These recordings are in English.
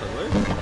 Absolutely.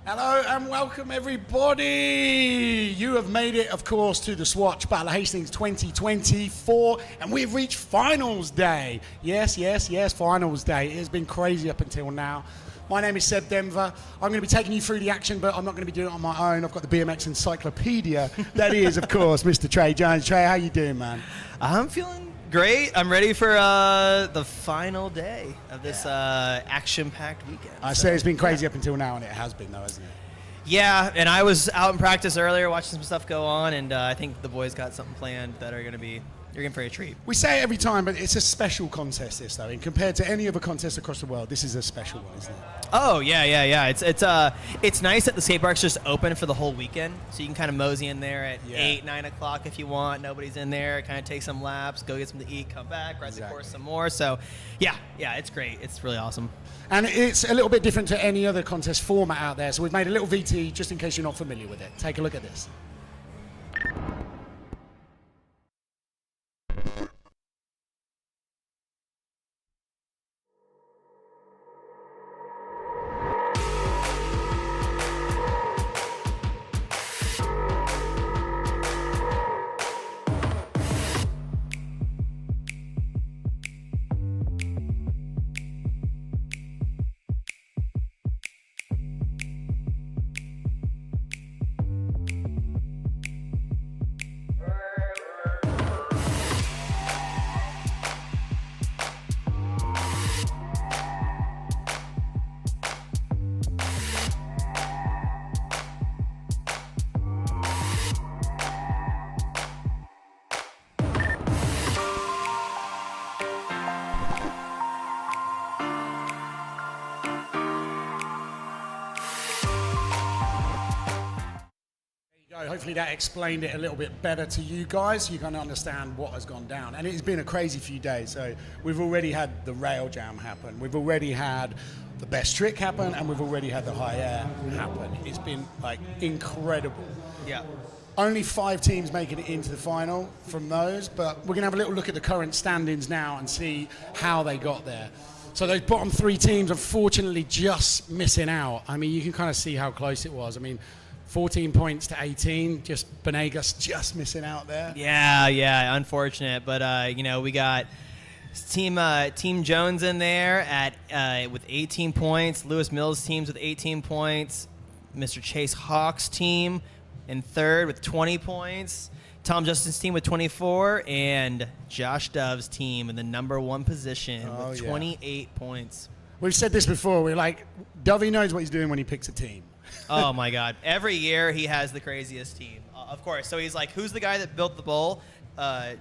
Hello and welcome everybody. You have made it, of course, to the Swatch Battle of Hastings 2024, and we've reached finals day. Yes, finals day. It has been crazy up until now. My name is Seb Denver. I'm going to be taking you through the action, but I'm not going to be doing it on my own. I've got the BMX encyclopedia. That is, of course, Mr. Trey Jones. Trey, how you doing, man? I'm feeling great. I'm ready for the final day of this action-packed weekend. I say it's been crazy up until now, and it has been, though, hasn't it? Yeah, and I was out in practice earlier watching some stuff go on, and I think the boys got something planned that are going to be, you're in for a treat. We say it every time, but it's a special contest, this, though. And compared to any other contest across the world, this is a special one, isn't it? Oh, yeah. It's nice that the skate park's just open for the whole weekend, so you can kind of mosey in there at 8, 9 o'clock if you want. Nobody's in there. Kind of take some laps, go get something to eat, come back, ride the course some more. So, yeah, it's great. It's really awesome. And it's a little bit different to any other contest format out there, so we've made a little VT just in case you're not familiar with it. Take a look at this. Hopefully that explained it a little bit better to you guys, so you kind of understand what has gone down. And it's been a crazy few days. So we've already had the rail jam happen. We've already had the best trick happen, and we've already had the high air happen. It's been like incredible. Yeah. Only 5 teams making it into the final from those, but we're gonna have a little look at the current standings now and see how they got there. So those bottom 3 teams, unfortunately, just missing out. I mean, you can kind of see how close it was. I mean, 14 points to 18, just Benegas just missing out there. Yeah, unfortunate. But, we got Team Jones in there with 18 points, Lewis Mills' teams with 18 points, Mr. Chase Hawk's team in third with 20 points, Tom Justin's team with 24, and Josh Dove's team in the number 1 position with 28 points. We've said this before. We're like, Dovey knows what he's doing when he picks a team. Oh, my God. Every year he has the craziest team, of course. So he's like, who's the guy that built the bowl?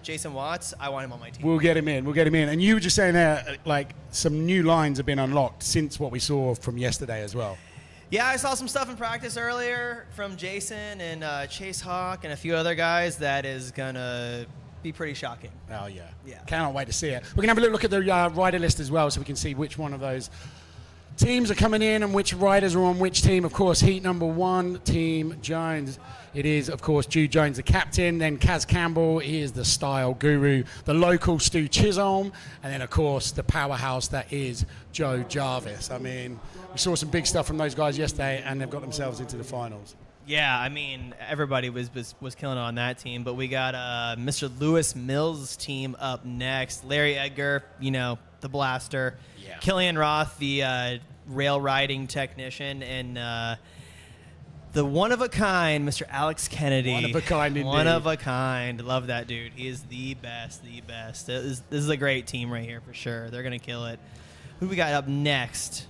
Jason Watts. I want him on my team. We'll get him in. And you were just saying there, like, some new lines have been unlocked since what we saw from yesterday as well. Yeah, I saw some stuff in practice earlier from Jason and Chase Hawk and a few other guys that is going to be pretty shocking. Oh, yeah. Cannot wait to see it. We're going to have a little look at the rider list as well, so we can see which one of those teams are coming in and which riders are on which team. Of course, heat number 1, Team Jones. It is, of course, Jude Jones, the captain. Then Kaz Campbell, he is the style guru. The local Stu Chisholm. And then, of course, the powerhouse that is Joe Jarvis. I mean, we saw some big stuff from those guys yesterday, and they've got themselves into the finals. Yeah, I mean, everybody was killing it on that team, but we got Mr. Lewis Mills' team up next. Larry Edgar, the blaster. Yeah. Killian Roth, the rail riding technician, and the one-of-a-kind Mr. Alex Kennedy. One-of-a-kind indeed. One-of-a-kind. Love that dude. He is the best, the best. This is a great team right here for sure. They're going to kill it. Who we got up next?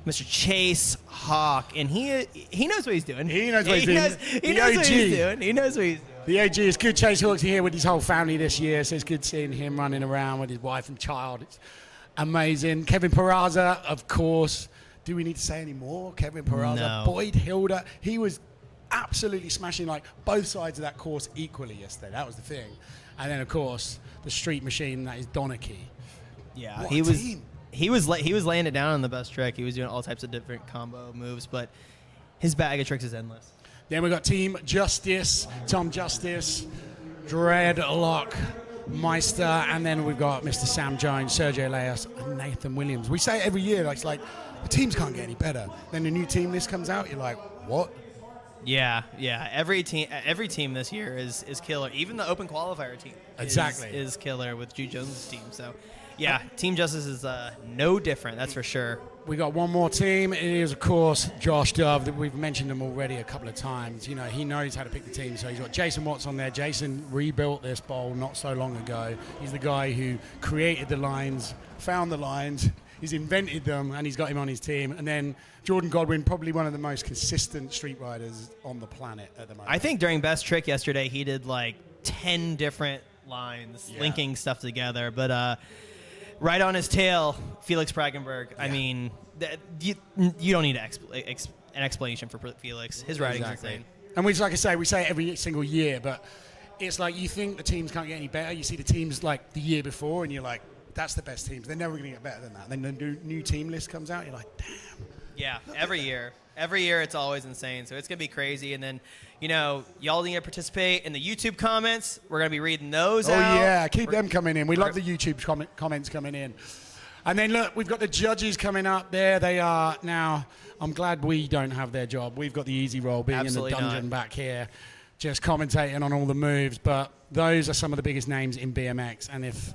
Mr. Chase Hawk, and he knows what he's doing. He knows what he's doing. He knows what he's doing. He knows what he's doing. The OG is good. Chase Hawk's here with his whole family this year, so it's good seeing him running around with his wife and child. It's amazing. Kevin Peraza, of course. Do we need to say any more? Kevin Peraza, No. Boyd Hilda. He was absolutely smashing like both sides of that course equally yesterday. That was the thing. And then, of course, the street machine that is Donachie. Yeah, What he a was. team. He was laying it down on the best trick. He was doing all types of different combo moves, but his bag of tricks is endless. Then we've got Team Justice, Tom Justice, Dreadlock Meister, and then we've got Mr. Sam Jones, Sergio Leas, and Nathan Williams. We say it every year, it's like the teams can't get any better. Then the new team list comes out, you're like, what? Yeah. Every team this year is killer. Even the open qualifier team Exactly. is killer with Jude Jones' team. So, yeah, Team Justice is no different. That's for sure. We got one more team. It is, of course, Josh Dove. We've mentioned him already a couple of times. He knows how to pick the team. So he's got Jason Watts on there. Jason rebuilt this bowl not so long ago. He's the guy who created the lines, found the lines, he's invented them, and he's got him on his team. And then Jordan Godwin, probably one of the most consistent street riders on the planet at the moment. I think during Best Trick yesterday, he did like 10 different lines, linking stuff together. But right on his tail, Felix Pragenberg. Yeah. I mean, you don't need an explanation for Felix. His riding's insane. And like I say, we say it every single year, but it's like you think the teams can't get any better. You see the teams like the year before, and you're like, that's the best teams. They're never going to get better than that. Then the new team list comes out, you're like, damn. Yeah, every year. Every year it's always insane. So it's going to be crazy. And then, y'all need to participate in the YouTube comments. We're going to be reading those out. Oh, yeah. Keep them coming in. We love the YouTube comments coming in. And then, look, we've got the judges coming up there. They are now. I'm glad we don't have their job. We've got the easy role being Absolutely in the dungeon not. back here, just commentating on all the moves. But those are some of the biggest names in BMX. And if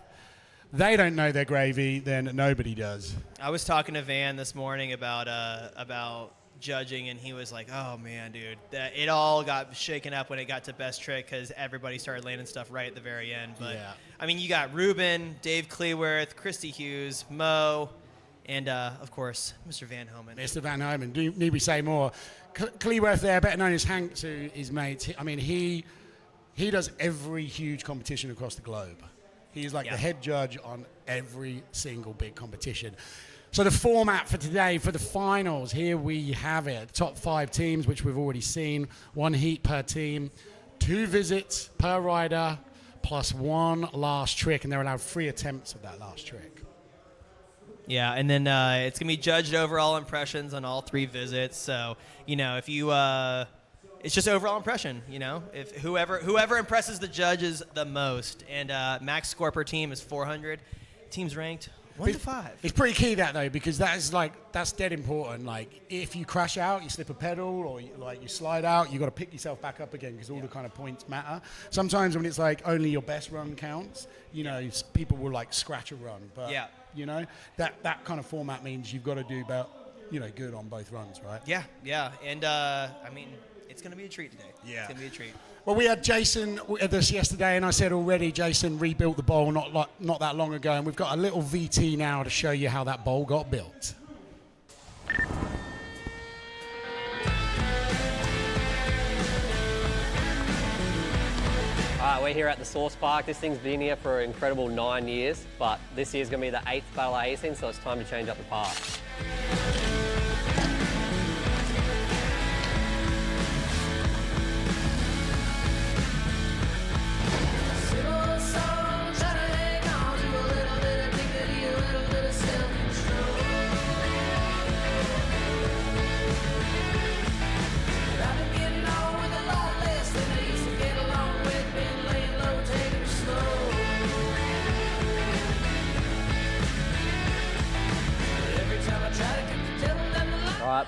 they don't know their gravy, then nobody does. I was talking to Van this morning about judging, and he was like, oh man, dude, it all got shaken up when it got to Best Trick because everybody started landing stuff right at the very end. But yeah. I mean, you got Ruben, Dave Cleworth, Christy Hughes, Mo, and of course Mr. Van Homan. Mr. Van Homan. Need we say more? Cleworth there, better known as Hank to his mates. I mean, he does every huge competition across the globe. He's like the head judge on every single big competition. So the format for today, for the finals, here we have it. Top 5 teams, which we've already seen. 1 heat per team, 2 visits per rider, plus 1 last trick, and they're allowed 3 attempts of that last trick. Yeah, and then it's going to be judged overall impressions on all 3 visits. So, if you... it's just overall impression, If whoever impresses the judges the most, and max score per team is 400. Teams ranked 1 to 5. It's pretty key that though, because that's dead important. Like if you crash out, you slip a pedal, or you slide out, you got to pick yourself back up again because all the kind of points matter. Sometimes when it's like only your best run counts, people will like scratch a run, but that kind of format means you've got to do about good on both runs, right? Yeah, and I mean. It's going to be a treat today. Yeah. It's going to be a treat. Well, we had Jason with us yesterday, and I said already Jason rebuilt the bowl not that long ago, and we've got a little VT now to show you how that bowl got built. All right, we're here at the Source Park. This thing's been here for an incredible 9 years, but this year's going to be the 8th Battle of Hastings, so it's time to change up the park.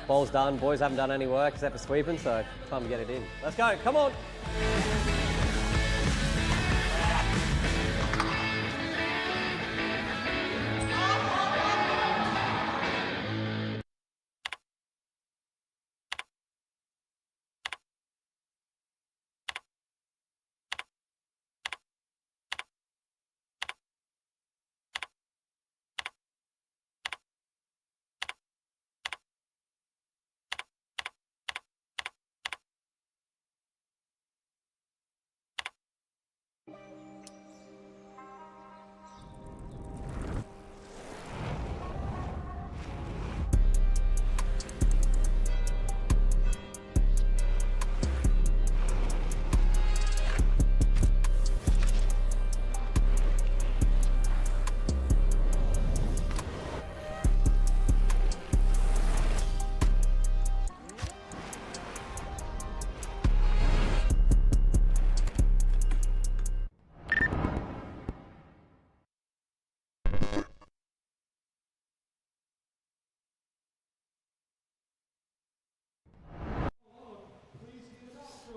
Ball's done. Boys haven't done any work except for sweeping, so time to get it in. Let's go, come on.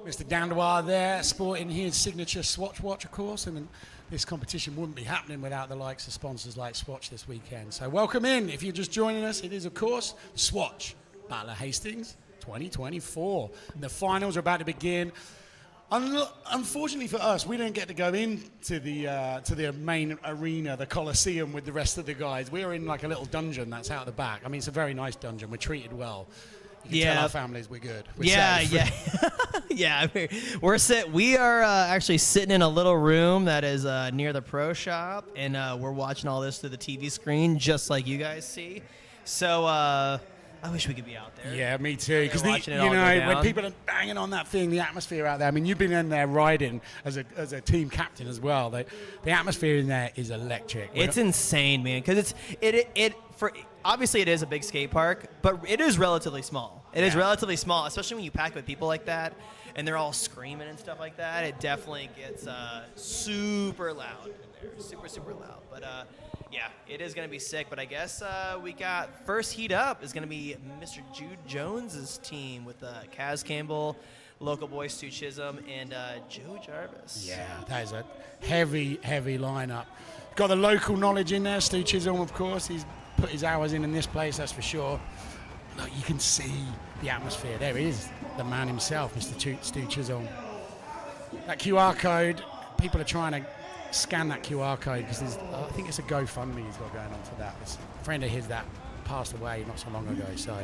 Mr. Dandois there, sporting his signature Swatch watch, of course, and this competition wouldn't be happening without the likes of sponsors like Swatch this weekend. So welcome in. If you're just joining us, it is, of course, Swatch Battle of Hastings 2024. And the finals are about to begin. Unfortunately for us, we don't get to go into the main arena, the Coliseum, with the rest of the guys. We're in like a little dungeon that's out the back. I mean, it's a very nice dungeon. We're treated well. You can tell our families we're good. We're safe. Yeah. We are actually sitting in a little room that is near the pro shop, and we're watching all this through the TV screen, just like you guys see. So I wish we could be out there. Yeah, me too. Because when people are banging on that thing, the atmosphere out there. I mean, you've been in there riding as a team captain as well. The atmosphere in there is electric. It's insane, man. Because obviously, it is a big skate park, but it is relatively small. It is relatively small, especially when you pack with people like that, and they're all screaming and stuff like that. It definitely gets super loud in there, super, super loud. But yeah, it is going to be sick. But I guess we got first heat up is going to be Mr. Jude Jones's team with Kaz Campbell, local boy Stu Chisholm, and Joe Jarvis. Yeah, that is a heavy, heavy lineup. Got the local knowledge in there. Stu Chisholm, of course, he's put his hours in this place, that's for sure. Look, you can see the atmosphere. There is the man himself, Mr. Stu Chisholm. That QR code, people are trying to scan that QR code because I think it's a GoFundMe he's got going on for that. It's a friend of his that passed away not so long ago, so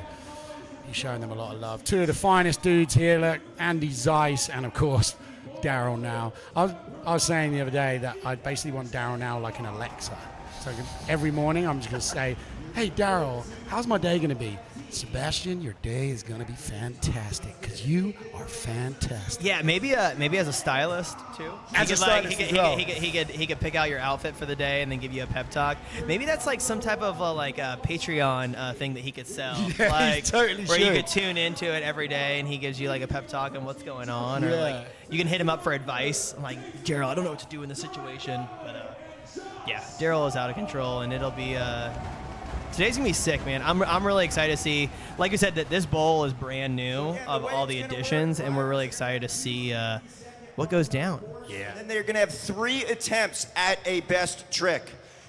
he's showing them a lot of love. Two of the finest dudes here, look, Andy Zeiss and, of course, Daryl Now. I was saying the other day that I basically want Daryl Now like an Alexa. So every morning I'm just going to say, hey, Daryl, how's my day going to be? Sebastian, your day is going to be fantastic because you are fantastic. Yeah, maybe as a stylist, too. He could pick out your outfit for the day and then give you a pep talk. Maybe that's like some type of a Patreon thing that he could sell. Yeah, like, totally where you could tune into it every day and he gives you like a pep talk on what's going on. Or like you can hit him up for advice. I'm like, Daryl, I don't know what to do in this situation. But yeah, Daryl is out of control, and it'll be today's gonna be sick, man. I'm really excited to see, like you said, that this bowl is brand new of all the additions, and we're really excited to see what goes down. Yeah. And then they're gonna have 3 attempts at a best trick.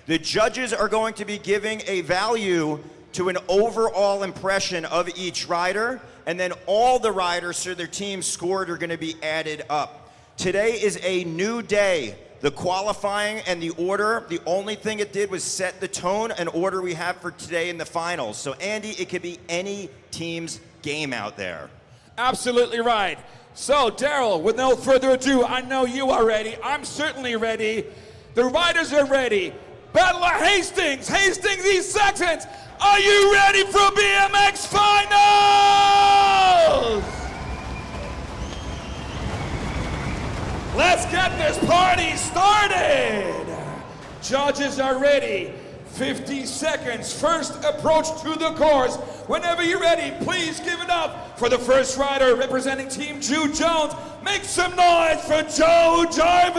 The judges are going to be giving a value to an overall impression of each rider, and then all the riders for their team scored are gonna be added up. Today is a new day. The qualifying and the order, the only thing it did was set the tone and order we have for today in the finals. So, Andy, it could be any team's game out there. Absolutely right. So, Daryl, with no further ado, I know you are ready. I'm certainly ready. The riders are ready. Battle of Hastings, Hastings East Saxons. Are you ready for BMX Finals? Let's get this party started! Judges are ready. 50 seconds, first approach to the course. Whenever you're ready, please give it up for the first rider representing Team Jude Jones. Make some noise for Joe Jarvis!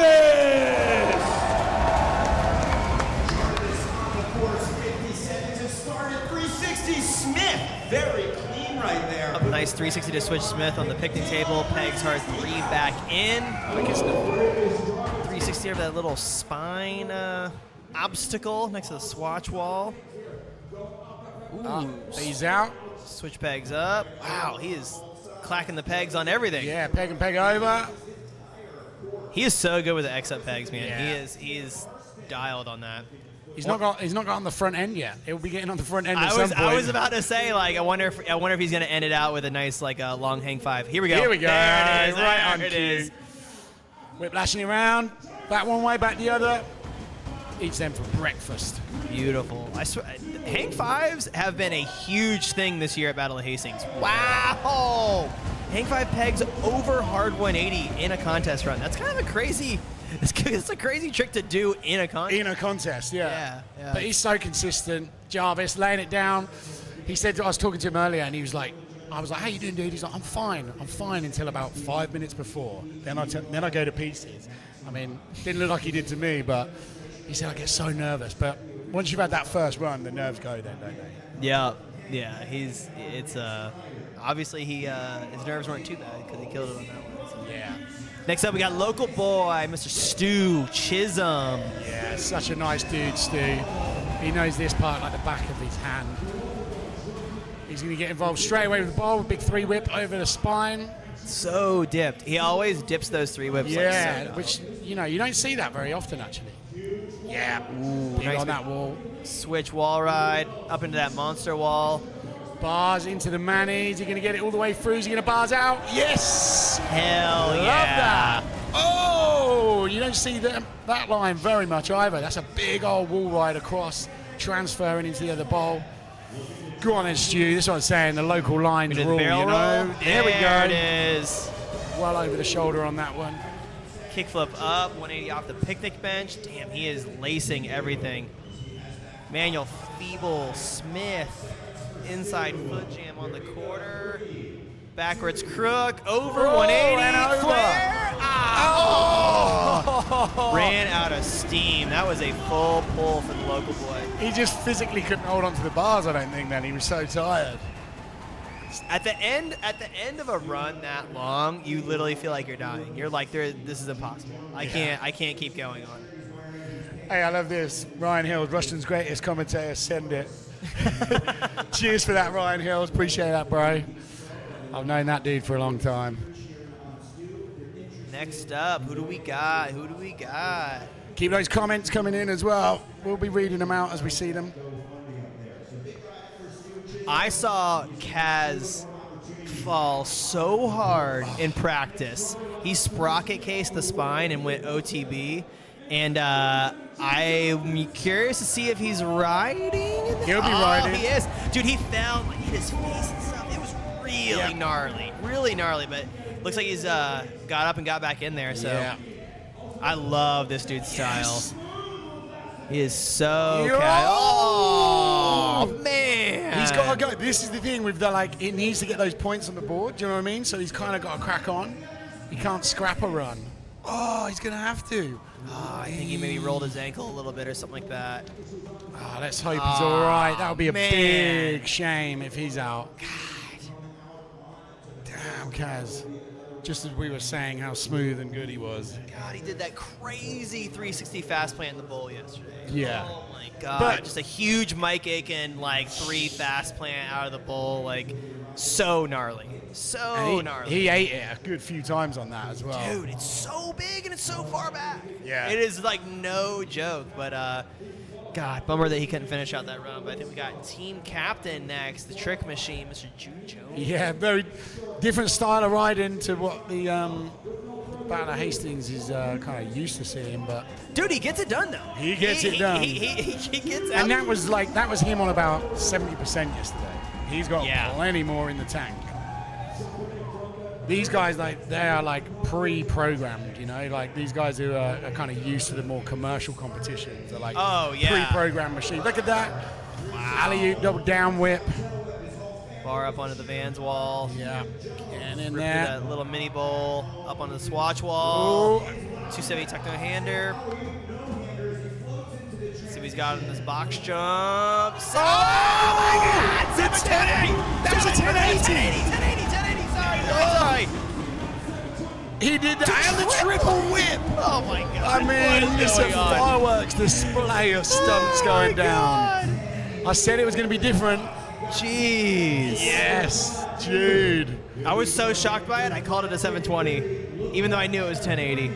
Jarvis on the course, 50 seconds to start at 360. Smith, very clean right Nice 360 to Switch Smith on the picnic table. Pegs hard 3 back in. 360 over that little spine obstacle next to the Swatch wall. He's out. Switch pegs up. Wow, he is clacking the pegs on everything. Yeah, peg and peg over. He is so good with the X-up pegs, man. Yeah. He is dialed on that. He's not got on the front end yet. He'll be getting on the front end at some point. I was about to say, like, I wonder if he's gonna end it out with a nice like long hang 5. Here we go. Here we go. There it is. Right on there it cue. is. Whiplashing around, back one way, back the other. Eats them for breakfast. Beautiful. I swear, hang 5s have been a huge thing this year at Battle of Hastings. Wow. Hang 5 pegs over hard 180 in a contest run. That's kind of a crazy. It's a crazy trick to do in a contest. In a contest, yeah. Yeah. But he's so consistent. Jarvis laying it down. He said, I was talking to him earlier, and he was like, I was like, how you doing, dude? He's like, I'm fine until about 5 minutes before. Then I go to pieces. I mean, didn't look like he did to me, but he said, I get so nervous. But once you've had that first run, the nerves go then, don't they? Yeah. Obviously his nerves weren't too bad because he killed it on that one. So. Yeah. Next up, we got local boy, Mr. Stu Chisholm. Yeah, such a nice dude, Stu. He knows this part like the back of his hand. He's going to get involved straight away with the ball, big 3 whip over the spine. So dipped. He always dips those 3 whips. Yeah, like so which, you don't see that very often, actually. Yeah, big nice on that wall. Switch wall ride up into that monster wall. Bars into the Manny. Is he going to get it all the way through? Is he going to bars out? Yes! Hell Love yeah. that. Oh, you don't see that line very much either. That's a big old wall ride across, transferring into the other bowl. Go on then, Stu. This is what I'm saying. The local lines rule, Barrel roll. There we go. There it is. Well over the shoulder on that one. Kickflip up, 180 off the picnic bench. Damn, he is lacing everything. Manual feeble Smith. Inside foot jam on the quarter. Backwards crook. Over 180. And over. Flare. Oh. Ran out of steam. That was a full pull for the local boy. He just physically couldn't hold on to the bars, I don't think, then. He was so tired. At the end of a run that long, you literally feel like you're dying. You're like, this is impossible. I can't keep going on. Hey, I love this. Ryan Hills, Rushton's greatest commentator, send it. Cheers for that, Ryan Hills. Appreciate that, bro. I've known that dude for a long time. Next up, who do we got? Keep those comments coming in as well. We'll be reading them out as we see them. I saw Kaz fall so hard in practice. He sprocket cased the spine and went OTB. And I'm curious to see if he's riding. He'll be riding. He is. Dude, he fell, like, hit his face and stuff. It was really gnarly. Really gnarly, but looks like he's got up and got back in there. So I love this dude's style. He is so Oh, man. He's got to go. This is the thing with it needs to get those points on the board. Do you know what I mean? So he's kind of got to crack on. He can't scrap a run. Oh, he's going to have to. Oh, I think he maybe rolled his ankle a little bit or something like that. Oh, let's hope he's all right. That would be a big shame if he's out. God. Damn, Kaz. Just as we were saying how smooth and good he was. God, he did that crazy 360 fast plant in the bowl yesterday. Yeah. Oh, my God. Just a huge Mike Aiken, 3 fast plant out of the bowl. So gnarly. Gnarly. He ate it a good few times on that as well. Dude, it's so big and it's so far back. Yeah. It is no joke, but God, bummer that he couldn't finish out that run. But I think we got team captain next, the trick machine, Mr. Jude Jones. Yeah, very different style of riding to what the Battle of Hastings is kind of used to seeing, but dude, he gets it done though. He gets it done. He gets out. And that was him on about 70% yesterday. He's got plenty more in the tank. These guys, they are pre-programmed, these guys who are kind of used to the more commercial competitions are pre-programmed machines. Look at that. Wow. Alley-oop, double down whip. Bar up onto the Vans wall. Yeah. And in there. That little mini bowl up onto the Swatch wall. 270 techno-hander. See what he's got in his box jump. Oh, my God! That's a 1080! That was a 1080! 1080! That's all right. He did that, and the triple whip. Oh my God. I mean, it's a fireworks display of stunts going down. I said it was going to be different. Jeez. Yes, Jude. I was so shocked by it, I called it a 720, even though I knew it was 1080.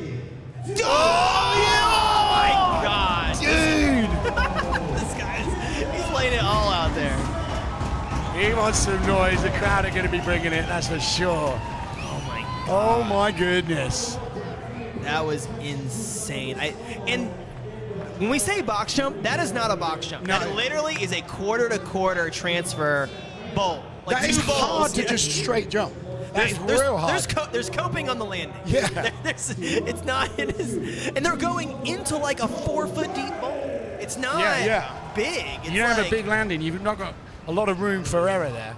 Oh my God. Dude. He's laying it all out there. He wants some noise. The crowd are going to be bringing it, that's for sure. Oh my God. Oh my goodness. That was insane. And when we say box jump, that is not a box jump. No. That literally is a quarter-to-quarter transfer bowl. Like That is two bowls. hard to just straight jump. That is real hard. There's coping on the landing. Yeah. It's not. It is, and they're going into like a 4-foot deep bowl. It's not big. It's You don't have a like- big landing. You've not got a lot of room for error there.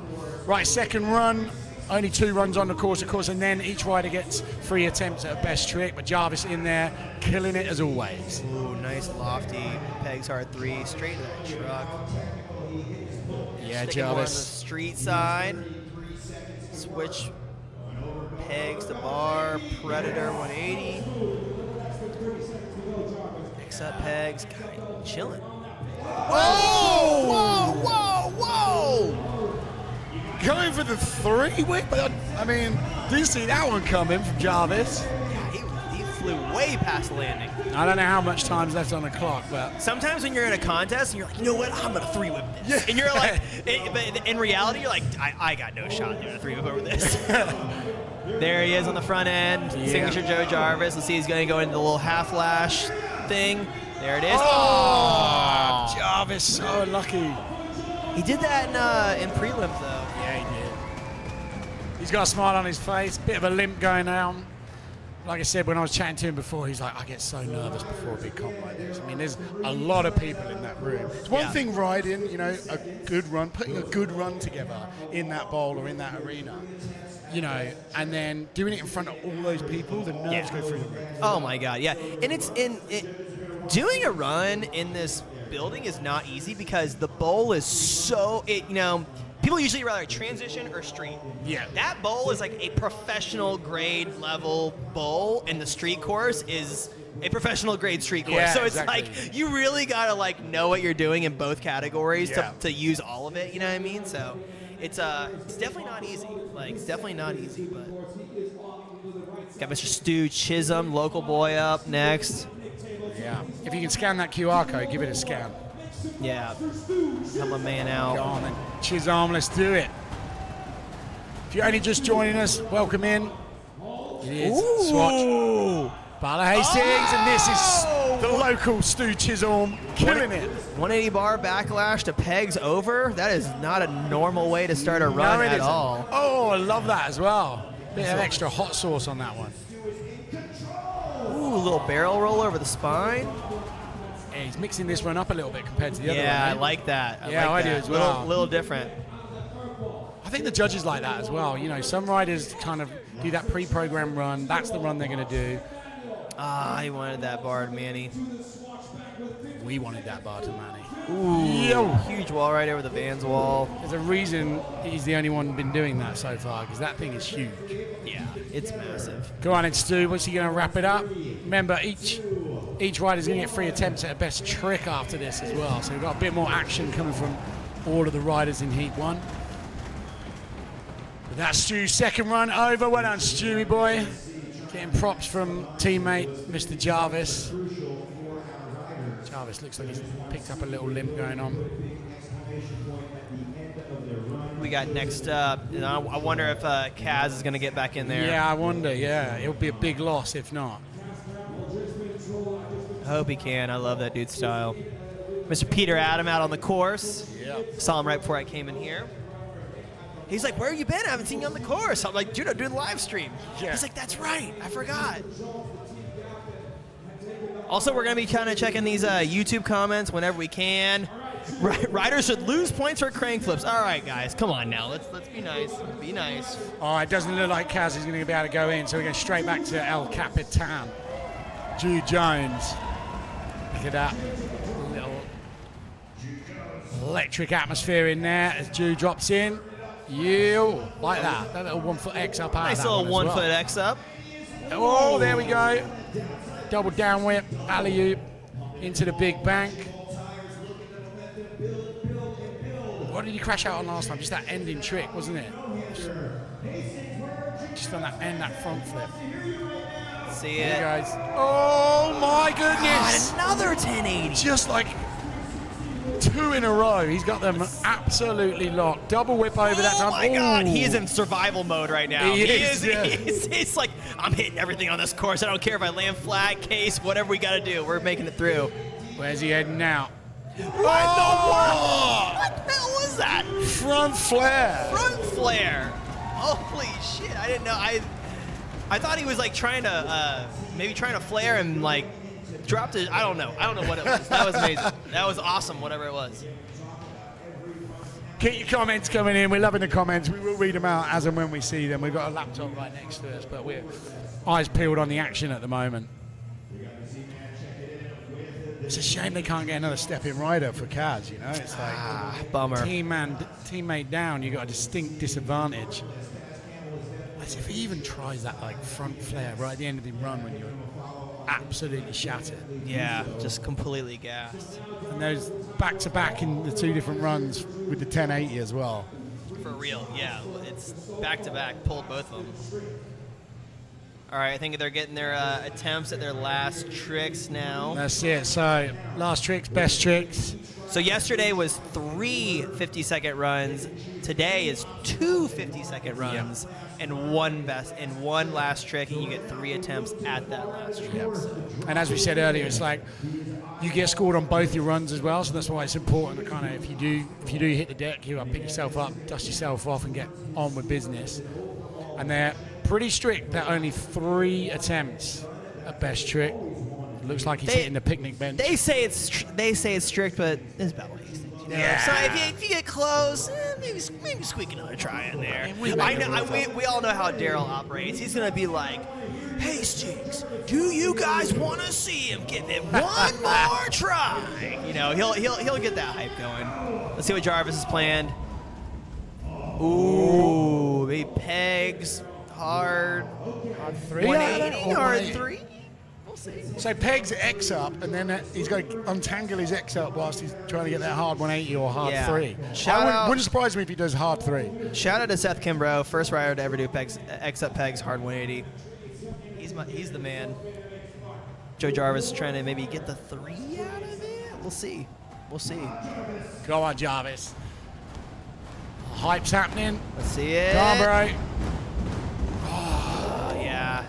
Right, second run. Only 2 runs on the course, of course, and then each rider gets 3 attempts at a best trick. But Jarvis in there, killing it as always. Ooh, nice lofty pegs hard 3 straight to that truck. Yeah, Sticking more on the Jarvis. street side. Switch pegs to bar. Predator 180. Mix up pegs. Guy chilling. Whoa! Whoa! Whoa! Whoa! Going for the 3 whip? I mean, didn't see that one coming from Jarvis. Yeah, he flew way past the landing. I don't know how much time's left on the clock, but Sometimes when you're in a contest and you're like, you know what, I'm gonna 3-whip this. Yeah. And you're like, but in reality, you're like, I got no shot doing a 3-whip over this. There he is on the front end, signature Joe Jarvis. Let's see, he's gonna go into the little half lash thing. There it is. oh, Jarvis, so lucky. He did that in prelims though. Yeah, he did. He's got a smile on his face, bit of a limp going down. Like I said, when I was chatting to him before, he's like, I get so nervous before a big comp like this. I mean, there's a lot of people in that room. It's one thing riding, you know, a good run, putting a good run together in that bowl or in that arena, you know, and then doing it in front of all those people, the nerves go through the roof. Oh my God, yeah. And doing a run in this building is not easy because the bowl is so, people usually rather transition or street. Yeah. That bowl is like a professional grade level bowl, and the street course is a professional grade street course. Yeah, so it's exactly. like you really gotta like know what you're doing in both categories Yeah. to use all of it. You know what I mean? So it's definitely not easy. Like it's definitely not easy, but got Mr. Stu Chisholm, local boy, up next. Yeah. If you can scan that QR code, give it a scan. Yeah, help my man out. Go on then. Chisholm, let's do it. If you're only just joining us, welcome in. It is Swatch Battle of Hastings, and this is the local Stu Chisholm killing it. 180 bar backlash to pegs over. That is not a normal way to start a run No, it at isn't. all. Oh, I love that as well. Bit of extra hot sauce on that one. Ooh, little barrel roll over the spine. Yeah, he's mixing this one up a little bit compared to the other one. Yeah, I right? like that. Yeah, I do as well. Little different. I think the judges like that as well. You know, some riders kind of do that pre-program run. That's the run they're going to do. Ah, he wanted that bar to Manny. We wanted that bar to Manny. Ooh, Yo. huge wall right over the Vans wall. There's a reason he's the only one been doing that so far, because that thing is huge. Yeah, it's massive. Go on, it's Stu. What's he going to wrap it up? Remember, each rider's going to get 3 attempts at a best trick after this as well. So we've got a bit more action coming from all of the riders in Heat 1. But that's Stu's second run over. Well done, Stewie boy. Getting props from teammate Mr. Jarvis. Jarvis looks like he's picked up a little limp going on. We got next up. I wonder if Kaz is going to get back in there. Yeah, I wonder. Yeah, it'll be a big loss if not. I hope he can. I love that dude's style. Mr. Peter Adam out on the course. Yeah. Saw him right before I came in here. He's like, where have you been? I haven't seen you on the course. I'm like, dude, I'm doing the live stream. Yeah. He's like, that's right. I forgot. Also, we're going to be kind of checking these YouTube comments whenever we can. Riders should lose points for crank flips. All right, guys, come on now. Let's be nice. Be nice. Oh, it doesn't look like Kaz is going to be able to go in, so we're going straight back to El Capitan. Jude Jones. Look at that little electric atmosphere in there as Jude drops in. You like that. That little 1 foot X up out Nice of that little one 1 as foot well. X up. Oh, there we go. Double down whip, alley-oop into the big bank. What did he crash out on last time? Just that ending trick, wasn't it? Just on that end, that front flip. See Here it. you guys. Oh my goodness! Another 1080. Just like 2 in a row. He's got them absolutely locked. Double whip over that time. Oh my God, Ooh. he is in survival mode right now. He is, yeah. He's like, I'm hitting everything on this course. I don't care if I land flat, case, whatever we got to do. We're making it through. Where's he heading now? What the world? What the hell was that? Front flare. Front flare. Holy shit! I didn't know. I thought he was like trying to maybe trying to flare and like dropped it. I don't know what it was. That was amazing. That was awesome. Whatever it was. Keep your comments coming in. We're loving the comments. We will read them out as and when we see them. We've got a laptop right next to us, but we're eyes peeled on the action at the moment. It's a shame they can't get another step-in rider for Kaz, you know? It's like, Bummer. teammate down, you got a distinct disadvantage. As if he even tries that like front flare right at the end of the run when you're absolutely shattered. Yeah, just completely gassed. And those back-to-back in the 2 different runs with the 1080 as well. For real, yeah. It's back to back. Pulled both of them. All right, I think they're getting their attempts at their last tricks now. That's it. So last tricks, best tricks. So yesterday was 3 50-second runs. Today is 2 50-second runs and one last trick, and you get 3 attempts at that last trick. And as we said earlier, it's like you get scored on both your runs as well. So that's why it's important to kind of if you do hit the deck, you pick yourself up, dust yourself off, and get on with business. And they're pretty strict. They're only 3 attempts at best trick. Looks like he's hitting the picnic bench. They say it's strict, but it's Battle of Hastings. You know? Yeah. So if you get close, maybe squeak another try in there. We all know how Daryl operates. He's gonna be like, Hastings, do you guys want to see him give it one more try? You know, he'll get that hype going. Let's see what Jarvis has planned. Ooh, he pegs hard 3. 180 hard 3. So pegs X up, and then he's going to untangle his X up whilst he's trying to get that hard 180 or hard 3. Wouldn't surprise me if he does hard 3. Shout out to Seth Kimbrough, first rider to ever do pegs, X up pegs hard 180. He's the man. Joe Jarvis trying to maybe get the 3 out of it. We'll see. Go on, Jarvis. Hype's happening. Let's see it. Come on, bro. Oh, yeah.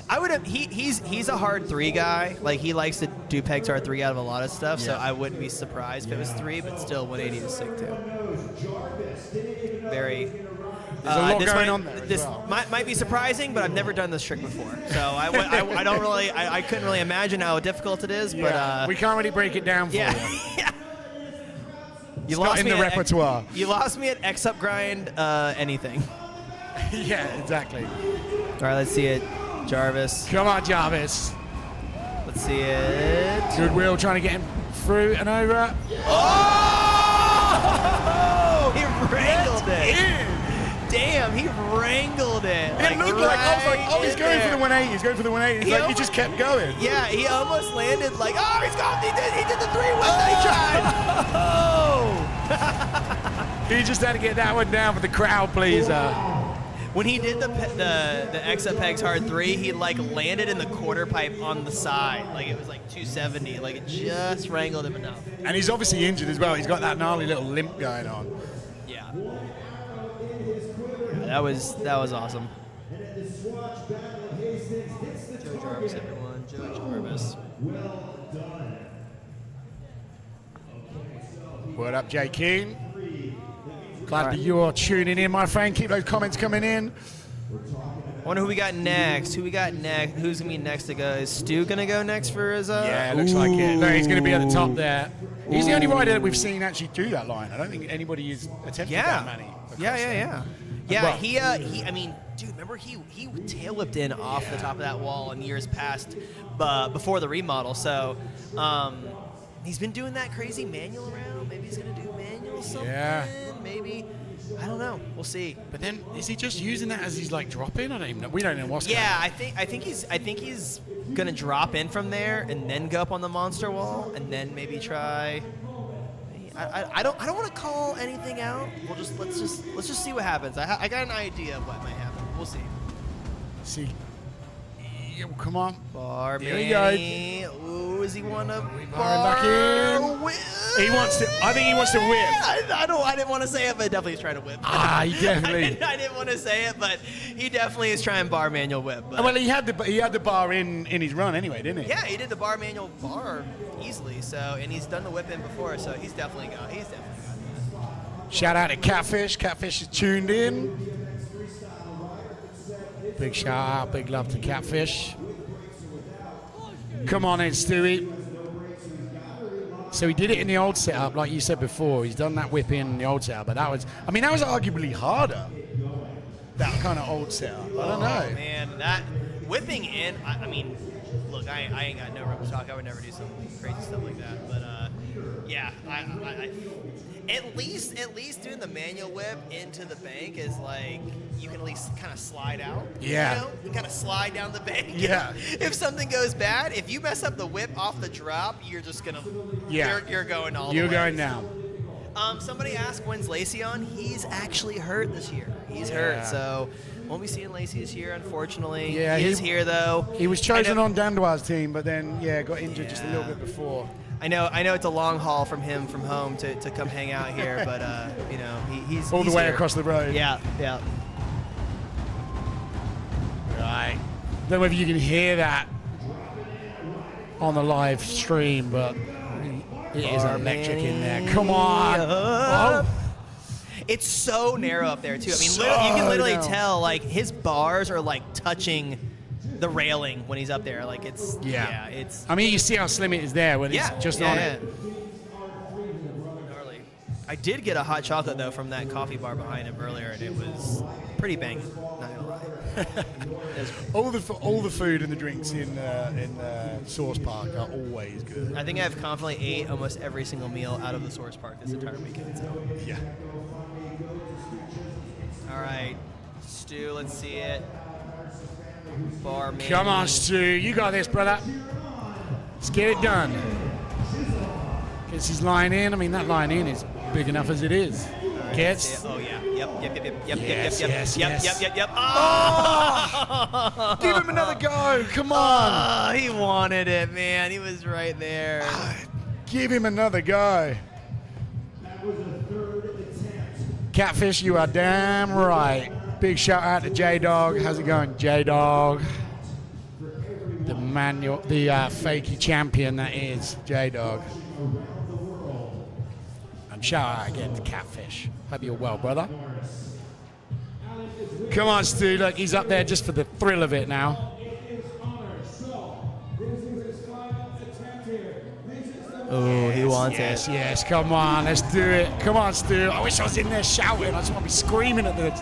I would have. He's a hard 3 guy. Like he likes to do pegs hard 3 out of a lot of stuff. So I wouldn't be surprised if it was 3, but still 180 is sick too. Very. There's a lot going on there. This might be surprising, but I've never done this trick before, so I don't really. I couldn't really imagine how difficult it is. But we can't really break it down for you. yeah. You It's lost not in me the at repertoire. You lost me at X up grind anything. Yeah, exactly. All right, let's see it. Jarvis. Come on, Jarvis. Let's see it. Goodwill trying to get him through and over. Oh! He wrangled it. Damn, he wrangled it. It looked like, I was like, oh, he's going for the 180. He's going for the 180. It's like, he just kept going. Yeah, he almost landed like, oh, he's gone. He did the 3-1 He just had to get that one down for the crowd pleaser. When he did the X-Up Pegs Hard 3, he like landed in the quarter pipe on the side. Like it was like 270. Like it just wrangled him enough. And he's obviously injured as well. He's got that gnarly little limp going on. Yeah. That was awesome. Joe Jarvis, everyone. Joe Jarvis. What up, Jay Keane? Glad that you are tuning in, my friend. Keep those comments coming in. I wonder who we got next. Who's going to be next to go? Is Stu going to go next for his... Yeah, it looks like it. No, he's going to be at the top there. He's the only rider that we've seen actually do that line. I don't think anybody has attempted that many. Yeah. Well, He. I mean, dude, remember he tail whipped in off the top of that wall in years past, before the remodel. So, he's been doing that crazy manual around. Maybe he's gonna do manual something. Yeah. Maybe. I don't know. We'll see. But then, is he just using that as he's like dropping? I don't even know. We don't know what's going on. Yeah, I think he's gonna drop in from there and then go up on the monster wall and then maybe try. I don't want to call anything out. Let's just see what happens. I got an idea of what might happen. We'll see. See. Yo, come on. Bar Here we go. Ooh, is he one of back in. whip? He wants to. I think he wants to whip. I didn't want to say it, but definitely he's trying to whip. He definitely. I didn't want to say it, but he definitely is trying bar manual whip. But. Well, he had the bar in his run anyway, didn't he? Yeah, he did the bar manual bar easily. So, and he's done the whip in before, so he's definitely got that. Shout out to Catfish. Catfish is tuned in. Big shout out, big love to Catfish. Come on in, Stewie. So he did it in the old setup, like you said before. He's done that whip in the old setup, but that was arguably harder. That kind of old setup. I don't know. Oh, man, that whipping in, I mean, look, I ain't got no room to talk. I would never do some crazy stuff like that. But, yeah, I at least doing the manual whip into the bank is like, you can at least kind of slide out. Yeah. You know? You kind of slide down the bank. Yeah. If something goes bad, if you mess up the whip off the drop, you're just going to, you're going all the way. You're going down. Somebody asked, when's Lacey on? He's actually hurt this year. He's hurt, so won't be seeing Lacey this year, unfortunately. Yeah, he is here, though. He was chosen on Dandois' team, but then, got injured just a little bit before. I know it's a long haul from him from home to come hang out here, but, he's all the way here. across the road. Yeah. Right. Don't know whether you can hear that on the live stream, but it is electric in there. Come on. Oh. It's so narrow up there, too. I mean, So you can literally narrow. tell, like, his bars are, like, touching the railing when he's up there. Like, it's... Yeah. It's... I mean, you see how slim it is there when it's just on it. Gnarly. I did get a hot chocolate, though, from that coffee bar behind him earlier, and it was pretty banging. Not gonna lie. all the food and the drinks in Source Park are always good. I think I've confidently ate almost every single meal out of the Source Park this entire weekend. So. Yeah. All right, Stu, let's see it. Barman. Come on, Stu. You got this, brother. Let's get it done. Gets his line in. I mean, that line in is big enough as it is. Right, Gets. oh, yeah. Yep. Yes. Oh! Give him another go. Come on. Oh, he wanted it, man. He was right there. Give him another go. Catfish, you are damn right. Big shout out to J-Dog. How's it going, J-Dog? The fakey champion that is J-Dog. And shout out again to Catfish. Hope you're well, brother. Come on, Stu. Look, he's up there just for the thrill of it now. Oh, he wants it. Yes, come on, let's do it. Come on, Stu. I wish I was in there shouting. I just want to be screaming at this.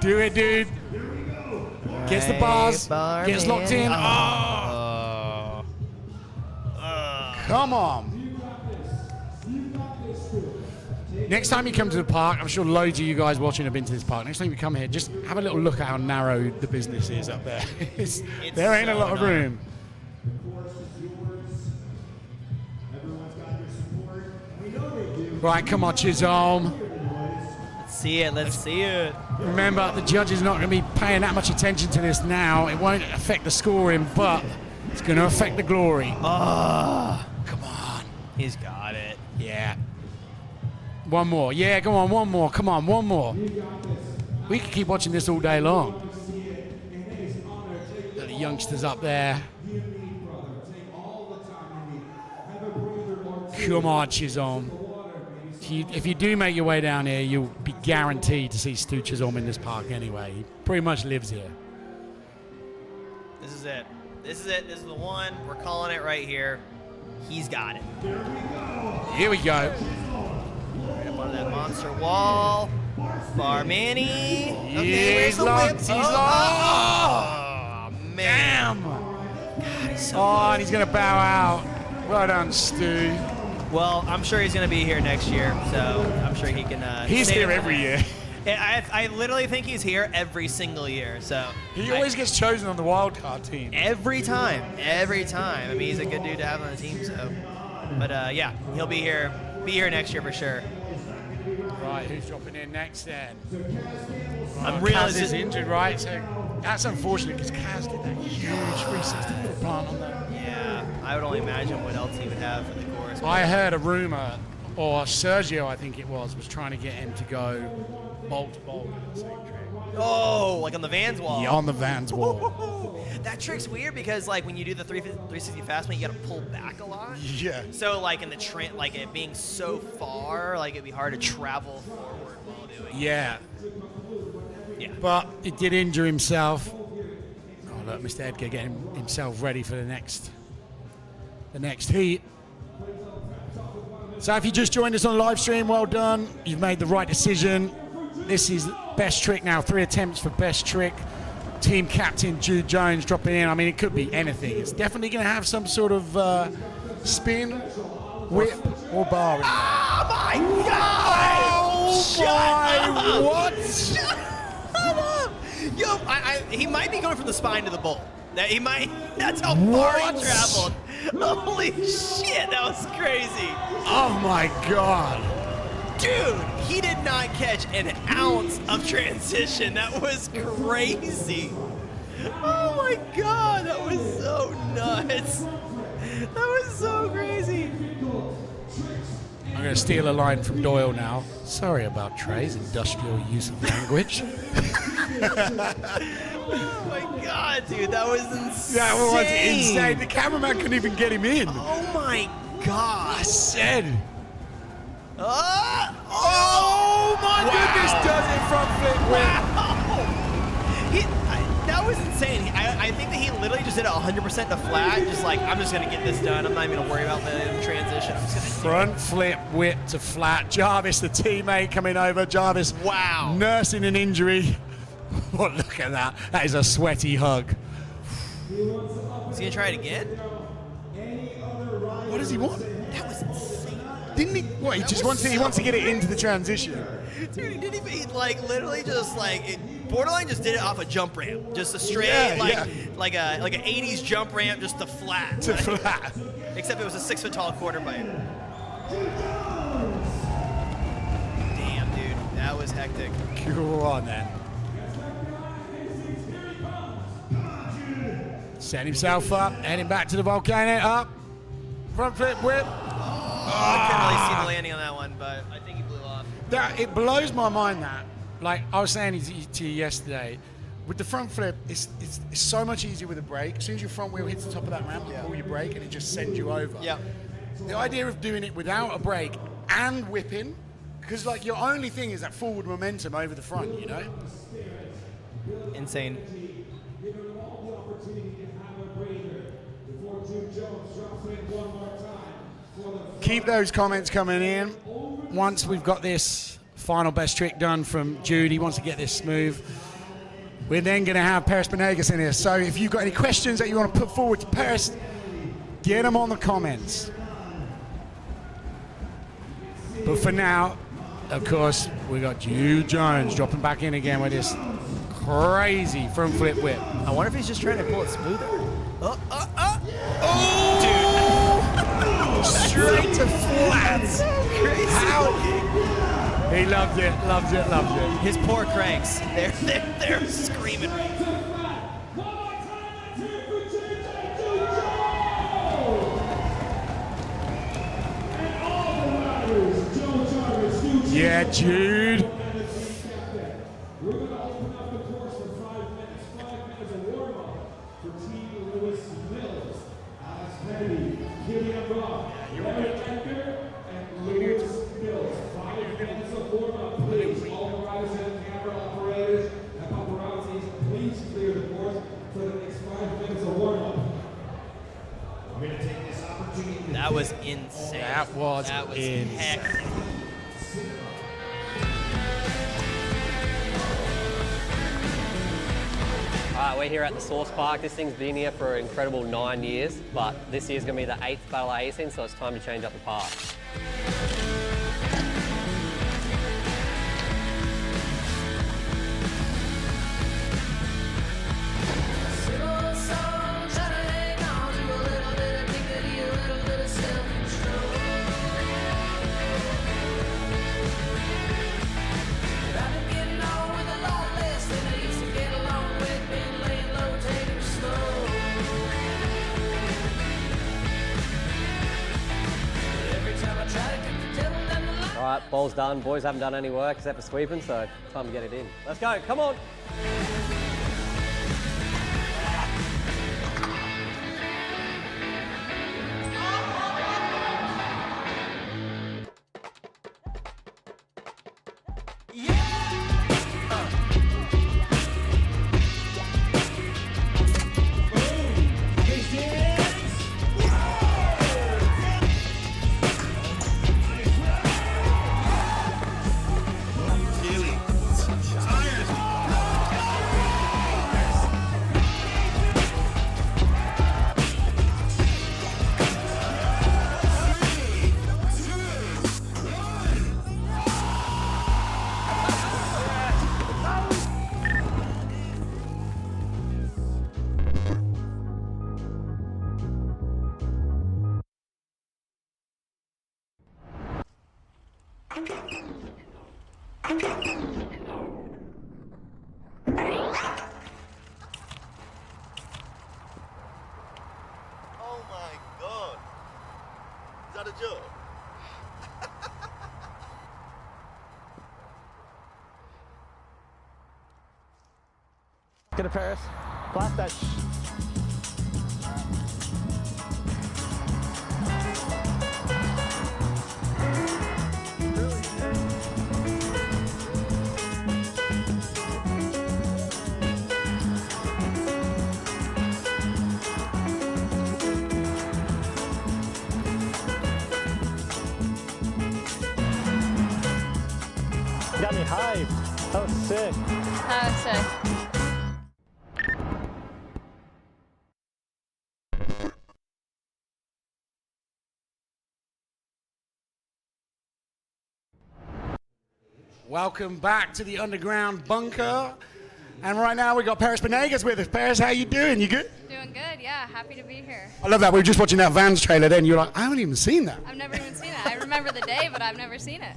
Do it, dude. Gets the bars. Gets locked in. Oh. Come on. Next time you come to the park, I'm sure loads of you guys watching have been to this park. Next time you come here, just have a little look at how narrow the business is up there. There ain't a lot of room. Right, come on, Chisholm. Let's see it. Remember, the judge is not going to be paying that much attention to this now. It won't affect the scoring, but it's going to affect the glory. Oh, Come on. he's got it. Yeah. One more. Yeah, come on, one more. Come on, one more. We could keep watching this all day long. The youngsters up there. Come on, Chisholm. If you do make your way down here, you'll be guaranteed to see Stu Chisholm in this park anyway. He pretty much lives here. This is it. This is the one. We're calling it right here. He's got it. Here we go. Right up on that monster wall. Barmani. Okay, where's He's the locked. whip? He's Oh, locked. oh, man. Damn. And he's going to bow out. Well done, Stu. Well, I'm sure he's going to be here next year, so I'm sure he can. He's here every year. I literally think he's here every single year. So He always gets chosen on the wild card team. every time. I mean, he's a good dude to have on the team. So, but yeah, he'll be here next year for sure. Right, who's dropping in next then? I'm Kaz realizing is injured, right? So that's unfortunate because Kaz did that huge 360-foot plant on that. Yeah, I would only imagine what else he would have for the course. I heard a rumor, or Sergio, I think it was trying to get him to go bolt to bolt in the same trick. Oh, like on the Vans wall. Yeah, on the Vans wall. That trick's weird because like when you do the 360 fast one, you gotta pull back a lot. Yeah. So like in the like it being so far, like it'd be hard to travel forward while doing it. Yeah. Yeah. But he did injure himself. Oh, look, Mr. Edgar getting himself ready for the next heat. So if you just joined us on live stream, well done. You've made the right decision. This is best trick now. 3 attempts for best trick. Team captain Jude Jones dropping in. I mean, it could be anything. It's definitely going to have some sort of spin, whip, or bar in there. Oh my God! Oh my! What? Shut up! Yo, he might be going from the spine to the bowl. He might. That's how far he traveled. Holy shit! That was crazy. Oh my God! Dude, he did not catch an ounce of transition. That was crazy. Oh my God, that was so nuts. That was so crazy. I'm going to steal a line from Doyle now. Sorry about Trey's industrial use of language. Oh my God, dude, that was insane. That was insane. The cameraman couldn't even get him in. Oh my God. I said. Oh my Goodness, does it front flip whip. That was insane. I think that he literally just did it 100% to flat. Just like, I'm just going to get this done. I'm not even going to worry about the transition. I'm just going to Front flip whip to flat. Jarvis, the teammate, coming over. Jarvis, wow, nursing an injury. Oh, look at that. That is a sweaty hug. Is he going to try it again? What does he want? That was insane. Didn't he? What, he just wants to get it into the transition. Dude, he didn't even, he like literally just like, borderline just did it off a jump ramp. Just a straight, like an 80s jump ramp just to flat. To flat. Except it was a 6-foot tall quarter pipe. Damn, dude, that was hectic. Go on then. Set himself up, heading back to the volcano, up. Front flip whip. I couldn't really see the landing on that one, but I think he blew off. It blows my mind that, like I was saying to you yesterday, with the front flip, it's so much easier with a brake. As soon as your front wheel hits the top of that ramp, you pull your brake and it just sends you over. Yeah. The idea of doing it without a brake and whipping, because like your only thing is that forward momentum over the front, you know? Insane. Keep those comments coming in. Once we've got this final best trick done from Jude, he wants to get this smooth. We're then going to have Paris Benegas in here. So if you've got any questions that you want to put forward to Paris, get them on the comments. But for now, of course, we got Jude Jones dropping back in again with this crazy front flip whip. I wonder if he's just trying to pull it smoother. Oh! Dude. Straight to flats. Crazy. How? He loved it, loved it, loved it. His poor cranks. They're screaming. Yeah, Jude. That was insane. That was insane. Hectic. We're here at the Source Park. This thing's been here for an incredible 9 years, but this year's going to be the 8th Battle of Hastings, so it's time to change up the park. All right, ball's done. Boys haven't done any work except for sweeping, so time to get it in. Let's go, come on. Oh my God. Is that a joke? Get a Paris. Blast that. Got me hyped. That was sick. Welcome back to the underground bunker. And right now we got BOHBMX with us. Paris, how you doing? You good? Doing good, yeah. Happy to be here. I love that. We were just watching that Vans trailer then. You're like, I haven't even seen that. I've never even seen it. I remember the day, but I've never seen it.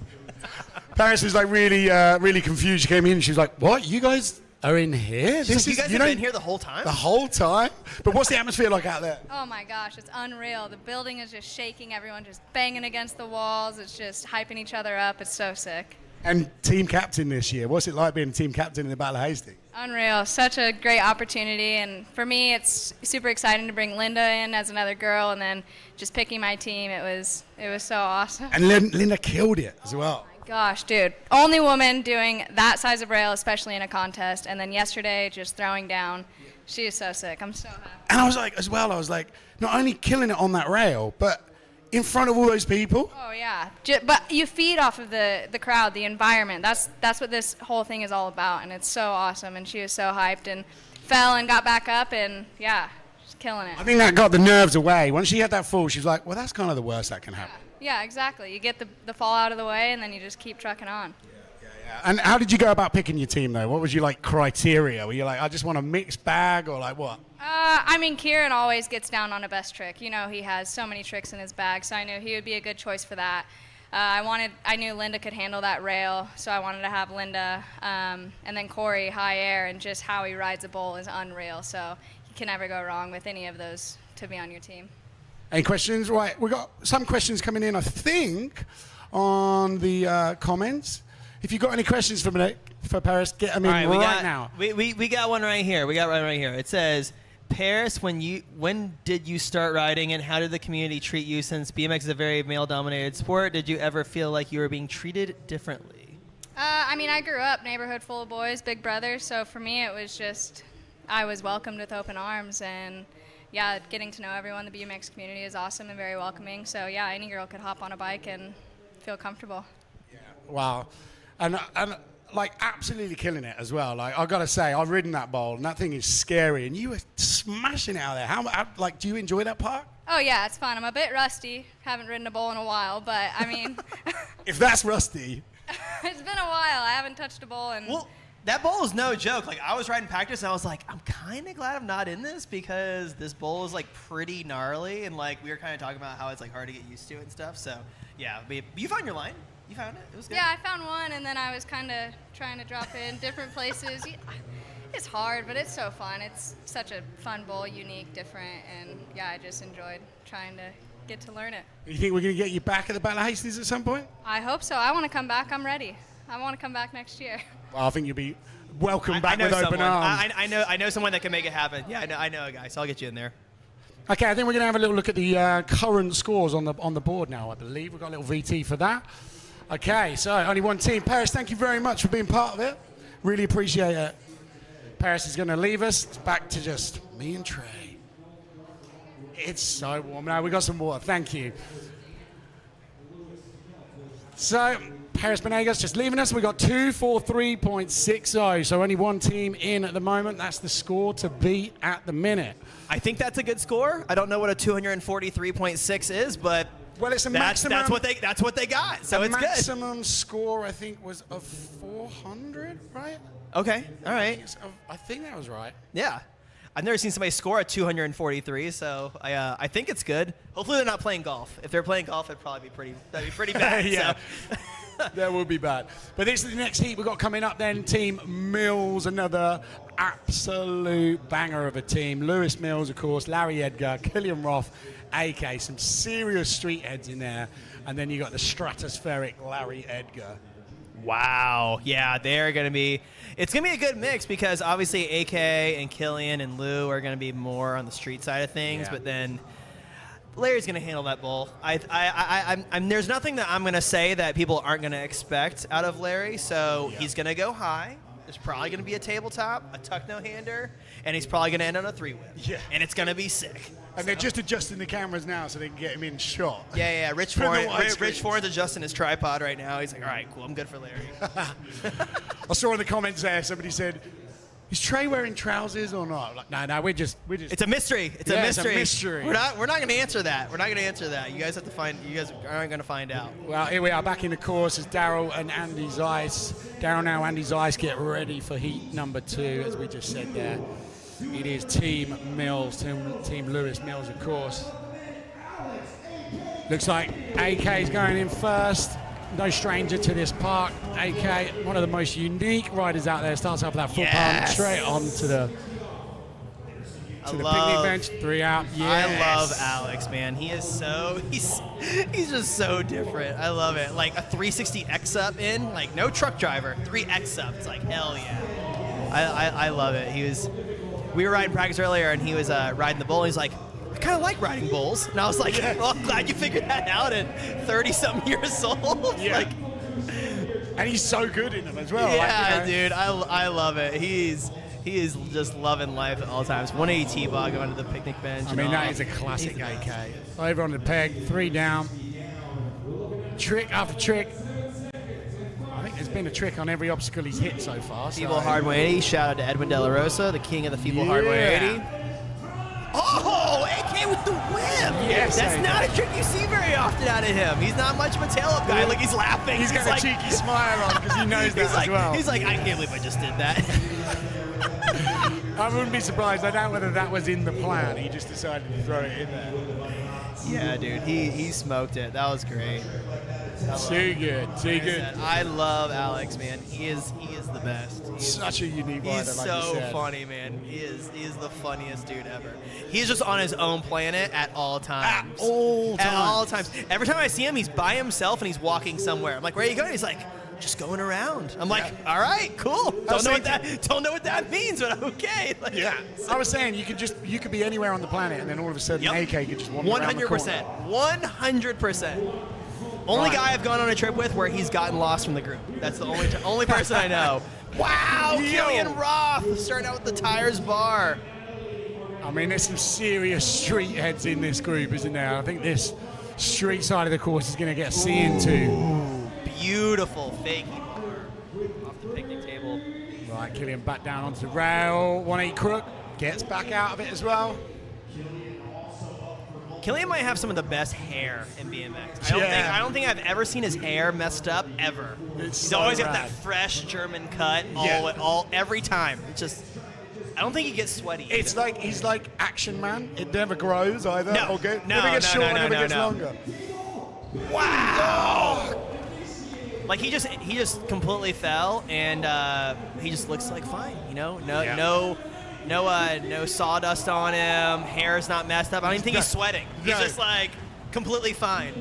Paris was like really confused. She came in and she was like, what? You guys are in here? This you guys have been here the whole time? The whole time? But what's the atmosphere like out there? Oh my gosh, it's unreal. The building is just shaking. Everyone just banging against the walls. It's just hyping each other up. It's so sick. And team captain this year. What's it like being team captain in the Battle of Hastings? Unreal. Such a great opportunity. And for me, it's super exciting to bring Linda in as another girl and then just picking my team. It was so awesome. And Linda killed it as well. Gosh, dude. Only woman doing that size of rail, especially in a contest. And then yesterday, just throwing down. She is so sick. I'm so happy. And I was like, not only killing it on that rail, but in front of all those people. Oh, yeah. But you feed off of the crowd, the environment. That's what this whole thing is all about. And it's so awesome. And she was so hyped and fell and got back up. And, yeah, just killing it. I think that got the nerves away. Once she had that fall, she was like, well, that's kind of the worst that can happen. Yeah, exactly. You get the fall out of the way, and then you just keep trucking on. Yeah. And how did you go about picking your team, though? What was your, criteria? Were you like, I just want a mixed bag, or like what? I mean, Kieran always gets down on a best trick. You know, he has so many tricks in his bag, so I knew he would be a good choice for that. I knew Linda could handle that rail, so I wanted to have Linda. And then Corey, high air, and just how he rides a bowl is unreal. So you can never go wrong with any of those to be on your team. Any questions? Right, we got some questions coming in, I think, on the comments. If you've got any questions for Paris, get them in right now. We got one right here. It says, Paris, when did you start riding, and how did the community treat you? Since BMX is a very male-dominated sport, did you ever feel like you were being treated differently? I mean, I grew up neighborhood full of boys, big brothers. So for me, it was just I was welcomed with open arms, and yeah, getting to know everyone. The BMX community is awesome and very welcoming. So yeah, any girl could hop on a bike and feel comfortable. Yeah. Wow. And like absolutely killing it as well. Like I gotta say, I've ridden that bowl and that thing is scary. And you were smashing it out there. How like do you enjoy that park? Oh yeah, it's fun. I'm a bit rusty. Haven't ridden a bowl in a while, but I mean, If that's rusty. it's been a while. I haven't touched a bowl in. Well, that bowl is no joke. Like, I was riding practice, and I was like, I'm kind of glad I'm not in this because this bowl is, like, pretty gnarly. And, like, we were kind of talking about how it's, like, hard to get used to and stuff. So, yeah. But you found your line. You found it. It was good. Yeah, I found one, and then I was kind of trying to drop in different places. It's hard, but it's so fun. It's such a fun bowl, unique, different, and, yeah, I just enjoyed trying to get to learn it. You think we're going to get you back at the Battle of Hastings at some point? I hope so. I want to come back. I'm ready. I want to come back next year. Well, I think you'll be welcome back I know with open someone. arms. I know someone that can make it happen. Yeah, I know a guy, so I'll get you in there. Okay, I think we're going to have a little look at the current scores on the board now, I believe. We've got a little VT for that. Okay, so only one team. Paris, thank you very much for being part of it. Really appreciate it. Paris is going to leave us. It's back to just me and Trey. It's so warm. Now we got some water. Thank you. So, Paris Benegas just leaving us. We got 243.60. So only one team in at the moment. That's the score to beat at the minute. I think that's a good score. I don't know what a 243.6 is, but Well, it's a maximum. That's what they got. So the it's good. maximum score I think was of 400, right? Okay. All right. I think that was right. Yeah. I've never seen somebody score at 243, so I think it's good. Hopefully they're not playing golf. If they're playing golf, that'd be pretty bad. Yeah. So. That would be bad. But this is the next heat we've got coming up then. Team Mills, another absolute banger of a team. Lewis Mills, of course, Larry Edgar, Killian Roth, AK, some serious street heads in there. And then you got the stratospheric Larry Edgar. Wow. Yeah, they're going to be – it's going to be a good mix because obviously AK and Killian and Lou are going to be more on the street side of things, but then – Larry's going to handle that bowl. There's nothing that I'm going to say that people aren't going to expect out of Larry. So he's going to go high. There's probably going to be a tabletop, a tuck no-hander, and he's probably going to end on a three-whip. Yeah. And it's going to be sick. And they're just adjusting the cameras now so they can get him in shot. Yeah. Rich Foreign adjusting his tripod right now. He's like, all right, cool, I'm good for Larry. I saw in the comments there somebody said, is Trey wearing trousers or not? Like, no, we're just. It's a mystery. It's a mystery. We're not going to answer that. You guys aren't going to find out. Well, here we are back in the course as Daryl and Andy Zeiss. Daryl now, Andy Zeiss get ready for heat number 2, as we just said there. It is Team Mills, Team Lewis Mills, of course. Looks like AK is going in first. No stranger to this park. AK, one of the most unique riders out there. Starts off with that foot pump straight onto the picnic bench. 3 out. Yes. I love Alex, man. He is he's just so different. I love it. Like a 360 X up in, like no truck driver, 3X up. It's like hell yeah. I love it. We were riding practice earlier, and he was riding the bull. He's like, I kind of like riding bulls. And I was like, well, I'm glad you figured that out at 30-something years old. Yeah. Like, and he's so good in them as well. Yeah, like, dude. I love it. He is just loving life at all times. 180 T-bog onto the picnic bench. I mean, that is a classic AK. Over on the peg, 3 down. Trick after trick. I think there's been a trick on every obstacle he's hit so far. Feeble hard 180. Shout out to Edwin De La Rosa, the king of the feeble hard 180. Oh, AK with the whip. Yes, that's AK. not a trick you see very often out of him. He's not much of a tail-up guy. Like, he's laughing. He's got a cheeky smile on because he knows that as well. He's like, I can't believe I just did that. I wouldn't be surprised. I doubt whether that was in the plan. He just decided to throw it in there. Yeah, dude. He smoked it. That was great. Too good. I love Alex, man. He is the best. Such a unique rider, He's like so you said. funny, man. He is the funniest dude ever. He's just on his own planet at all times. At all times. Every time I see him, he's by himself and he's walking somewhere. I'm like, where are you going? He's like, just going around. I'm like, all right, cool. Don't know what that means, but okay. Like, Yeah, I was saying you could be anywhere on the planet, and then all of a sudden AK could just wander around the corner. 100%. Only guy I've gone on a trip with where he's gotten lost from the group. That's the only person I know. Wow, Killian Roth starting out with the tires bar. I mean, there's some serious street heads in this group, isn't there? I think this street side of the course is going to get C into. Beautiful fakie bar off the picnic right, Killian back down onto the rail. 180 crook. Gets back out of it as well. Killian might have some of the best hair in BMX. I don't think I've ever seen his hair messed up ever. It's He's so always got rad. that fresh German cut every time. It's just, I don't think he gets sweaty. It's either. like he's like Action Man. It never grows either. No. Okay? No, never gets no, shorter, no, never no, gets no. longer. Wow! Like he just completely fell, and he just looks like fine. You know, no sawdust on him. Hair's not messed up. I don't even think he's sweating. He's No. just like completely fine.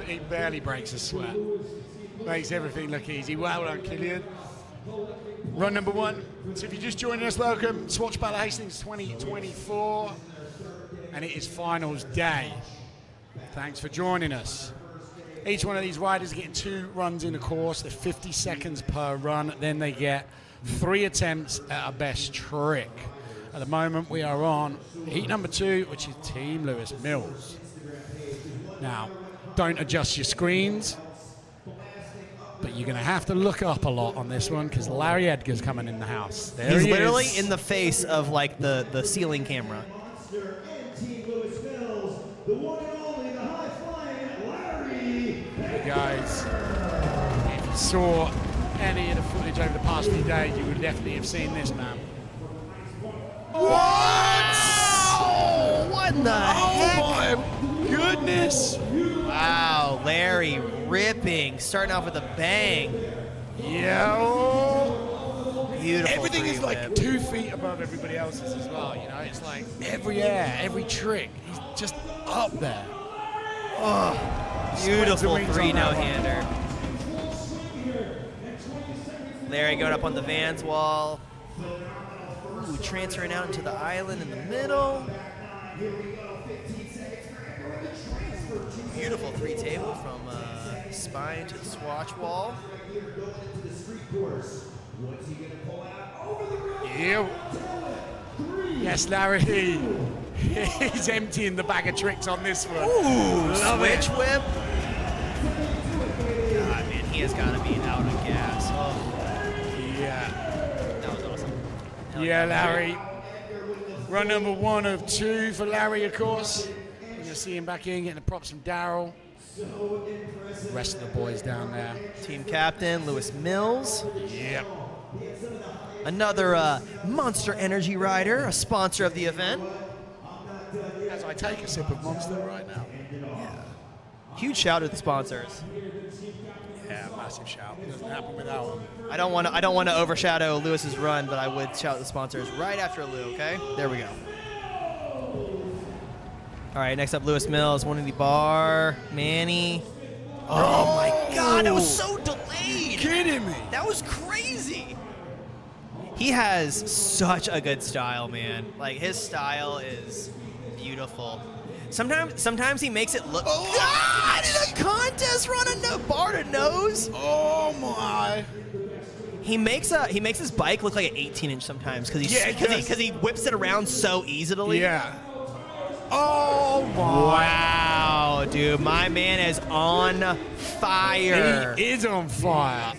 He barely breaks a sweat. Makes everything look easy. Well done, Killian. Run number 1. So if you're just joining us, welcome. Swatch Battle of Hastings 2024. And it is finals day. Thanks for joining us. Each one of these riders is getting 2 runs in the course. They're 50 seconds per run. Then they get 3 attempts at a best trick. At the moment, we are on heat number 2, which is Team Lewis Mills. Now, don't adjust your screens, but you're going to have to look up a lot on this one because Larry Edgar's coming in the house. There He's he literally is. in the face of like the ceiling camera. Guys, if you saw any of the footage over the past few days, you would definitely have seen this man. What? Oh, what in the heck? Oh my goodness! Wow, Larry ripping, starting off with a bang. Yeah. Beautiful. Everything is like three-whip. 2 feet above everybody else's as well. You know, it's like every air, every trick, he's just up there. Oh. Beautiful Spreads the 3 wings on that no-hander. Larry going up on the Vans wall. Ooh, transferring out into the island in the middle. Beautiful 3 table from spine to the swatch wall. Yeah. Yes, Larry. He's emptying the bag of tricks on this one. Ooh, Love switch it. whip. God, man, he has got to be out of gas. Oh, Yeah. that was awesome. Hell Yeah, Larry. Run number 1 of 2 for Larry, of course. We're going to see him back in, getting the props from Daryl. The rest of the boys down there. Team captain, Lewis Mills. Yep. Another Monster Energy rider, a sponsor of the event. As I take a sip of Monster right now. Huge shout out to the sponsors. Yeah, massive shout. It doesn't happen without them. I don't want to overshadow Lewis's run, but I would shout out the sponsors right after Lou. Okay, there we go. All right, next up, Lewis Mills, 180 bar, Manny. Oh my God, that was so delayed. Kidding me? That was crazy. He has such a good style, man. Like his style is beautiful. Sometimes he makes it look. Oh, God! In a contest run a bar to nose. Oh my! He makes his bike look like an 18-inch sometimes because he whips it around so easily. Yeah. Oh my! Wow, dude, my man is on fire. He is on fire.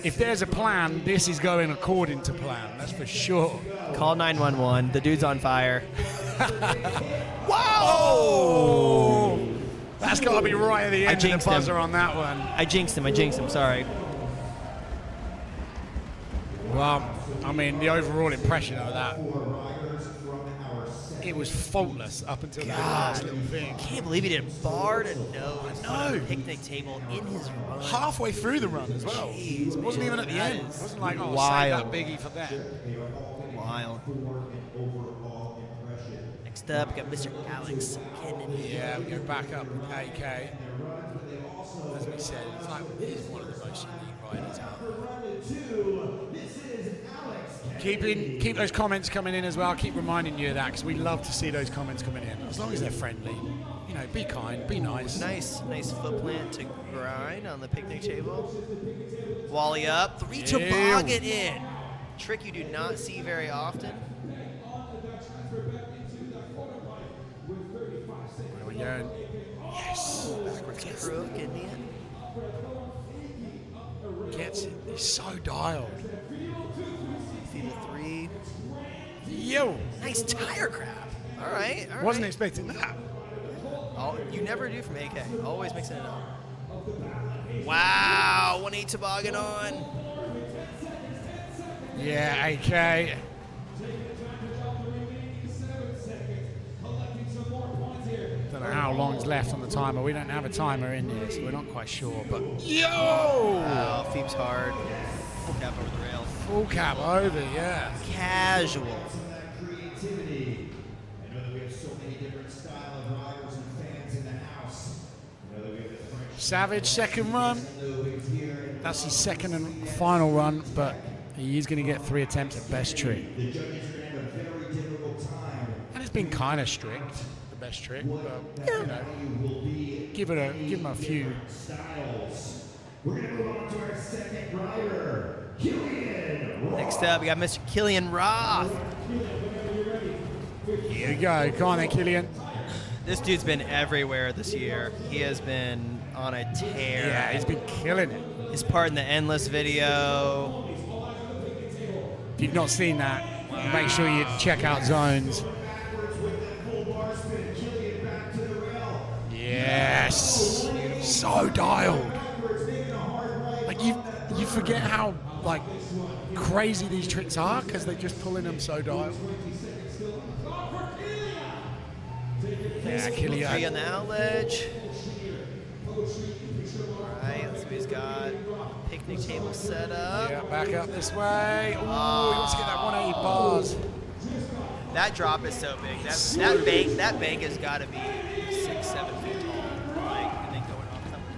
If there's a plan, this is going according to plan. That's for sure. Call 911. The dude's on fire. Wow! Oh! That's got to be right at the end of the jinxed buzzer him. on that one. I jinxed him. Sorry. Well, I mean, the overall impression of that, it was faultless up until that last little thing. Can't believe he did bar to nose on a picnic table in his run. Halfway through the run as well. Jeez, It wasn't man, even at the that end. It is wasn't like, oh, wild. save that biggie for them. Wild. Next up, we got Mr. Alex Kennedy. Yeah, we go back up with AK. As we said, it's like, he's one of the most unique riders out there. Keep those comments coming in as well. Keep reminding you of that because we love to see those comments coming in. As long as they're friendly, you know, be kind, be nice. Nice foot plant to grind on the picnic table. Wally up, 3 toboggan in. Trick you do not see very often. There we go. Yes. Backwards Crook in the end. Gets it. He's so dialed. see the 3. Yo. Nice tire grab. All right. All Wasn't right. expecting that. Oh, you never do from AK. Always mixing it up. Wow. 180 toboggan on. Yeah, AK. Don't know how long's left on the timer. We don't have a timer in here, so we're not quite sure. But yo! Wow, Phoebe's hard. Full cap over the rail. Full cap over, yeah. Casual. Savage, second run. That's his second and final run, but he is going to get 3 attempts at best trick. And it's been kind of strict, the best trick, but you know, give him a few. We're going to move on to our second rider, Killian. Next up, we got Mr. Killian Roth. Here we go. Come on then, Killian. This dude's been everywhere this year. He has been on a tear. Yeah, he's been killing it. His part in the Endless video. If you've not seen that, make sure you check out Zones. Yes. So dialed. Like you forget how like crazy these tricks are because they're just pulling them so dialed. Yeah, Killian. 3 on the out ledge. Alright, let's see what he's got. Picnic table set up. Yeah, back up this way. Ooh, he wants to get that 180 bars. That drop is so big. That bank has got to be 6, 7 feet tall. Like, and then going off top of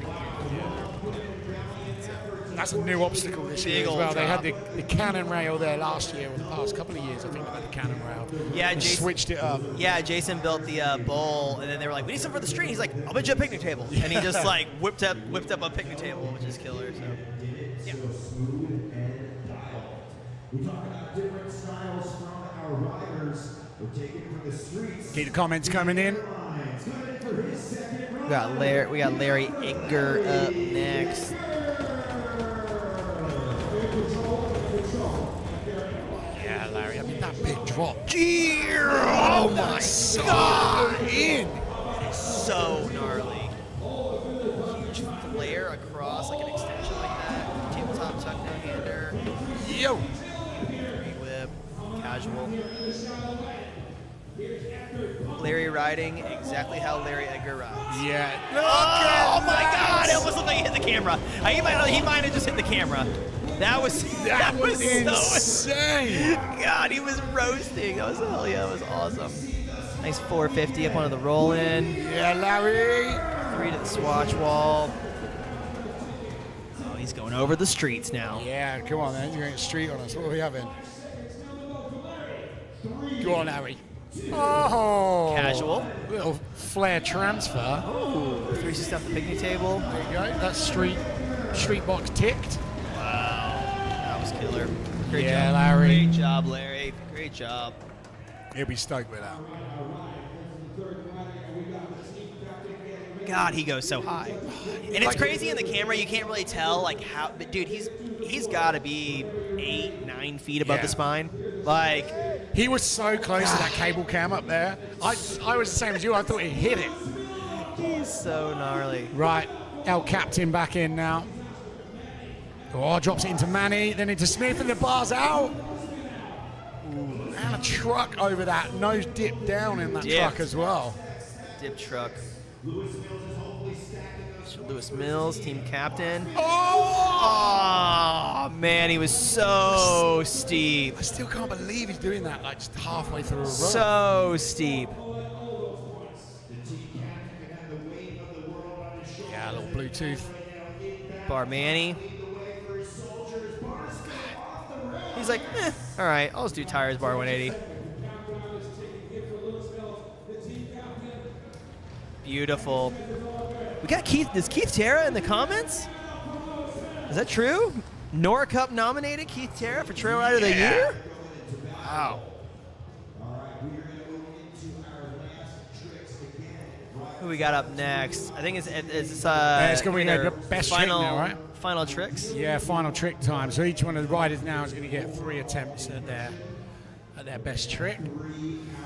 the That's a new obstacle this year as well. They had the cannon rail there last year, or the past couple of years, I think they had the cannon rail. Yeah, Jason switched it up. Yeah, Jason built the bowl, and then they were like, "We need something for the street." He's like, "I'll bet you a picnic table," and he just like whipped up a picnic table, which is killer. So, yeah. We talk about different styles from our riders. We're taking from the streets. Keep the comments coming in. We got Larry Edgar up next. Yeah, Larry. I mean, that big drop. Oh my God! In. It is so gnarly. Huge flare across like an extension like that. Tabletop tuck no-hander. Yo. Whip. Casual. Larry riding exactly how Larry Edgar rides. Yeah. Oh my God! It almost looked like he hit the camera. He might have just hit the camera. That was insane. God, he was roasting. That was hell yeah, that was awesome. Nice 450 up onto the roll in. Yeah, Larry. 3 to the swatch wall. Oh, he's going over the streets now. Yeah, come on, man. You're going street on us. What are we having? Go on, Larry. Oh. Casual. Little flare transfer. Ooh. 360 off the picnic table. There you go. That's street box ticked. Wow. That was killer. Great Yeah, job. Larry. Great job, Larry. Great job. He'll be stoked with that. God, he goes so high. And it's crazy in the camera, you can't really tell like how, but dude, he's got to be 8, 9 feet above the spine. Like, he was so close to that cable cam up there. I was the same as you. I thought he hit it. He's so gnarly. Right, El Captain back in now. Oh, drops it into Manny, then into Smith, and the bar's out. Ooh, and a truck over that. Nose dip down in that truck as well. Dip truck. Lewis Mills, team captain. Oh! Man, he was so steep. I still can't believe he's doing that, like just halfway through a run. So steep. Yeah, a little Bluetooth. Bar Manny. He's like, all right, I'll just do tires bar 180. Beautiful. We got Keith. Is Keith Terra in the comments? Is that true? Nora Cup nominated Keith Terra for Trail Rider of the Year? Wow. Who we got up next? I think it's it's going to be the best trick now, right? final tricks. Yeah, final trick time. So each one of the riders now is going to get 3 attempts at their best trick.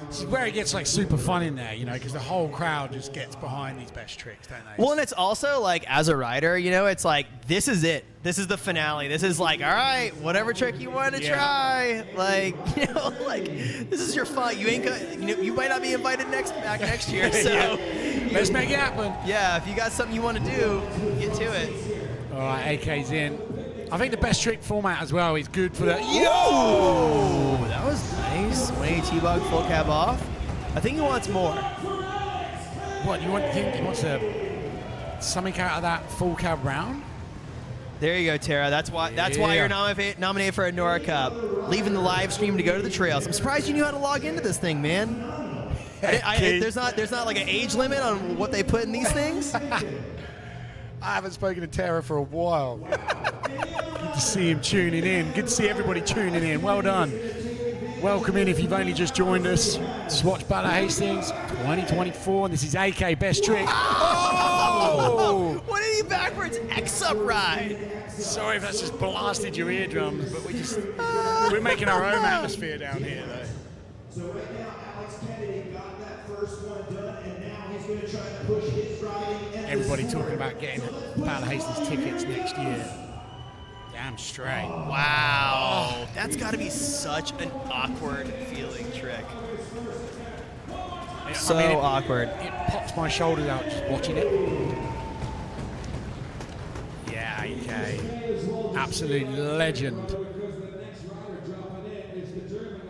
This is where it gets like super fun in there, you know, because the whole crowd just gets behind these best tricks, don't they? Well, and it's also like, as a rider, you know, it's like, this is it. This is the finale. This is like, all right, whatever trick you want to try. Like, you know, like, this is your fun. You ain't gonna, you know, you might not be invited back next year. So let's make it happen. Yeah, if you got something you want to do, get to it. All right, AK's in. I think the best trick format as well is good for the. Yo! That was nice. 180 T-bug, full cab off. I think he wants more. What, you think he wants something out of that full cab round? There you go, Tara. That's why you're nominated for a Nora Cup. Leaving the live stream to go to the trails. I'm surprised you knew how to log into this thing, man. There's not like an age limit on what they put in these things. I haven't spoken to Tara for a while. Good to see him tuning in. Good to see everybody tuning in. Well done. Welcome in if you've only just joined us. Swatch Battle of Hastings 2024, and this is AK Best Trick. Oh! 180 backwards, X-up ride. Sorry if that's just blasted your eardrums, but we're making our own atmosphere down here, though. So right now, Alex Kennedy got that first one done, and now he's going to try to push his riding. Everybody talking about getting Battle of Hastings tickets next year. Damn straight. Wow. That's got to be such an awkward feeling trick. So awkward. It pops my shoulders out just watching it. Yeah, AK. Absolute legend.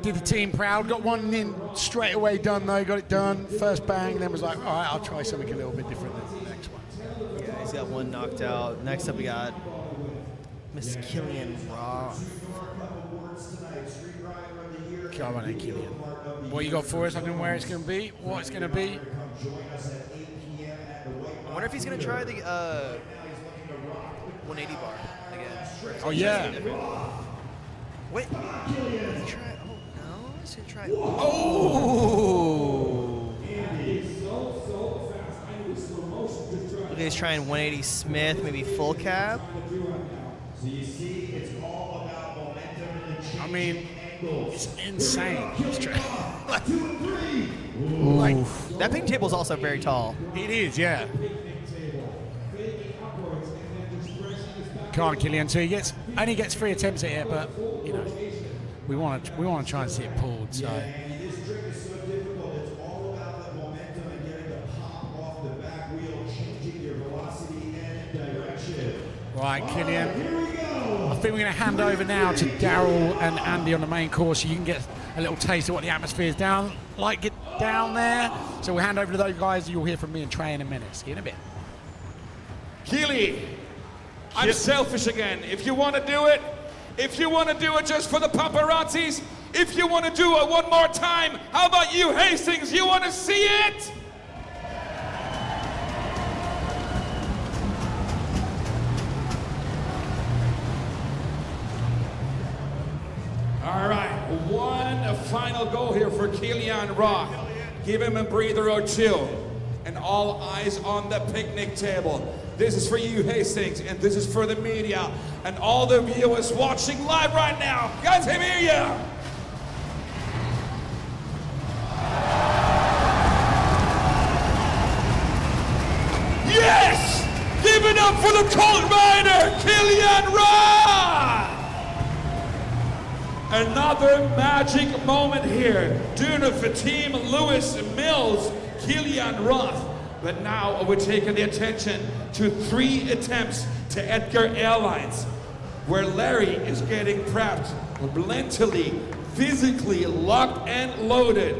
Did the team proud. Got one in straight away done though. Got it done. First bang. Then was like, all right, I'll try something a little bit different than the next one. Yeah, he's got one knocked out. Next up we got Miss Killian Roth. Come on, Killian. What you got for us? I don't know where it's going to be. What it's going to be. I wonder if he's going to try the 180 bar again. Oh yeah. Wait. Did he try? Oh no. He's going to try. Oh. Look, he's trying 180 Smith, maybe full cab. So you see, it's all about momentum and I mean, it's insane. Like, that ping table is also very tall. It is, yeah. Come on, Killian. So he only gets 3 attempts at it, but you know, we want to try and see it pulled. So. this trick is so difficult. It's all about the momentum and getting the pop off the back wheel, changing your velocity and direction. Right, Killian. I think we're going to hand over now to Daryl and Andy on the main course so you can get a little taste of what the atmosphere is down there. So we'll hand over to those guys. You'll hear from me and Trey in a minute. See you in a bit. Keely, I'm selfish again. If you want to do it just for the paparazzis, if you want to do it one more time, how about you, Hastings? You want to see it? All right, one final go here for Killian Roth. Give him a breather or two. And all eyes on the picnic table. This is for you, Hastings, and this is for the media and all the viewers watching live right now. Guys, let me hear you. Yes! Give it up for the Colt Rider, Killian Roth! Another magic moment here. Doing it for Team Lewis Mills, Killian Roth. But now we're taking the attention to 3 attempts to Edgar Airlines, where Larry is getting prepped mentally, physically locked and loaded.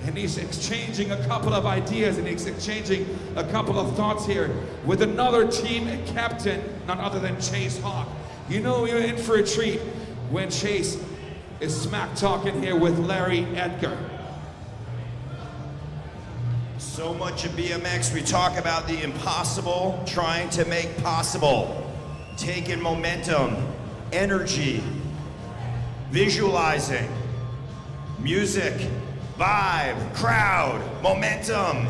And he's exchanging a couple of ideas and he's exchanging a couple of thoughts here with another team captain, none other than Chase Hawk. You know you're in for a treat when Chase is smack talking here with Larry Edgar. So much of BMX, we talk about the impossible, trying to make possible. Taking momentum, energy, visualizing, music, vibe, crowd, momentum.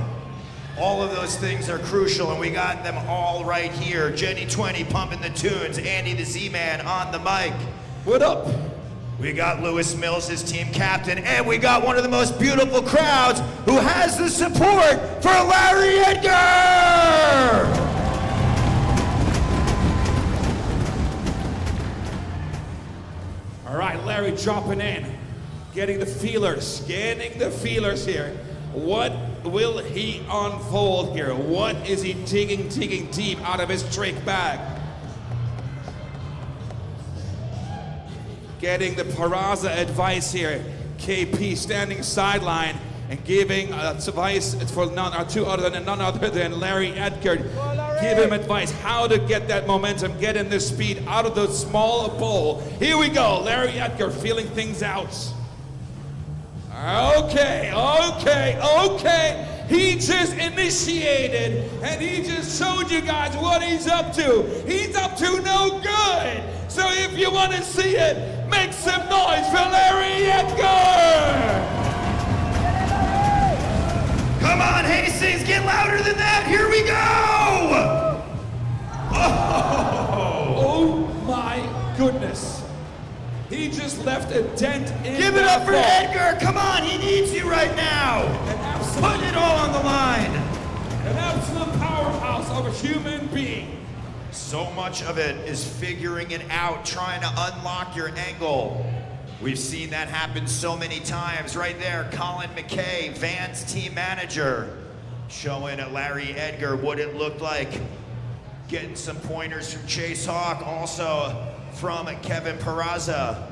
All of those things are crucial, and we got them all right here. Jenny 20 pumping the tunes, Andy the Z-Man on the mic. What up? We got Lewis Mills, his team captain, and we got one of the most beautiful crowds who has the support for Larry Edgar! All right, Larry dropping in, getting the feelers here. What will he unfold here? What is he digging deep out of his trick bag? Getting the Peraza advice here. KP standing sideline and giving advice for none other than Larry Edgar. Give him advice how to get that momentum, get in the speed out of the small bowl. Here we go, Larry Edgar feeling things out. Okay. He just initiated and he just showed you guys what he's up to. He's up to no good. So if you want to see it, make some noise for Larry Edgar. Come on, Hastings, get louder than that. Here we go. Oh my goodness. He just left a dent in Give it up for ball. Edgar. Come on, he needs you right now. Put it all on the line. An absolute powerhouse of a human being. So much of it is figuring it out, trying to unlock your angle. We've seen that happen so many times. Right there, Colin McKay, Van's team manager, showing Larry Edgar what it looked like. Getting some pointers from Chase Hawk, also from Kevin Peraza.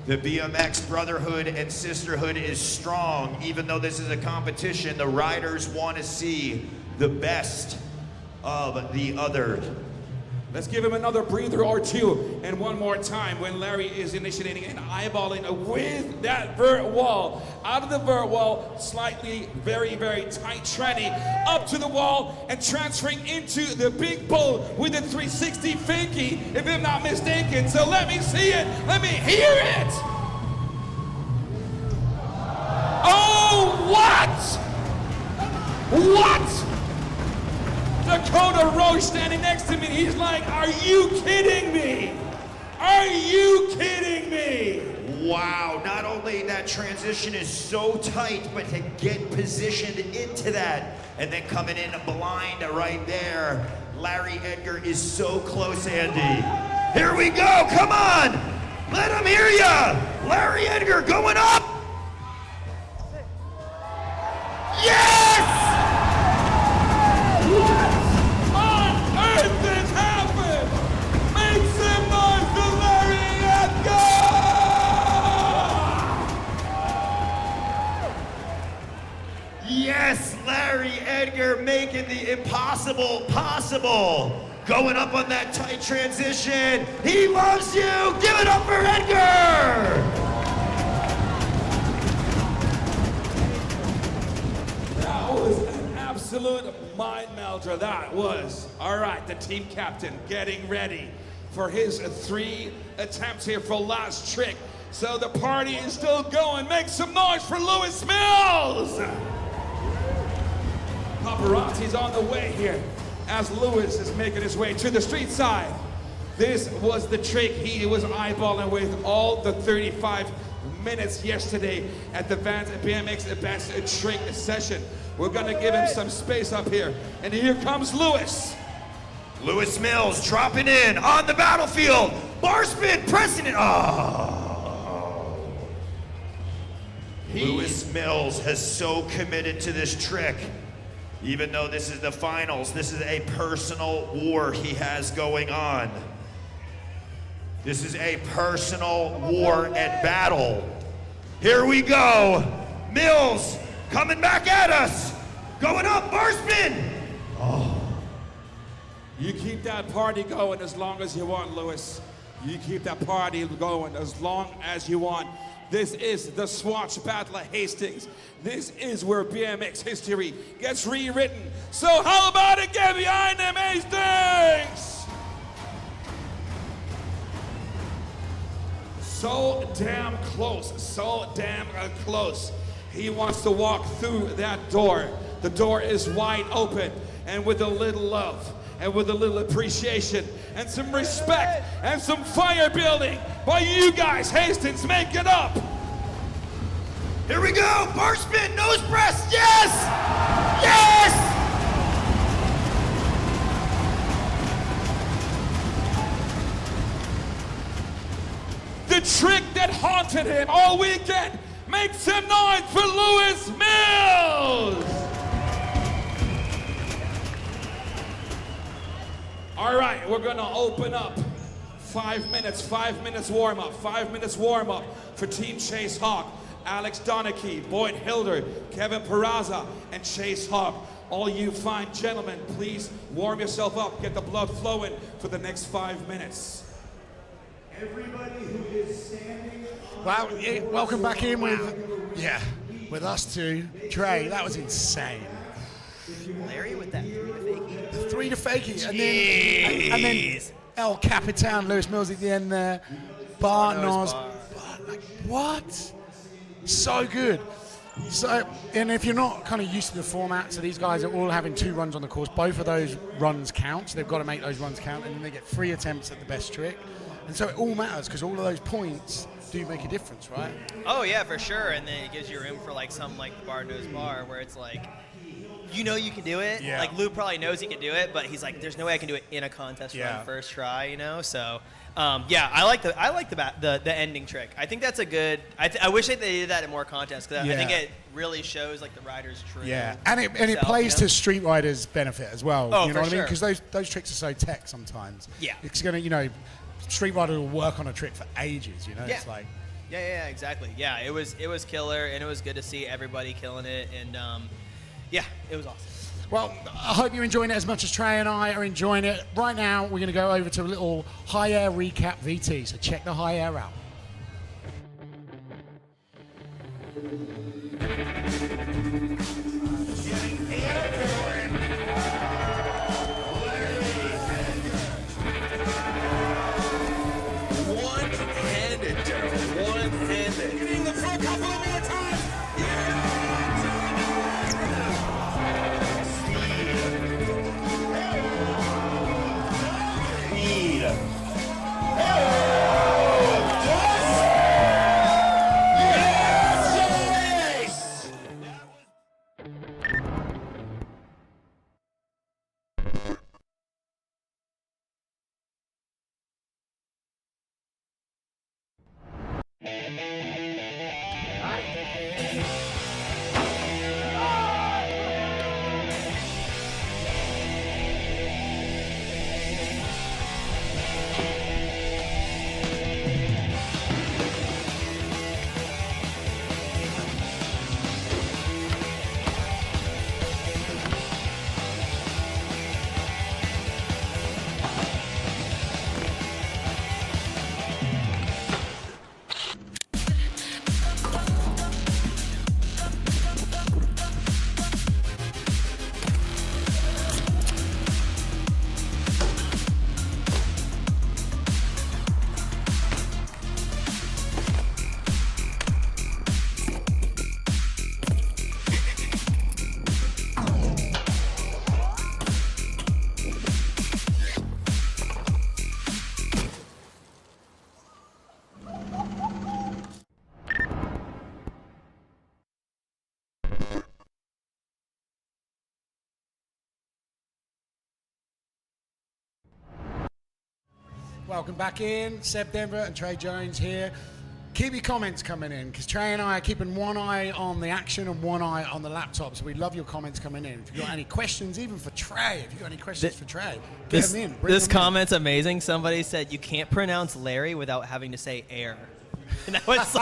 The BMX brotherhood and sisterhood is strong. Even though this is a competition, the riders want to see the best of the other. Let's give him another breather or two. And one more time when Larry is initiating and eyeballing with that vert wall. Out of the vert wall, slightly, very, very tight tranny. Up to the wall and transferring into the big bull with a 360 finky, if I'm not mistaken. So let me see it. Let me hear it. Oh, what? What? Dakota Roche standing next to me, he's like, are you kidding me? Are you kidding me? Wow, not only that transition is so tight, but to get positioned into that and then coming in blind right there. Larry Edgar is so close, Andy. Here we go, come on! Let him hear ya! Larry Edgar going up! Yes! Yes, Larry Edgar making the impossible possible. Going up on that tight transition. He loves you. Give it up for Edgar. That was an absolute mind melter. That was. All right, the team captain getting ready for his 3 attempts here for last trick. So the party is still going. Make some noise for Lewis Mills. Paparazzi's on the way here as Lewis is making his way to the street side. This was the trick he was eyeballing with all the 35 minutes yesterday at the BMX Advanced Trick session. We're gonna give him some space up here. And here comes Lewis. Lewis Mills dropping in on the battlefield. Bar spin, pressing it. Oh. Lewis Mills has so committed to this trick. Even though this is the finals, this is a personal war he has going on. This is a personal war and battle. Here we go. Mills coming back at us. Going up, bar spin. Oh. You keep that party going as long as you want, Lewis. You keep that party going as long as you want. This is the Swatch Battle of Hastings. This is where BMX history gets rewritten. So how about it? Get behind them, Hastings! So damn close, so damn close. He wants to walk through that door. The door is wide open, and with a little love, and with a little appreciation, and some respect, and some fire building by you guys, Hastings, make it up! Here we go! Bar spin, nose press, yes! Yes! The trick that haunted him all weekend makes some noise for Lewis Mills! All right, we're gonna open up. 5 minutes warm up. 5 minutes warm up for Team Chase Hawk. Alex Donachie, Boyd Hilder, Kevin Peraza, and Chase Hawk. All you fine gentlemen, please warm yourself up. Get the blood flowing for the next 5 minutes. Everybody who is standing on Well, yeah, welcome back in with us two. Trey, that was insane. Larry with that 3 to fakie, and then El Capitan, Lewis Mills at the end there. Nos. Like, what? So good. So, and if you're not kind of used to the format, so these guys are all having 2 runs on the course. Both of those runs count, so they've got to make those runs count, and then they get 3 attempts at the best trick. And so it all matters because all of those points do make a difference, right? Oh yeah, for sure. And then it gives you room for like something like the bar nose bar, where it's like, you know, you can do it. Yeah. Like Lou probably knows he can do it, but he's like, there's no way I can do it in a contest run first try, you know. So, yeah, I like the ending trick. I think that's a good. I wish that they did that in more contests because I think it really shows like the rider's true. Yeah, and it self, plays you know? to street riders' benefit as well. Oh, you know for what I mean? sure. Because those tricks are so tech sometimes. Yeah. It's gonna, you know, street rider will work on a trick for ages. You know, Yeah. it's like. Yeah, exactly. Yeah, it was killer, and it was good to see everybody killing it, and yeah, it was awesome. Well, I hope you're enjoying it as much as Trey and I are enjoying it. Right now, we're going to go over to a little high air recap VT, so check the high air out. One-handed, Daryl. One-handed. Getting the front couple of more times. Welcome back in. Seb Denver and Trey Jones here. Keep your comments coming in because Trey and I are keeping one eye on the action and one eye on the laptop. So we love your comments coming in. If you've got any questions, even for Trey, if you've got any questions for Trey, get them in. Bring This them in. comment's amazing. Somebody said you can't pronounce Larry without having to say air. And that's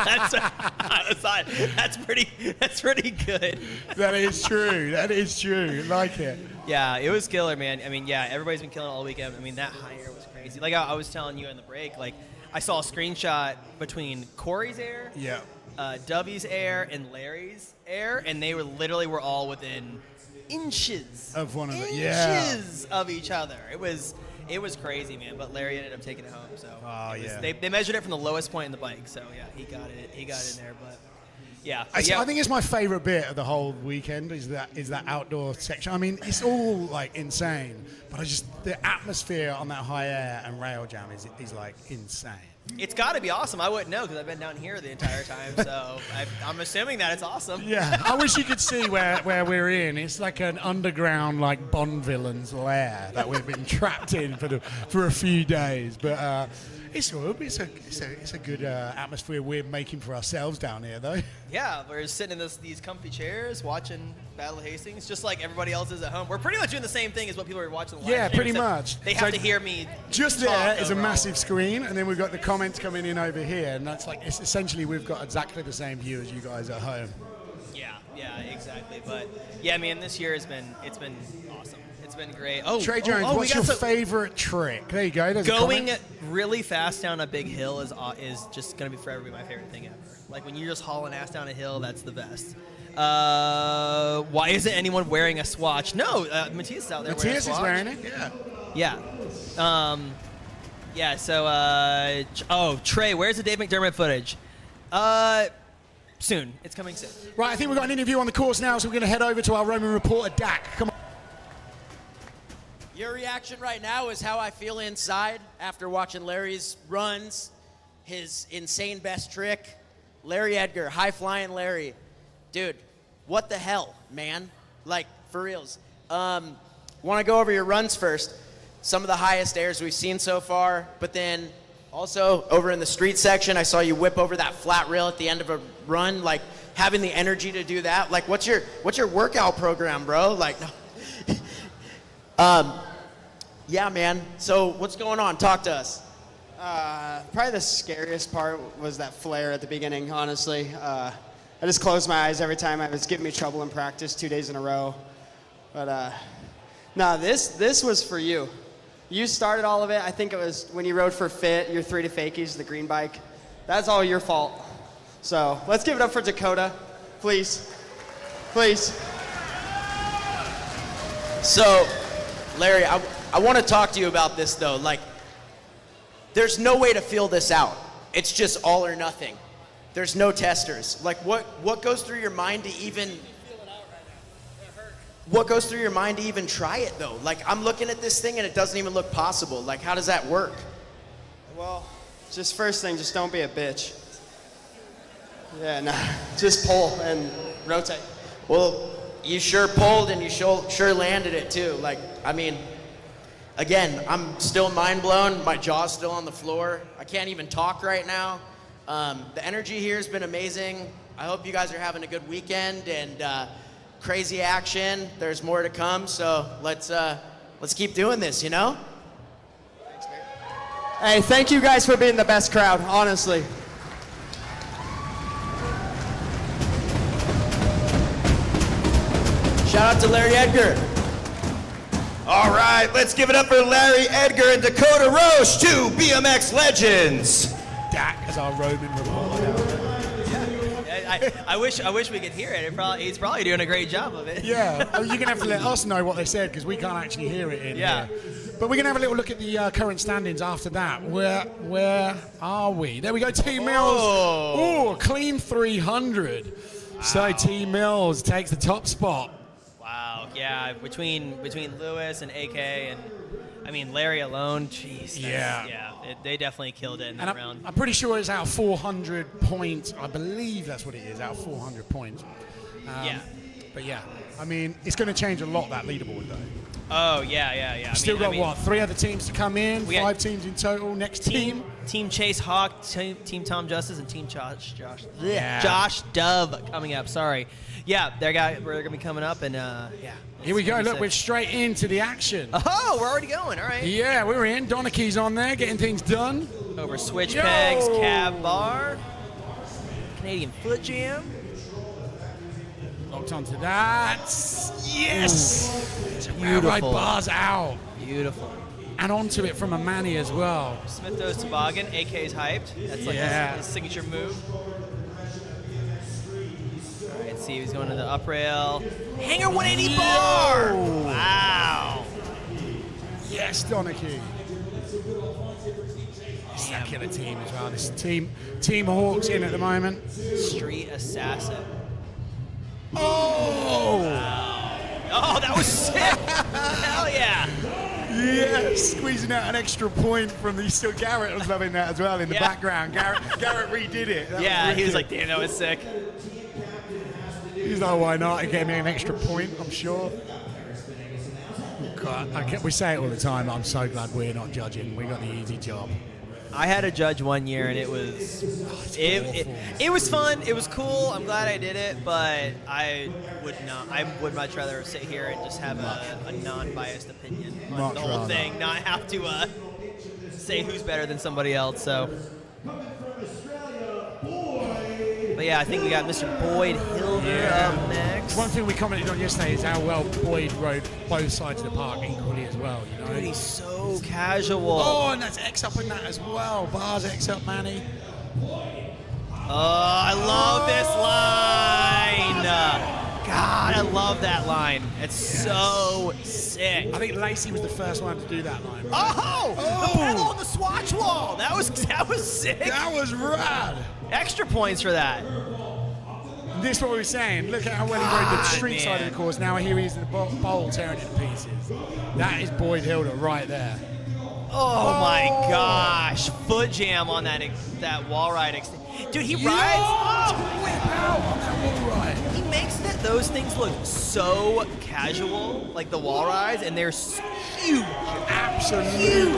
pretty good. That is true. That is true. Like it. Yeah, it was killer, man. I mean, yeah, everybody's been killing all weekend. I mean, that high air was crazy. Like I was telling you in the break, like I saw a screenshot between Corey's air, Yeah. Dubby's air, and Larry's air, and they were all within inches Of one another. Yeah. inches of each other. It was crazy, man. But Larry ended up taking it home. So Oh, it was, yeah. they measured it from the lowest point in the bike. So yeah, he got it in there. But Yeah. I yeah. think it's my favorite bit of the whole weekend is that outdoor section. I mean, it's all like insane, but the atmosphere on that high air and rail jam is like insane. It's got to be awesome. I wouldn't know because I've been down here the entire time, so I'm assuming that it's awesome. Yeah, I wish you could see where we're in. It's like an underground, like Bond villain's lair that we've been trapped in for a few days. But it's good. It's a good atmosphere we're making for ourselves down here, though. Yeah, we're sitting in these comfy chairs watching Battle of Hastings, just like everybody else is at home. We're pretty much doing the same thing as what people are watching the live Yeah, stream, pretty except much. They have to hear me. Just talk there is a overall. massive screen, and then we've got the comments coming in over here, and that's like it's essentially we've got exactly the same view as you guys at home. Yeah, exactly. But yeah, man, this year it's been awesome. It's been great. Oh, Trey Jones, what's your favorite trick? There you go. There's going a comment. really fast down a big hill is just gonna be forever be my favorite thing ever. Like when you're just hauling ass down a hill, that's the best. Why isn't anyone wearing a Swatch? No, Matthias is out there. Matthias is wearing wearing it. Yeah. Yeah. So, Trey, where's the Dave McDermott footage? Soon. It's coming soon. Right, I think we've got an interview on the course now, so we're going to head over to our Roman reporter, Dak. Come on. Your reaction right now is how I feel inside after watching Larry's runs, his insane best trick. Larry Edgar, high-flying Larry. Dude, what the hell, man? Like, for reals. Want to go over your runs first. Some of the highest airs we've seen so far, but then also over in the street section, I saw you whip over that flat rail at the end of a run, like having the energy to do that. Like, what's your workout program, bro? Like, no. Yeah, man. So what's going on? Talk to us. Probably the scariest part was that flare at the beginning, honestly. I just closed my eyes every time. It was giving me trouble in practice 2 days in a row. But no, this was for you. You started all of it. I think it was when you rode for Fit, your 3 to fakies, the green bike. That's all your fault. So let's give it up for Dakota, please. Please. So, Larry, I want to talk to you about this, though. Like, there's no way to feel this out. It's just all or nothing. There's no testers. Like, what goes through your mind to even... What goes through your mind to even try it, though? Like, I'm looking at this thing, and it doesn't even look possible. Like, how does that work? Well, just first thing, just don't be a bitch. Yeah, no, just pull and rotate. Well, you sure pulled, and you sure landed it, too. Like, I mean... Again, I'm still mind blown. My jaw's still on the floor. I can't even talk right now. The energy here has been amazing. I hope you guys are having a good weekend and crazy action. There's more to come, so let's keep doing this, you know? Hey, thank you guys for being the best crowd, honestly. Shout out to Larry Edgar. All right, let's give it up for Larry Edgar and Dakota Roche, 2 BMX legends. Dak as our Roman reporter. I wish we could hear it. He's probably doing a great job of it. Yeah, you're going to have to let us know what they said because we can't actually hear it in here. But we're going to have a little look at the current standings after that. Where are we? There we go, T Mills. Oh, clean 300. Wow. So T Mills takes the top spot. Wow, yeah, between Lewis and AK and, I mean, Larry alone, jeez. They definitely killed it in that round. I'm pretty sure it's out of 400 points. I believe that's what it is, out of 400 points. But yeah, I mean, it's going to change a lot, that leaderboard, though. Oh, yeah. We've still got, what, 3 other teams to come in? 5 teams in total. Next team? Team Chase Hawk, Team Tom Justice, and Team Josh Dove coming up, sorry. Yeah, we're going to be coming up, and Here we go. Look, we're straight into the action. Oh, we're already going. All right. Yeah, we're in. Donaghy's on there, getting things done. Over switch pegs, cab bar, Canadian foot jam. Locked onto that. Yes. Beautiful. Right bars out. Beautiful. And onto it from a Manny as well. Smith does toboggan. AK's hyped. That's like his signature move. All right, see, he's going to the up rail. Hanger 180 bar. Wow. Yes, Donaghy. killer team as well. This team Hawks in at the moment. Street Assassin. Oh! Oh, that was sick! Hell yeah! Yeah, squeezing out an extra point from the. Still, Garrett was loving that as well in the background. Garrett redid it. Yeah, he was like, damn, that was sick. He's like, why not? It gave me an extra point, I'm sure. God, we say it all the time. I'm so glad we're not judging. We got the easy job. I had a judge one year, and it was it was fun. It was cool. I'm glad I did it, but I would much rather sit here and just have a non-biased opinion on the whole thing, not have to say who's better than somebody else. So. But yeah, I think we got Mr. Boyd Hilder up next. One thing we commented on yesterday is how well Boyd rode both sides of the park equally as well. You know, dude, he's so casual. Oh, and that's X up in that as well. Bars X up, Manny. Oh, I love this line. God, I love that line. It's so sick. I think Lacey was the first one to do that line. Right? Oh, the pedal on the Swatch wall. That was sick. That was rad. Extra points for that. This is what we were saying. Look at how well he rode the street side of the course. Now here he is in the bowl tearing it to pieces. That is Boyd Hilder right there. Oh my gosh. Foot jam on that wall ride. Dude, he rides. Whip out on that wall ride. He makes those things look so casual, like the wall rides, and they're huge. Absolutely. Huge.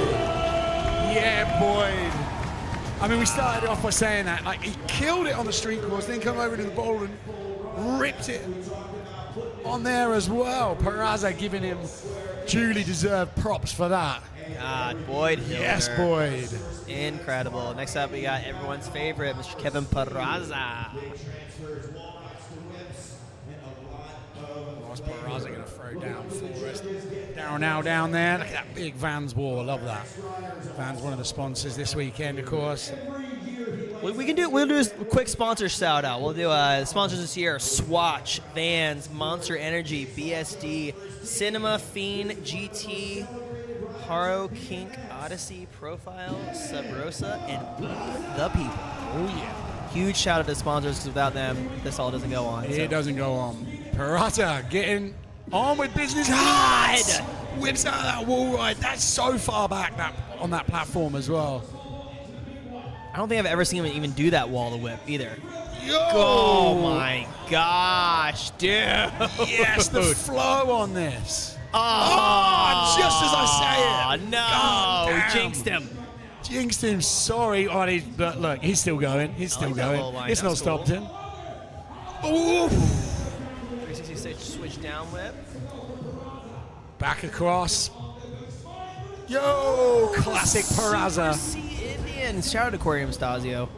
Yeah, Boyd. I mean, we started off by saying that. Like, he killed it on the street course, then come over to the bowl and ripped it on there as well. Peraza giving him duly deserved props for that. God, Boyd Hilder. Yes, Boyd. Incredible. Next up, we got everyone's favorite, Mr. Kevin Peraza. What's Peraza going to throw down for us? Now down there. Look at that big Vans wall. I love that. Vans, one of the sponsors this weekend, of course. We'll do a quick sponsor shout out. We'll do sponsors this year: Swatch, Vans, Monster Energy, BSD, Cinema, Fiend, GT, Haro, Kink, Odyssey, Profile, Sub Rosa, and The People. Oh yeah! Huge shout out to sponsors, because without them, this all doesn't go on. It doesn't go on. Peraza getting on with business. God! Whips out of that wall ride. That's so far back on that platform as well. I don't think I've ever seen him even do that wall to whip either. Yo! Oh my gosh, dude! Yes, the flow on this. Oh, just as I say it. No, he jinxed him. Jinxed him. Sorry, but look, he's still going. He's still going. It's not stopped him. Ooh! 360 switch down whip. Back across. Yo, classic Peraza. Indian. Shout out to Corey Stasio.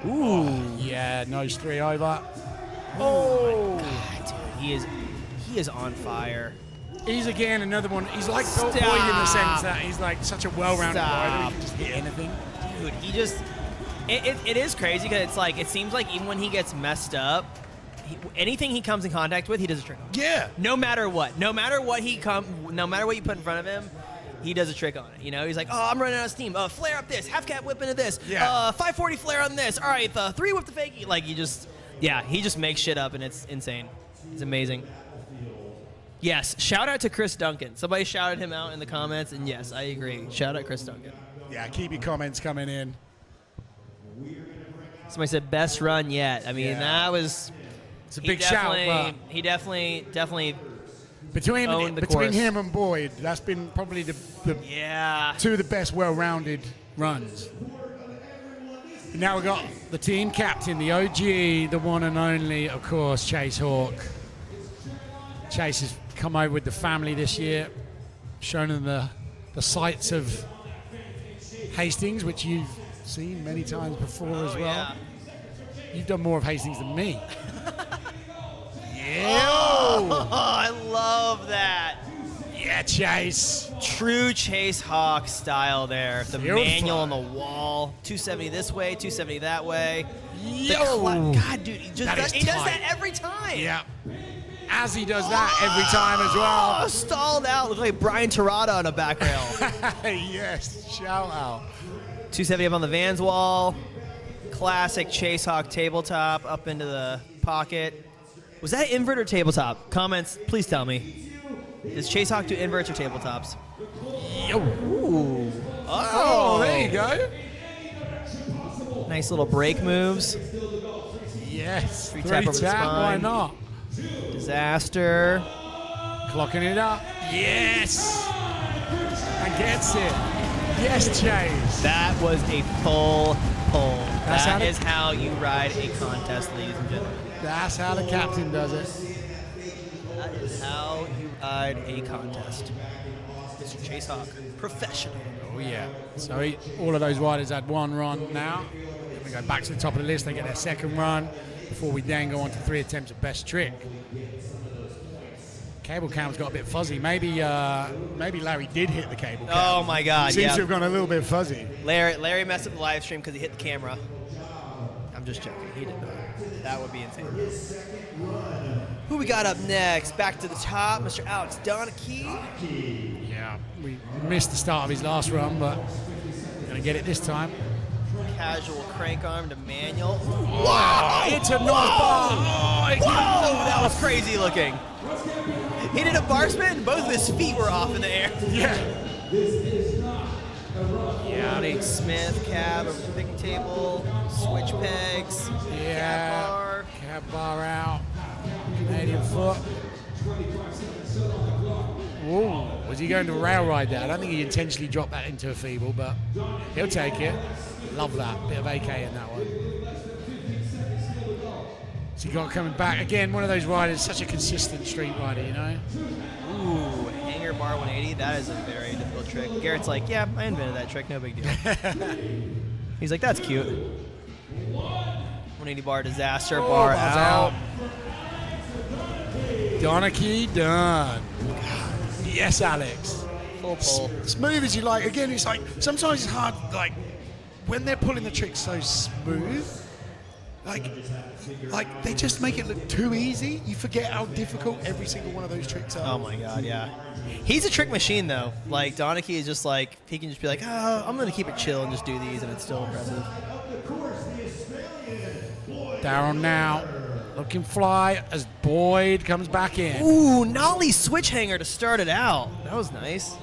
Ooh. Yeah, nose 3 over. Oh. God, dude, he is on fire. He's again another one. He's like Boyd in the sense that he's like such a well-rounded rider. He can just hit anything. Dude, he just. It is crazy because it's like it seems like even when he gets messed up, anything he comes in contact with, he does a trick on. Yeah. No matter what you put in front of him, he does a trick on it. You know, he's like, oh, I'm running out of steam. Flare up this, half cap whip into this. Yeah. 540 flare on this. All right, 3 whip the fakie. Like he just makes shit up and it's insane. It's amazing. Yes, shout out to Chris Duncan. Somebody shouted him out in the comments, and yes, I agree. Shout out Chris Duncan. Yeah, keep your comments coming in. Somebody said best run yet. I mean, that was. It's a big shout. He definitely. Between him and Boyd, that's been probably the two of the best well-rounded runs. And now we've got the team captain, the OG, the one and only, of course, Chase Hawk. Chase has come over with the family this year, shown them the sights of Hastings, which you've seen many times before as well. Yeah. You've done more of Hastings than me. Yeah. Oh, I love that. Yeah, Chase. True Chase Hawk style there. The Beautiful. manual on the wall. 270 this way, 270 that way. Yo. God, dude, he does that every time. Yeah. As he does that every time as well. Oh, stalled out. Looks like Brian Terada on a back rail. Yes, shout out. 270 up on the Vans wall. Classic Chase Hawk tabletop up into the pocket. Was that invert or tabletop? Comments, please tell me. Does Chase Hawk do inverts or tabletops? Yo. Ooh. Oh, there you go. Nice little break moves. Yes. Free Three tap over the tap, why spine. not? Disaster. Clocking it up. Yes. And gets it. Yes, Chase. That was a full pull. That's That how is how you ride a contest, ladies and gentlemen. That's how the captain does it. That is how you ride a contest. Mr. Chase Hawk, professional. Oh, yeah. So all of those riders had one run now. Then we go back to the top of the list. They get their second run before we then go on to 3 attempts at best trick. Cable cam's got a bit fuzzy. Maybe Larry did hit the cable cam. Oh my God! Seems yeah. to have gone a little bit fuzzy. Larry messed up the live stream because he hit the camera. I'm just joking. He did not. That would be insane. Who we got up next? Back to the top, Mr. Alex Donachie. Yeah, we missed the start of his last run, but gonna get it this time. Casual crank arm to manual. Wow! It's a knockbar. Whoa! That was crazy looking. He did a bar spin and both of his feet were off in the air. Yeah. Yeah. Nate Smith, cab over the picnic table, switch pegs, Cab bar out. Canadian foot. Whoa. Was he going to rail ride there? I don't think he intentionally dropped that into a feeble, but he'll take it. Love that. Bit of AK in that one. So he got coming back. Again, one of those riders, such a consistent street rider, you know? Ooh, hanger bar 180. That is a very difficult trick. Garrett's like, yeah, I invented that trick. No big deal. He's like, that's cute. 180 bar disaster. Bar out. Donachie done. Yes, Alex. Full pull. Smooth as you like. Again, it's like, sometimes it's hard, like, when they're pulling the trick so smooth, like they just make it look too easy. You forget how difficult every single one of those tricks are. Oh my God, yeah. He's a trick machine though. Like Donachie is just like, he can just be like, oh, I'm gonna keep it chill and just do these, and it's still impressive. Down now, looking fly as Boyd comes back in. Ooh, nollie switch hanger to start it out. That was nice.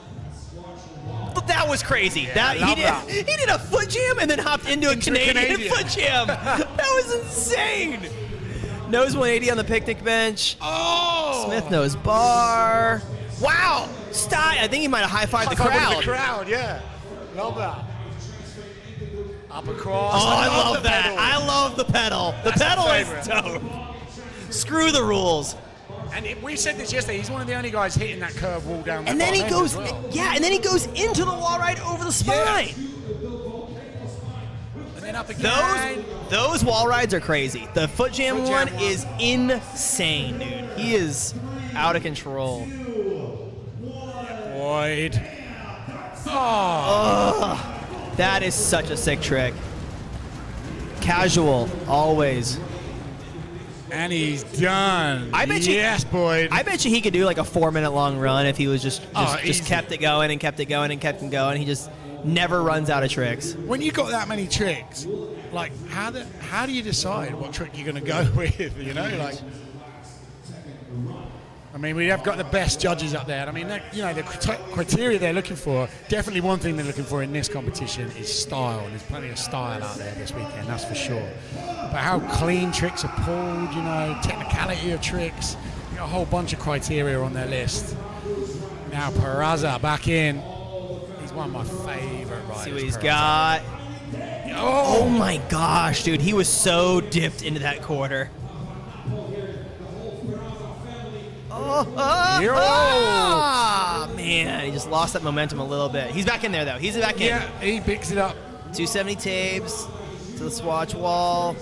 But that was crazy. He did a foot jam and then hopped into a Canadian foot jam. That was insane. Nose 180 on the picnic bench. Oh! Smith nose bar. Wow. Style. I think he might have high-fived the crowd. The crowd, yeah. Love that. Up across. Oh, I love that. I love the pedal. The pedal is dope. Screw the rules. And we said this yesterday, he's one of the only guys hitting that curve wall down the And then he goes, and then he goes into the wall ride over the spine. And then up again. Those wall rides are crazy. The foot jam one is insane, dude. He is out of control. Boyd. Oh, that is such a sick trick. Casual, always. And he's done. I bet you, yes, Boyd. I bet you he could do like a 4-minute long run if he was just kept it going and kept it going and kept it going. He just never runs out of tricks. When you got that many tricks, like how do you decide what trick you're going to go with? You know, like. I mean, we have got the best judges up there. I mean, the criteria they're looking for, definitely one thing they're looking for in this competition is style. And there's plenty of style out there this weekend, that's for sure. But how clean tricks are pulled, you know, technicality of tricks, you got a whole bunch of criteria on their list. Now Peraza back in. He's one of my favorite riders. See what he's got. Oh my gosh, dude. He was so dipped into that quarter. Oh, man, he just lost that momentum a little bit. He's back in there, though. He's back in. Yeah, he picks it up. 270 tapes to the swatch wall.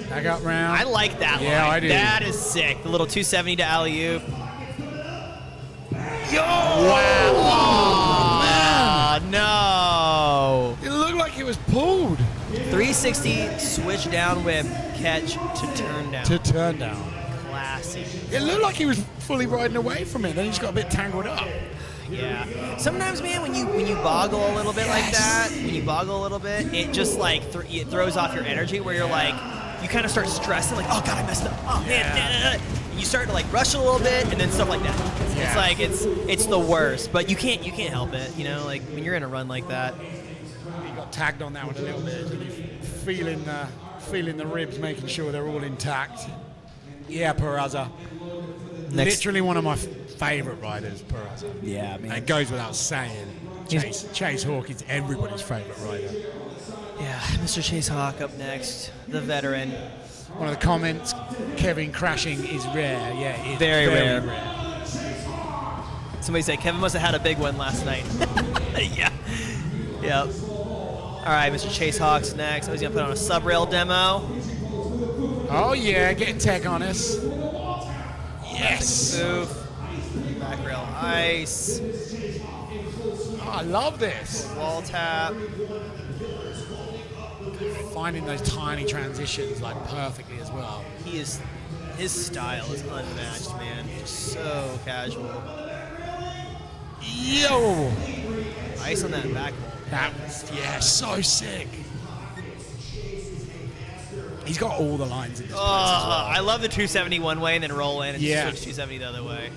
Back up round. I like that line. Yeah, I do. That is sick. The little 270 to alley-oop. Yo! Wow. Oh, man. No. It looked like it was pulled. 360, switch down whip, catch to turn down. To turn down. Classy. It looked like he was fully riding away from it. Then he just got a bit tangled up. Yeah. Sometimes, man, when you boggle a little bit like that, it just like it throws off your energy where you're like, you kind of start stressing, like, oh god, I messed up. Oh man. And you start to like rush a little bit, and then stuff like that. Yeah. It's like it's the worst, but you can't help it. You know, like when you're in a run like that. You got tagged on that one a little bit. You're feeling the ribs, making sure they're all intact. Yeah, Peraza. Literally one of my favorite riders, Peraza. Yeah, man. It goes without saying. Chase Hawk is everybody's favorite rider. Yeah, Mr. Chase Hawk up next, the veteran. One of the comments, Kevin crashing is rare. Yeah, it's very rare. Somebody said Kevin must have had a big one last night. Yeah. Yep. All right, Mr. Chase Hawk's next. He's gonna put on a sub-rail demo. Oh yeah, getting tech on us. Yes. Oof. Back rail ice. Oh, I love this. Wall tap. Finding those tiny transitions like perfectly as well. His style is unmatched, man. Just so casual. Yo! Ice on that back wall. That was, yeah, so sick. He's got all the lines in this place as well. I love the 270 one way and then roll in and Yeah. switch 270 the other way.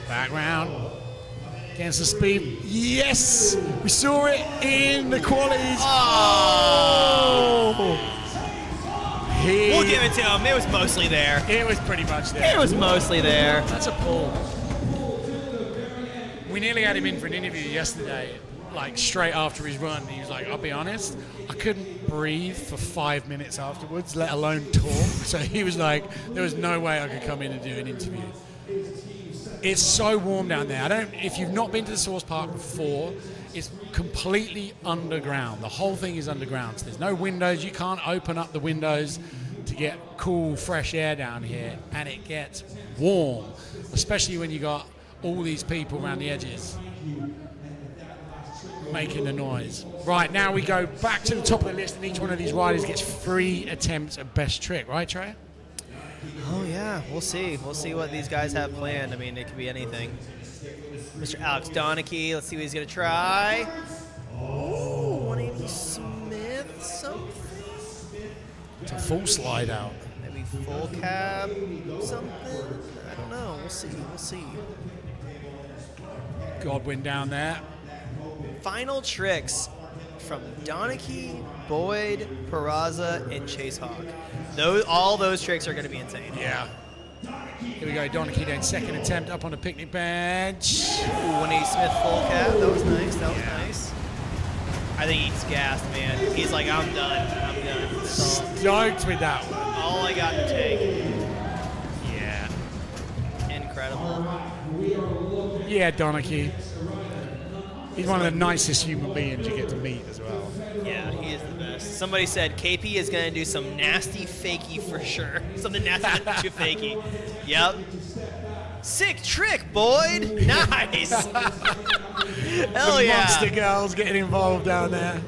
Back round. Against the speed. Yes! We saw it in the qualities. Oh! We'll give it to him. It was mostly there. It was pretty much there. It was mostly there. That's a pull. We nearly had him in for an interview yesterday, like straight after his run. He was like, I'll be honest, I couldn't breathe for 5 minutes afterwards, let alone talk. So he was like, there was no way I could come in and do an interview. It's so warm down there. If you've not been to the Source Park before, it's completely underground. The whole thing is underground. So there's no windows. You can't open up the windows to get cool, fresh air down here. And it gets warm, especially when you got all these people around the edges making the noise. Right, now we go back to the top of the list, and each one of these riders gets 3 attempts at best trick. Right, Trey? Oh, yeah. We'll see. We'll see what these guys have planned. I mean, it could be anything. Mr. Alex Donachie, let's see what he's going to try. Oh, 180 Smith something? It's a full slide out. Maybe full cab something? I don't know. We'll see. We'll see. Godwin down there. Final tricks from Donachie, Boyd, Peraza, and Chase Hawk. All those tricks are going to be insane. Yeah. Here we go. Donachie then second attempt up on the picnic bench. Ooh, 180 Smith full cab. That was nice. That was nice. I think he's gassed, man. He's like, I'm done. I'm done. Stoked with that one. All I got to take. Yeah. Incredible. Yeah, Donachie. He's one of the nicest human beings you get to meet as well. Yeah, he is the best. Somebody said KP is going to do some nasty fakie for sure. Something nasty to fakie. Yep. Sick trick, Boyd. Nice. Hell the yeah. monster girls getting involved down there.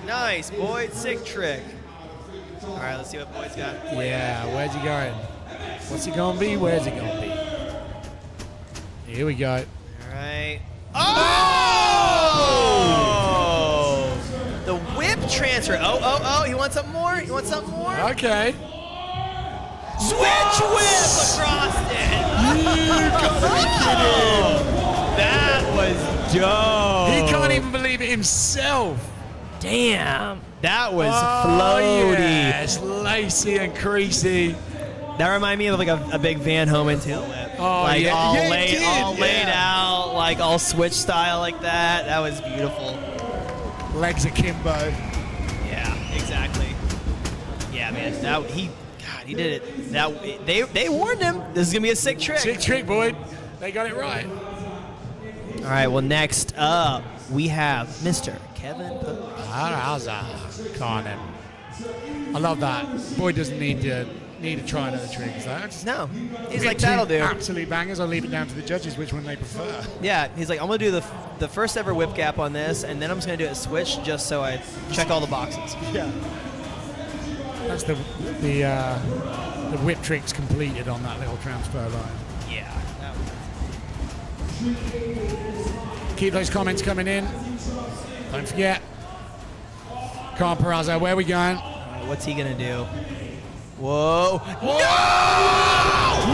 Nice, Boyd. Sick trick. All right, let's see what Boyd's got. Yeah, where's he going? What's he going to be? Where's he going to be? Here we go. All right. Oh! The whip transfer. Oh. He wants something more? He wants something more? Okay. Switch whip across it. You gotta be kidding. That was dope. He can't even believe it himself. Damn. That was floaty. Yes, lacy and creasy. That reminded me of like a big Van Homan tail whip. Oh, like yeah. all, Yeah, it laid, did. all laid out, like all switch style like that. That was beautiful. Legs akimbo. Yeah, exactly. Yeah, man. He did it. They warned him. This is gonna be a sick trick. Sick trick, Boyd. They got it right. All right. Well, next up we have Mr. Kevin Peraza. I love that. Boyd doesn't need to try another trick. No, he's like, that'll do. Absolute bangers. I'll leave it down to the judges which one they prefer. Yeah, he's like, I'm gonna do the first ever whip gap on this, and then I'm just gonna do a switch just so I check all the boxes. Yeah. That's the whip tricks completed on that little transfer line. Yeah. Keep those comments coming in. Don't forget. Come on, Peraza, where are we going? What's he gonna do? Whoa! No!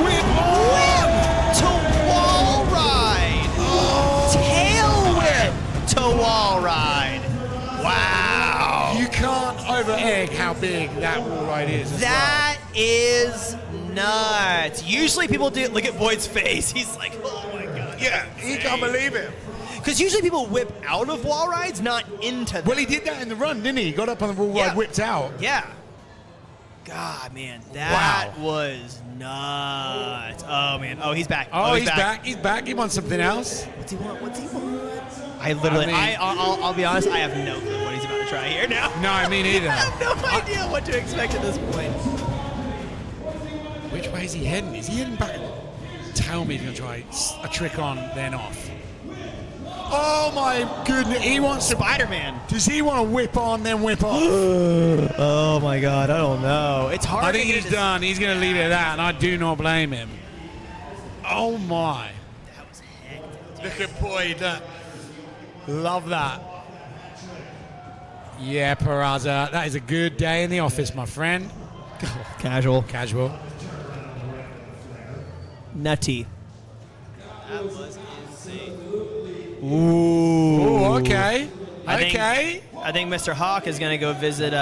Whip to wall ride. Tail whip to wall ride. Wow! You can't over-egg how big that wall ride is. That is nuts. Usually people do. Look at Boyd's face. He's like, oh my god. Yeah, he can't believe it. Because usually people whip out of wall rides, not into them. Well, he did that in the run, didn't he? He got up on the wall ride, whipped out. Yeah. God, man, that was nuts. Oh man. Oh, he's back. Oh, he's back. He's back. He wants something else. What's he want? I literally, I'll be honest, I have no clue what he's about to try here now. No, me neither. I have no idea what to expect at this point. Which way is he heading? Is he heading back? Tell me he's going to try a trick on, then off. Oh my goodness, he wants Spider-Man. Does he want to whip on, then whip off? Oh my god, I don't know. It's hard. I think he's done. He's going to leave it at that, and I do not blame him. Oh my. That was hectic. Look at Boyd. Love that. Yeah, Peraza, that is a good day in the office, my friend. Casual. Casual. Nutty. That was insane. Ooh. Ooh, okay. I okay. think Mr. Hawk is gonna go visit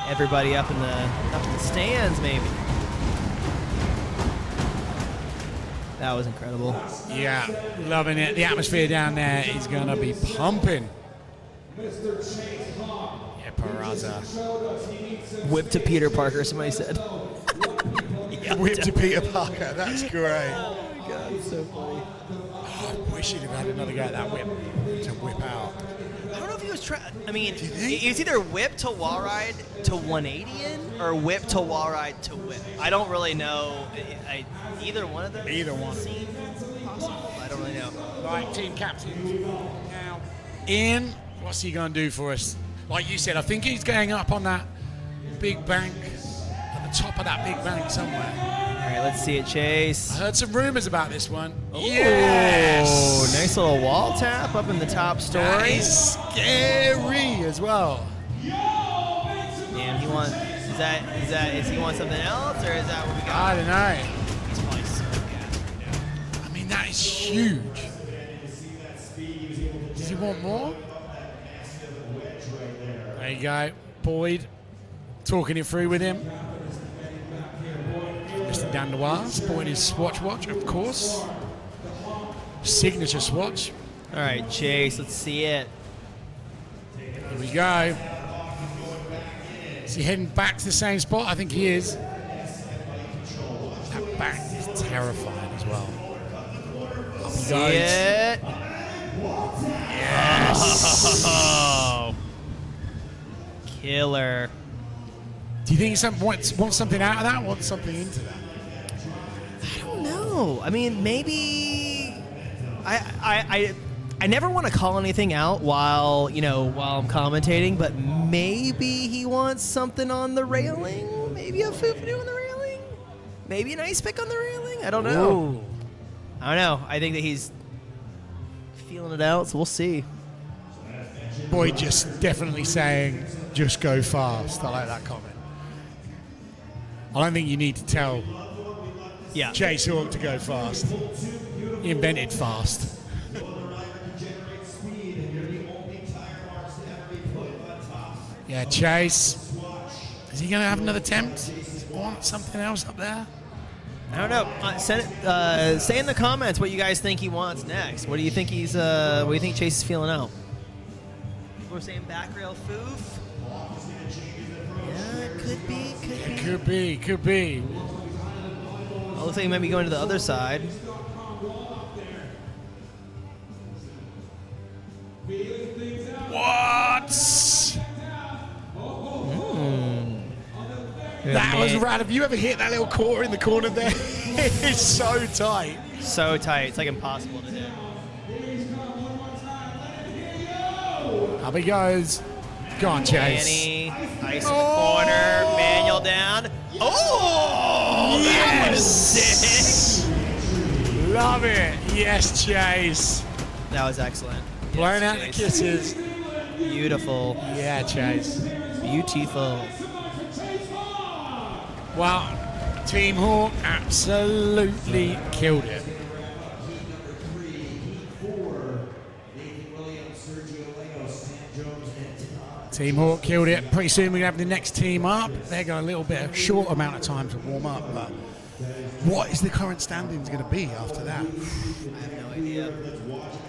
everybody up in the stands, maybe. That was incredible. Yeah, loving it. The atmosphere down there is gonna be pumping. Yeah, Peraza. Whip to Peter Parker, somebody said. Whip to Peter Parker. That's great. Oh my god, it's so funny. I wish he'd have had another go at that whip to whip out. I don't know if he was trying. I mean, it's either whip to wall ride to 180 in or whip to wall ride to whip. I don't really know. Either one of them. Either one. Seems possible. I don't really know. Right, team captain. Now, Ian, what's he going to do for us? Like you said, I think he's going up on that big bank, at the top of that big bank somewhere. All right, let's see it, Chase. I heard some rumors about this one. Ooh, Yes! nice little wall tap up in the top story. That is scary as well. Damn, he wants. Is he want something else, or is that what we got? I don't know. It's probably so gas. I mean, that is huge. Does he want more? There you go. Boyd talking it through with him. Mr. Dandois sporting his Swatch watch, of course. Signature Swatch. All right, Chase, let's see it. Here we go. Is he heading back to the same spot? I think he is. That back is terrifying as well. Up he See goes. it. Yes. Oh. Killer. Do you think he wants something out of that? Wants something into that? I don't know. I mean, maybe I never want to call anything out while I'm commentating, but maybe he wants something on the railing. Maybe a foo-foo on the railing. Maybe an ice pick on the railing. I don't know. Ooh. I don't know. I think that he's feeling it out, so we'll see. Boyd just definitely saying, just go fast. I like that comment. I don't think you need to tell Chase Hawk to go fast. He invented fast. Yeah, Chase. Is he going to have another attempt? Want something else up there? I don't know. Say in the comments what you guys think he wants next. What do you think he's? What do you think Chase is feeling out? People are saying back rail foof. Yeah, could be. Could be. Well, looks like he might be going to the other side. What? That was rad. Have you ever hit that little quarter in the corner there? It's so tight. So tight. It's like impossible to hit. Up he goes. Go on, Chase. Danny, ice in the corner, manual down. Oh, that was sick. Love it. Yes, Chase. That was excellent. Blowing out the Chase. kisses. Beautiful. Yeah, Chase. Beautiful. Well, Team Hawk absolutely killed it. Team Hawk killed it. Pretty soon we have the next team up. They got a little bit of short amount of time to warm up, but what is the current standings going to be after that?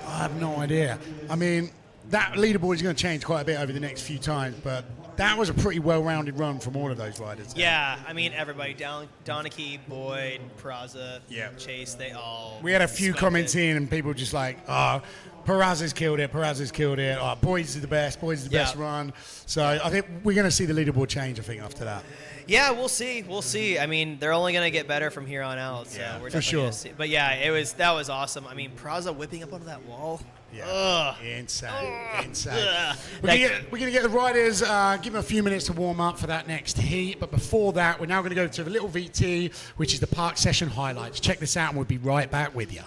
I have no idea. I mean, that leaderboard is going to change quite a bit over the next few times, but that was a pretty well-rounded run from all of those riders. Yeah, I mean, everybody. Donachie, Boyd, Peraza, Yeah. Chase, they all. We had a few smoked comments it. in, and people just like, oh, Peraza's killed it, Peraza's killed it. Oh, Boyd's is the best, Boyd's is the best run. So I think we're going to see the leaderboard change, I think, after that. Yeah, we'll see. We'll see. I mean, they're only going to get better from here on out. So Yeah, we're for definitely sure. gonna see. But yeah, that was awesome. I mean, Peraza whipping up onto that wall. Yeah. Ugh. Insane. Ugh. Insane. Ugh. We're going to get the riders, give them a few minutes to warm up for that next heat. But before that, we're now going to go to the little VT, which is the park session highlights. Check this out, and we'll be right back with you.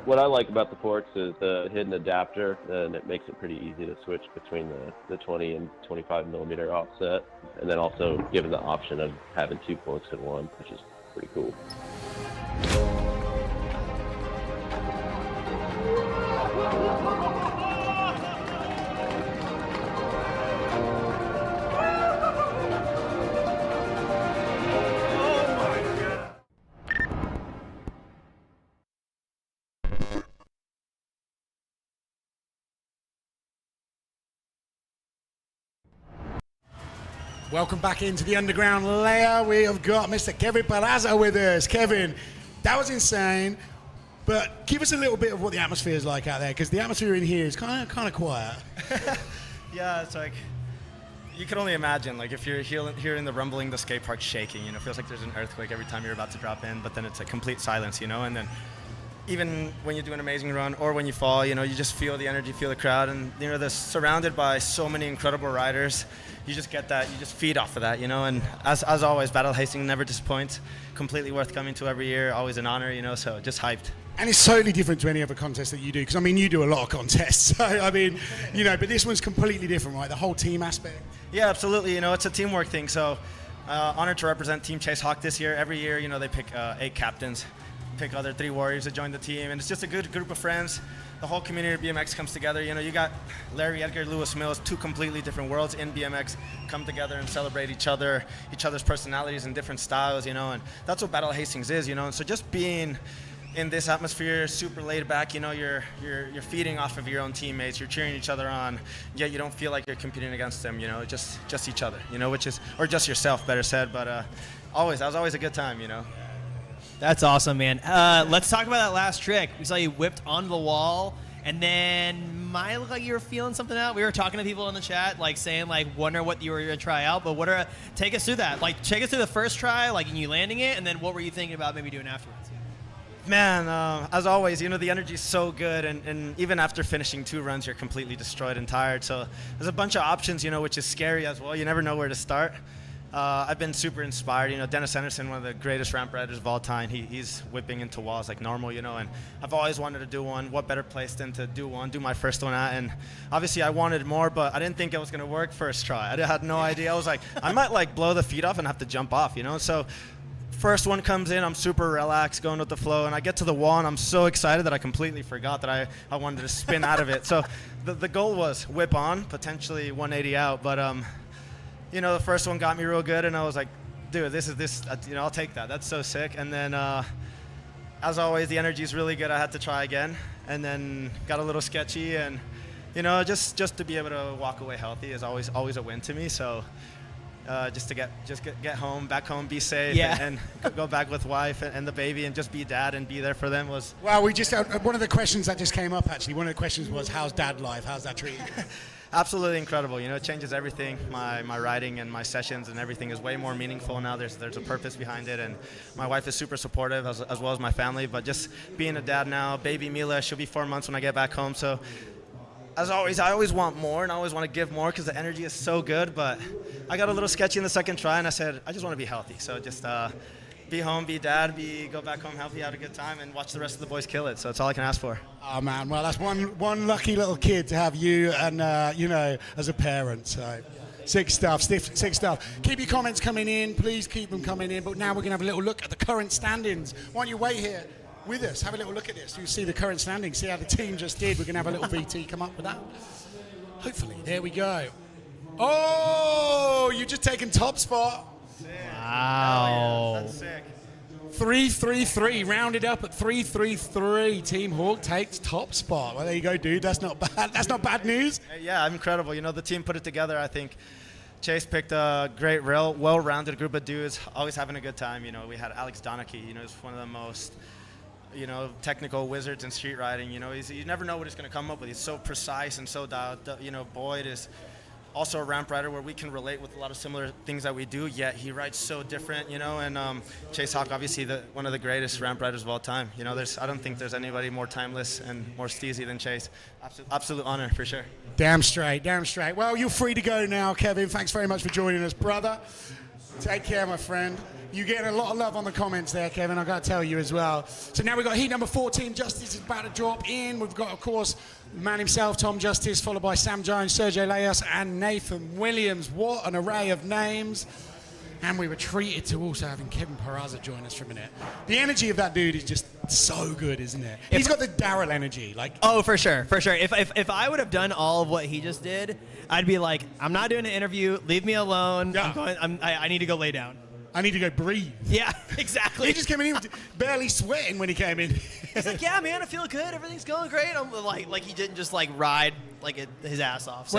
What I like about the forks is the hidden adapter, and it makes it pretty easy to switch between the 20 and 25 millimeter offset, and then also given the option of having 2 forks in one, which is pretty cool. Welcome back into the underground layer. We have got Mr. Kevin Peraza with us. Kevin, that was insane, but give us a little bit of what the atmosphere is like out there, because the atmosphere in here is kind of quiet. Yeah, it's like, you can only imagine, like if you're hearing the rumbling, the skate park shaking, it feels like there's an earthquake every time you're about to drop in, but then it's a complete silence, and then even when you do an amazing run or when you fall, you just feel the energy, feel the crowd, and they're surrounded by so many incredible riders. You just get that, you just feed off of that, and as always, Battle of Hastings never disappoints. Completely worth coming to every year, always an honor, so just hyped. And it's totally different to any other contest that you do, because you do a lot of contests, so but this one's completely different, right? The whole team aspect. Yeah, absolutely, it's a teamwork thing, so honored to represent Team Chase Hawk this year. Every year, they pick 8 captains, pick other 3 warriors to join the team, and it's just a good group of friends. The whole community of BMX comes together. You got Larry Edgar, Lewis Mills, 2 completely different worlds in BMX come together and celebrate each other's personalities and different styles, and that's what Battle of Hastings is, and so just being in this atmosphere, super laid back, you're feeding off of your own teammates, you're cheering each other on, yet you don't feel like you're competing against them, just each other, or just yourself, better said, but that was always a good time, That's awesome, man. Let's talk about that last trick. We saw you whipped onto the wall And then Maya looked like you were feeling something out. We were talking to people in the chat, like saying, like, wonder what you were going to try out. But take us through that. Like, take us through the first try, like, and you landing it, and then what were you thinking about maybe doing afterwards? Man, as always, the energy is so good, and even after finishing 2 runs, you're completely destroyed and tired. So there's a bunch of options, which is scary as well. You never know where to start. I've been super inspired. Dennis Henderson, one of the greatest ramp riders of all time, he's whipping into walls like normal, and I've always wanted to do one. What better place than to do my first one at? And obviously I wanted more, but I didn't think it was going to work first try. I had no idea. I was like, I might like blow the feet off and have to jump off, So first one comes in, I'm super relaxed, going with the flow, and I get to the wall, and I'm so excited that I completely forgot that I wanted to spin out of it. So the goal was whip on, potentially 180 out, but the first one got me real good, and I was like, dude, I'll take that. That's so sick. And then, as always, the energy is really good. I had to try again, and then got a little sketchy, and just to be able to walk away healthy is always a win to me. So just to get home, back home, be safe, and go back with wife and the baby, and just be dad and be there for them was. Well, we just one of the questions that just came up actually. One of the questions was, how's dad life? How's that treating you? Absolutely incredible. It changes everything. My riding and my sessions and everything is way more meaningful now. There's a purpose behind it, and my wife is super supportive as well as my family. But just being a dad now, baby Mila, she'll be 4 months when I get back home. So as always, I always want more, and I always want to give more because the energy is so good. But I got a little sketchy in the second try, and I said, I just want to be healthy. So just be home, be dad, go back home healthy, have a good time, and watch the rest of the boys kill it. So that's all I can ask for. Oh, man. Well, that's one lucky little kid to have you and, as a parent. So sick stuff. Keep your comments coming in. Please keep them coming in. But now we're going to have a little look at the current standings. Why don't you wait here with us? Have a little look at this. You see the current standings. See how the team just did. We're going to have a little VT come up with that. Hopefully. There we go. Oh, you've just taken top spot. Wow. That's sick. 3-3-3, rounded up at 3-3-3. Team Hawk takes top spot. Well, there you go, dude. That's not bad. That's not bad news. Yeah, incredible. The team put it together. I think Chase picked a great, well-rounded group of dudes, always having a good time. We had Alex Donachie. He's one of the most, technical wizards in street riding. You never know what he's going to come up with. He's so precise and so dialed. Boyd is also a ramp rider where we can relate with a lot of similar things that we do, yet he rides so different, and Chase Hawk, obviously one of the greatest ramp riders of all time. I don't think there's anybody more timeless and more steezy than Chase. Absolute honor, for sure. Damn straight. Well, you're free to go now, Kevin. Thanks very much for joining us, brother. Take care, my friend. You get a lot of love on the comments there, Kevin, I've got to tell you as well. So now we've got heat number 14. Justice is about to drop in. We've got, of course, the man himself, Tom Justice, followed by Sam Jones, Sergio Leos, and Nathan Williams. What an array of names. And we were treated to also having Kevin Peraza join us for a minute. The energy of that dude is just so good, isn't it? He's got the Daryl energy. Oh, for sure. If I would have done all of what he just did, I'd be like, I'm not doing an interview. Leave me alone. Yeah. I need to go lay down. I need to go breathe. Yeah, exactly. He just came in, barely sweating when he came in. He's like, yeah, man, I feel good. Everything's going great. I'm like he didn't just ride his ass off. So,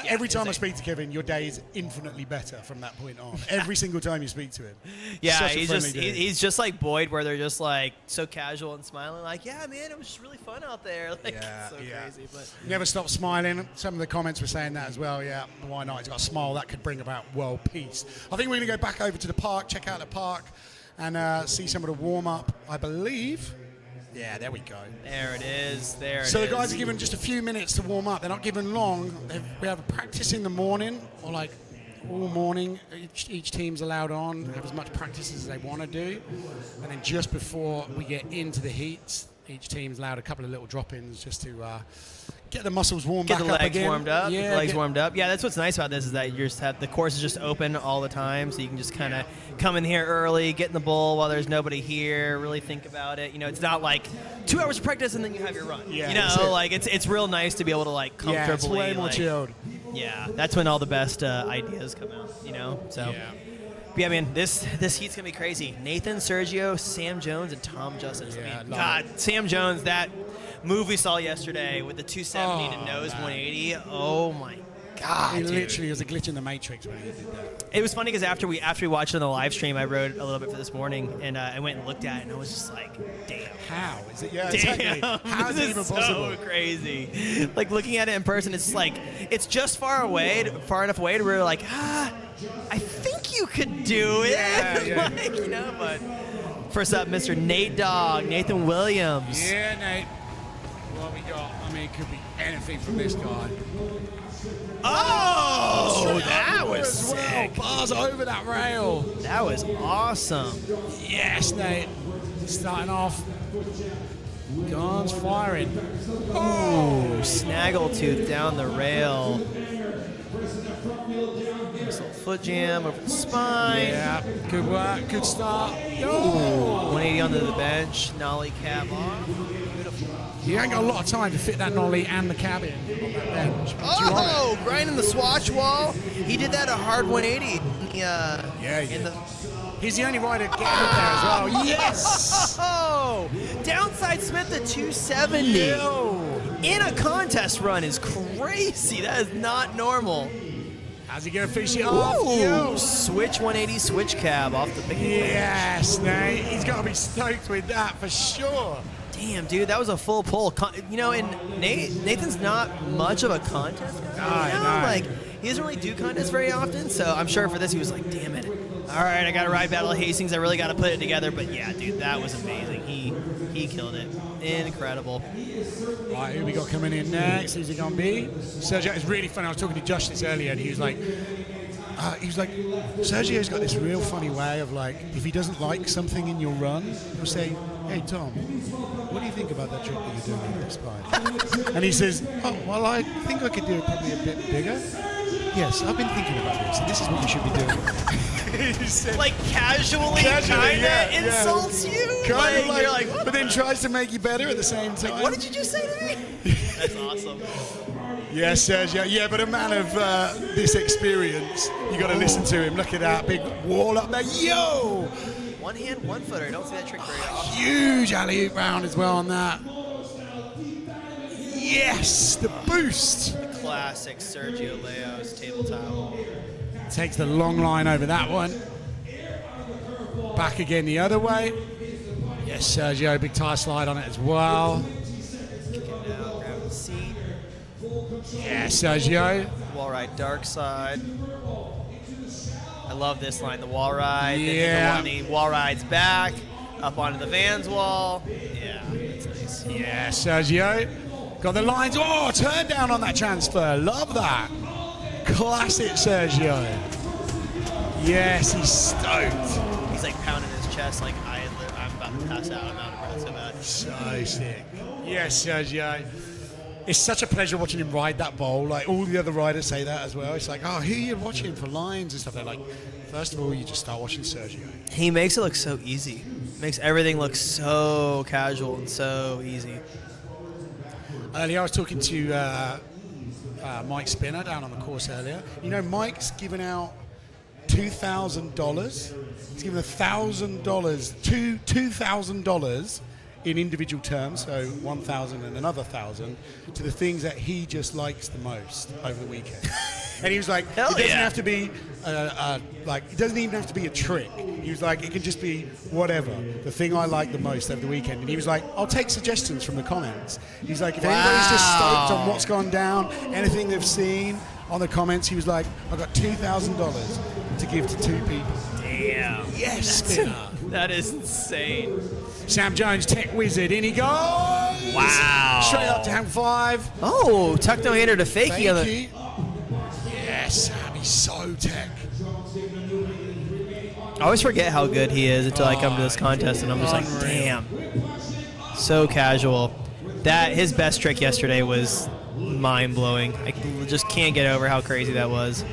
every time I speak to Kevin, your day is infinitely better from that point on. Every single time you speak to him. Yeah, he's just like Boyd, where they're just so casual and smiling, yeah, man, it was just really fun out there. Crazy. But never stop smiling. Some of the comments were saying that as well. Yeah, why not? He's got a smile that could bring about world peace. I think we're going to go back over to the park, check out the park, and see some of the warm up, I believe. Yeah, there we go. There it is. So the guys are given just a few minutes to warm up. They're not given long. We have a practice in the morning, or all morning. Each team's allowed on, have as much practice as they want to do. And then just before we get into the heats, each team's allowed a couple of little drop-ins just to get the muscles warmed back up again. Get the legs warmed up. Yeah, that's what's nice about this is that you just have the course is just open all the time, so you can just kind of come in here early, get in the bowl while there's nobody here, really think about it. It's not 2 hours of practice and then you have your run. Yeah, it's real nice to be able to comfortably. Yeah, it's way more chilled. Yeah, that's when all the best ideas come out. So. Yeah. But yeah, man, this heat's gonna be crazy. Nathan, Sergio, Sam Jones, and Tom Justice. Yeah, God, Sam Jones, that move we saw yesterday with the 270 to nose 180. Oh my God, It dude. literally was a glitch in the Matrix when he did that. It was funny because after we watched it on the live stream, I wrote a little bit for this morning, and I went and looked at it, and I was just like, damn. How is it? Yeah, Damn, exactly. How is this it even is possible? so crazy. Like looking at it in person, it's like it's just far enough away to where we're like, I think you could do it. Yeah. Like, you know, but first up, Mr. Nathan Williams. Yeah, Nate. What we got? I mean, it could be anything from this guy. Oh, that was as well. sick. Bars over that rail. That was awesome. Yes, Nate. Starting off. Guns firing. Oh, snaggletooth down the rail. Nice little foot jam over the spine. Yeah, good work. Good start. Ooh, 180 onto the bench. Nollie cab off. Beautiful. You ain't got a lot of time to fit that nollie and the cab in on that bench. Oh, grinding the swatch wall. He did that a hard 180. He's the only rider getting up there as well. Yes! Oh, downside Smith at 270 in a contest run is crazy. That is not normal. How's he going to finish it off? Ooh, switch 180, switch cab off the big Yes, Nate. He's got to be stoked with that for sure. Damn, dude, that was a full pull. You know, and Nathan's not much of a contest guy. You know? Like, he doesn't really do contests very often, so I'm sure for this he was like, damn it. All right, I got to ride Battle of Hastings. I really got to put it together. But yeah, dude, that was amazing. He killed it. Incredible. Right, who we got coming in next? Who's it going to be? Sergio, it's really funny. I was talking to Josh this earlier, and he was like, Sergio's got this real funny way of like, if he doesn't like something in your run, he'll say, hey, Tom, what do you think about that trick that you're doing in this spine? And he says, oh, well, I think I could do it probably a bit bigger. Yes, I've been thinking about this, and this is what you should be doing. He said, like casually kinda insults you? Kind of like, you're like, what but then tries to make you better at the same time. Like, what did you just say to me? That's awesome. Yes, Sergio. Yeah, but a man of this experience, you got to listen to him. Look at that big wall up there. Yo! One hand, one footer. I don't see that trick very often. Huge alley-oop round as well on that. Yes, the boost. The classic Sergio Leo's tabletop. Takes the long line over that one. Back again the other way. Yes, Sergio, big tire slide on it as well. Kick it down, grab the seat. Yeah, Sergio. Wall ride dark side. I love this line, the wall ride. Yeah. Then the wall rides back, up onto the Vans wall. Yeah, that's nice. Yeah, Sergio. Got the lines. Oh, turn down on that transfer. Love that. Classic Sergio. Yes, he's stoked. He's like pounding his chest like I'm about to pass out. I'm out of breath so bad. So sick. Yes, Sergio. It's such a pleasure watching him ride that bowl. Like all the other riders say that as well. It's like, oh, who are you watching for lines and stuff? They're like, first of all, you just start watching Sergio. He makes it look so easy. Makes everything look so casual and so easy. Earlier, I was talking to Mike Spinner down on the course earlier. You know, Mike's given out $2,000. He's given $1,000, $2,000 in individual terms, so 1,000 and another 1,000 to the things that he just likes the most over the weekend. And he was like, it doesn't have to be it doesn't even have to be a trick. He was like, it can just be whatever, the thing I like the most over the weekend. And he was like, I'll take suggestions from the comments. He's like, if anybody's just stoked on what's gone down, anything they've seen on the comments, he was like, I've got $2,000 to give to 2 people. Damn. Yes, Spinner. That is insane. Sam Jones, Tech Wizard, in he goes. Wow. Straight up to hang 5. Oh, tuck no hander to Fakey. Yes, Sam, he's so tech. I always forget how good he is until I come to this contest, and I'm just like, damn. So casual. His best trick yesterday was mind-blowing. I just can't get over how crazy that was.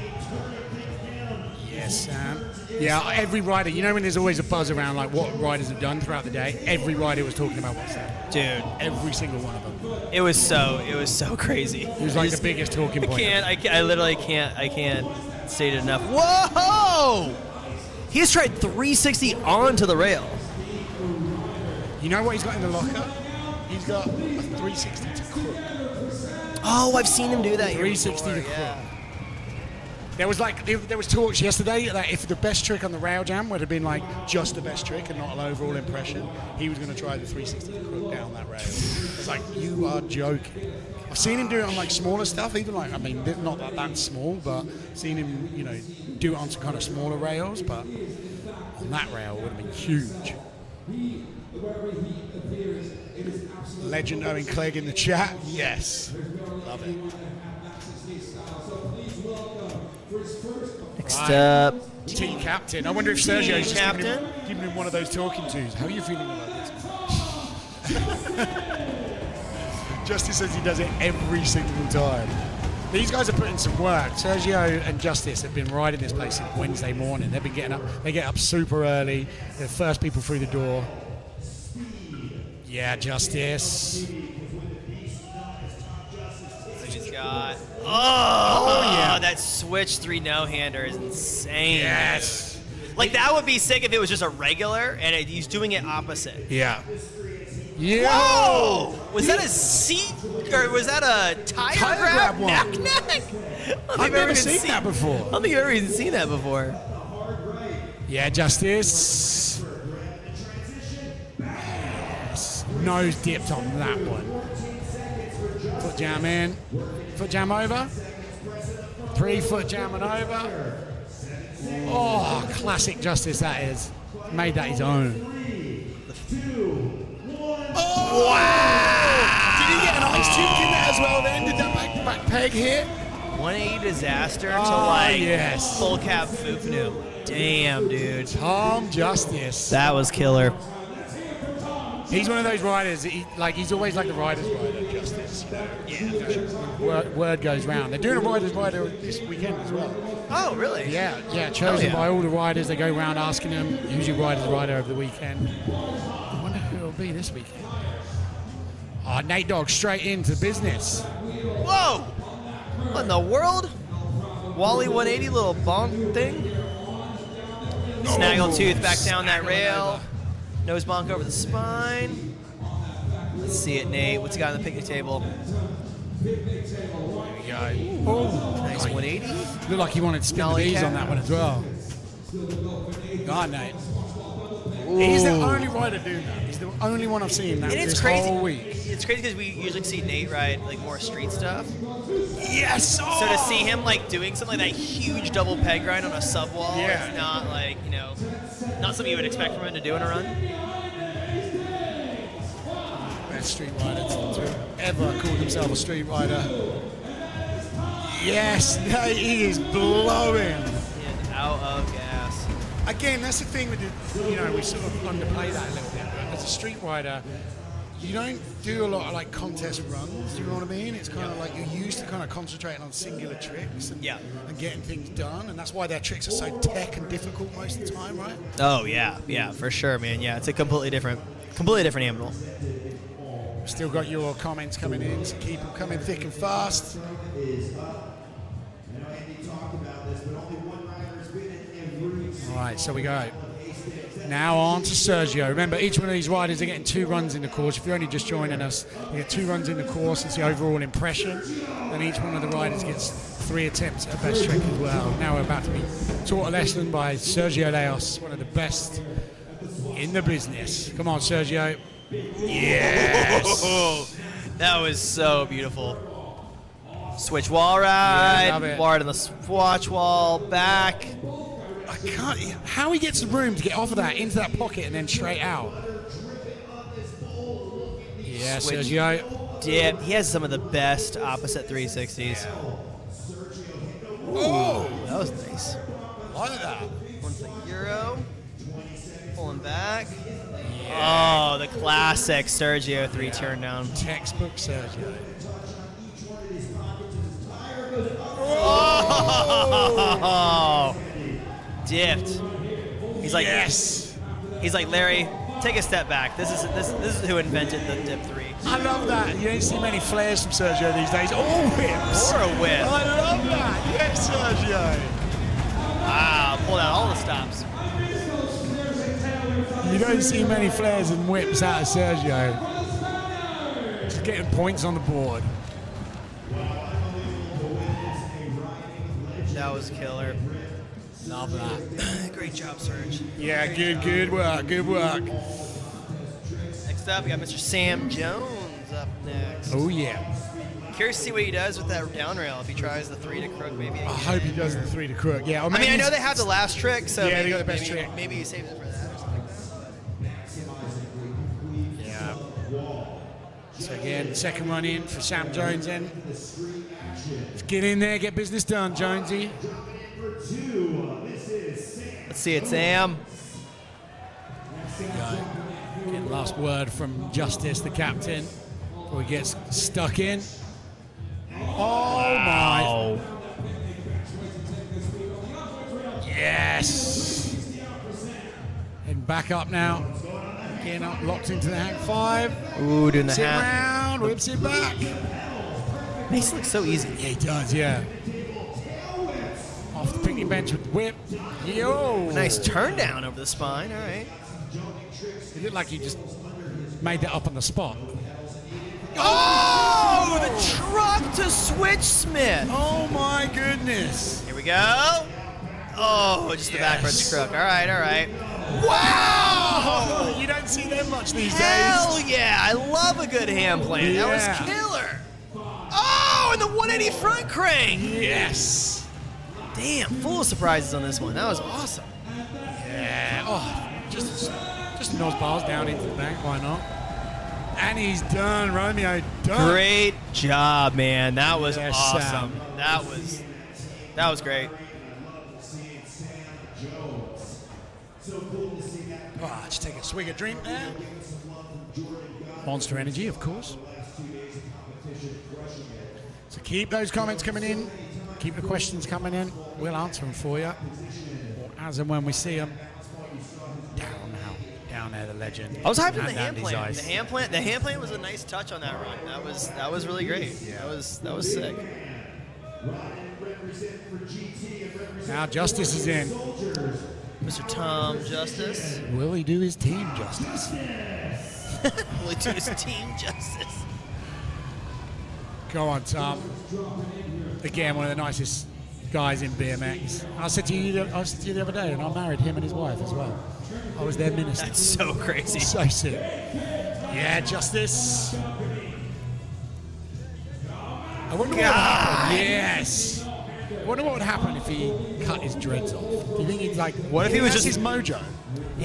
Yes, Sam. Yeah, every rider, you know when there's always a buzz around like what riders have done throughout the day? Every rider was talking about what's that. Dude. Every single one of them. It was so crazy. It was like the biggest talking point. I literally can't state it enough. Whoa! He's tried 360 onto the rail. You know what he's got in the locker? He's got a 360 to crook. Oh, I've seen him do that. 360 to crook. Yeah. There was talks yesterday that if the best trick on the rail jam would have been like just the best trick and not an overall impression, he was going to try the 360 crook down that rail. It's like, you are joking. I've seen him do it on like smaller stuff, even like, I mean, not that small, but seen him, you know, do it on some kind of smaller rails, but on that rail it would have been huge. Legend Owen Clegg in the chat. Yes. Love it. Next up, team captain. I wonder if Sergio's just giving him one of those talking tos. How are you feeling about this? Justice says he does it every single time. These guys are putting some work. Sergio and Justice have been riding this place since Wednesday morning. They've been getting up. They get up super early. They're the first people through the door. Yeah, Justice. He's got. Oh yeah, that switch 3 no-hander is insane. Yes. Like that would be sick if it was just a regular and he's doing it opposite. Yeah. Yeah. Whoa! Was that a seat or was that a tire grab? One. I've never seen that before. I don't think I've ever even seen that before. Yeah, Justice. Yes. Nose dipped on that one. Foot jam in. Foot jam over. 3 foot jamming over. Oh, classic Justice that is. Made that his own. Oh! Wow! Did he get an ice tube in that as well then? Did that back peg hit? 180 disaster to like yes. full cab Fufnu. Damn, dude. Tom Justice. That was killer. He's one of those riders. He's always like the riders' rider, Justice. You know? Yeah. Word goes round. They're doing a riders' rider this weekend as well. Oh, really? Yeah. Chosen by all the riders. They go around asking them who's your riders' rider over the weekend. I wonder who it'll be this weekend. Oh, Nate Dogg straight into business. Whoa! What in the world? Wally 180 little bonk thing. Snaggle tooth back down that rail. Nose bonk over the spine. Let's see it, Nate. What's he got on the picnic table? There we go. Oh, nice 180. Looked like he wanted to spin the bees on that one as well. Go on, Nate. Ooh. He's the only rider doing that. He's the only one I've seen that this whole week. It's crazy because we usually see Nate ride like more street stuff. Yes. Oh. So to see him like doing something like that huge double peg grind on a sub wall is not like, you know, not something you would expect from him to do in a run. Best street rider to ever called himself a street rider. Yes, he is blowing. And out of gas. Again, that's the thing with the, you know, we sort of underplay that a little bit. But as a street rider, you don't do a lot of like contest runs. Do you know what I mean? It's kind of like you're used to kind of concentrating on singular tricks and getting things done, and that's why their tricks are so tech and difficult most of the time, right? Oh yeah, for sure, man. Yeah, it's a completely different animal. Still got your comments coming in, so keep them coming thick and fast. All right, so we go. Now on to Sergio. Remember, each one of these riders are getting 2 runs in the course. If you're only just joining us, you get 2 runs in the course. It's the overall impression. And each one of the riders gets 3 attempts at best trick as well. Now we're about to be taught a lesson by Sergio Leos, one of the best in the business. Come on, Sergio. Yes. That was so beautiful. Switch wall ride. love it. Ward on the swatch wall. Back. I can't. How he gets the room to get off of that into that pocket and then straight out. Yeah, Switch Sergio. dip. He has some of the best opposite 360s. Oh, that was nice. Like that. One's the Euro. Pulling back. Oh, the classic Sergio 3 turn down. Textbook Sergio. Oh! Dipped. He's like, yes. He's like, Larry, take a step back. This is who invented the dip 3. I love that. You don't see many flares from Sergio these days. Or whips. Or a whip. I love that. Yes, Sergio. Wow, pulled out all the stops. You don't see many flares and whips out of Sergio. Just getting points on the board. That was killer. Love that. Great job, Serge. Yeah, good work, good work. Next up, we got Mr. Sam Jones up next. Oh, yeah. Curious to see what he does with that down rail. If he tries the 3 to crook, maybe. I hope he does the 3 to crook. Yeah. I mean, I know they have the last trick, so yeah, maybe, they got the best maybe, trick. maybe he saves it for that or something like that. Yeah. So again, second run in for Sam Jones then. Let's get in there, get business done, Jonesy. Let's see it, Sam. Getting last word from Justice, the captain, before he gets stuck in. Oh my. Yes. Heading back up now. Getting up, locked into the hang 5. Ooh, doing the Sit hat. round, whips it back. Makes it look so easy. Yeah, he does, yeah. Off the picnic bench with the whip. Yo! Nice turn down over the spine. All right. It looked like he just made that up on the spot. Oh, the truck to Switch Smith. Oh my goodness. Here we go. Oh, just the backwards crook. All right, all right. Wow! You don't see them much these Hell days. yeah, I love a good hand plan. Yeah. That was killer. Oh, and the 180 front crank. Yes. Damn, full of surprises on this one. That was awesome. Yeah. Oh, just nose bars down into the bank. Why not? And he's done, Romeo. Done. Great job, man. That was Yes, awesome. Sam. That was great. Oh, just take a swig of drink there. Monster Energy, of course. So keep those comments coming in. Keep the questions coming in. We'll answer them for you. Or as and when we see them. Down there, the legend. I was hyping the And hand Andy's plan. eyes. The hand plan was a nice touch on that run. That was really great. Yeah. That was sick. Now Justice is in. Mr. Tom Justice. Will he do his team justice? Will he do his team justice? Go on, Tom. Again, one of the nicest guys in BMX. I said to you the other day, and I married him and his wife as well. I was their minister. That's so crazy. So sick. Yeah, Justice. I wonder what would happen. Yes. I wonder what would happen if he cut his dreads off. Do you think he'd like? What if he was that's just his mojo?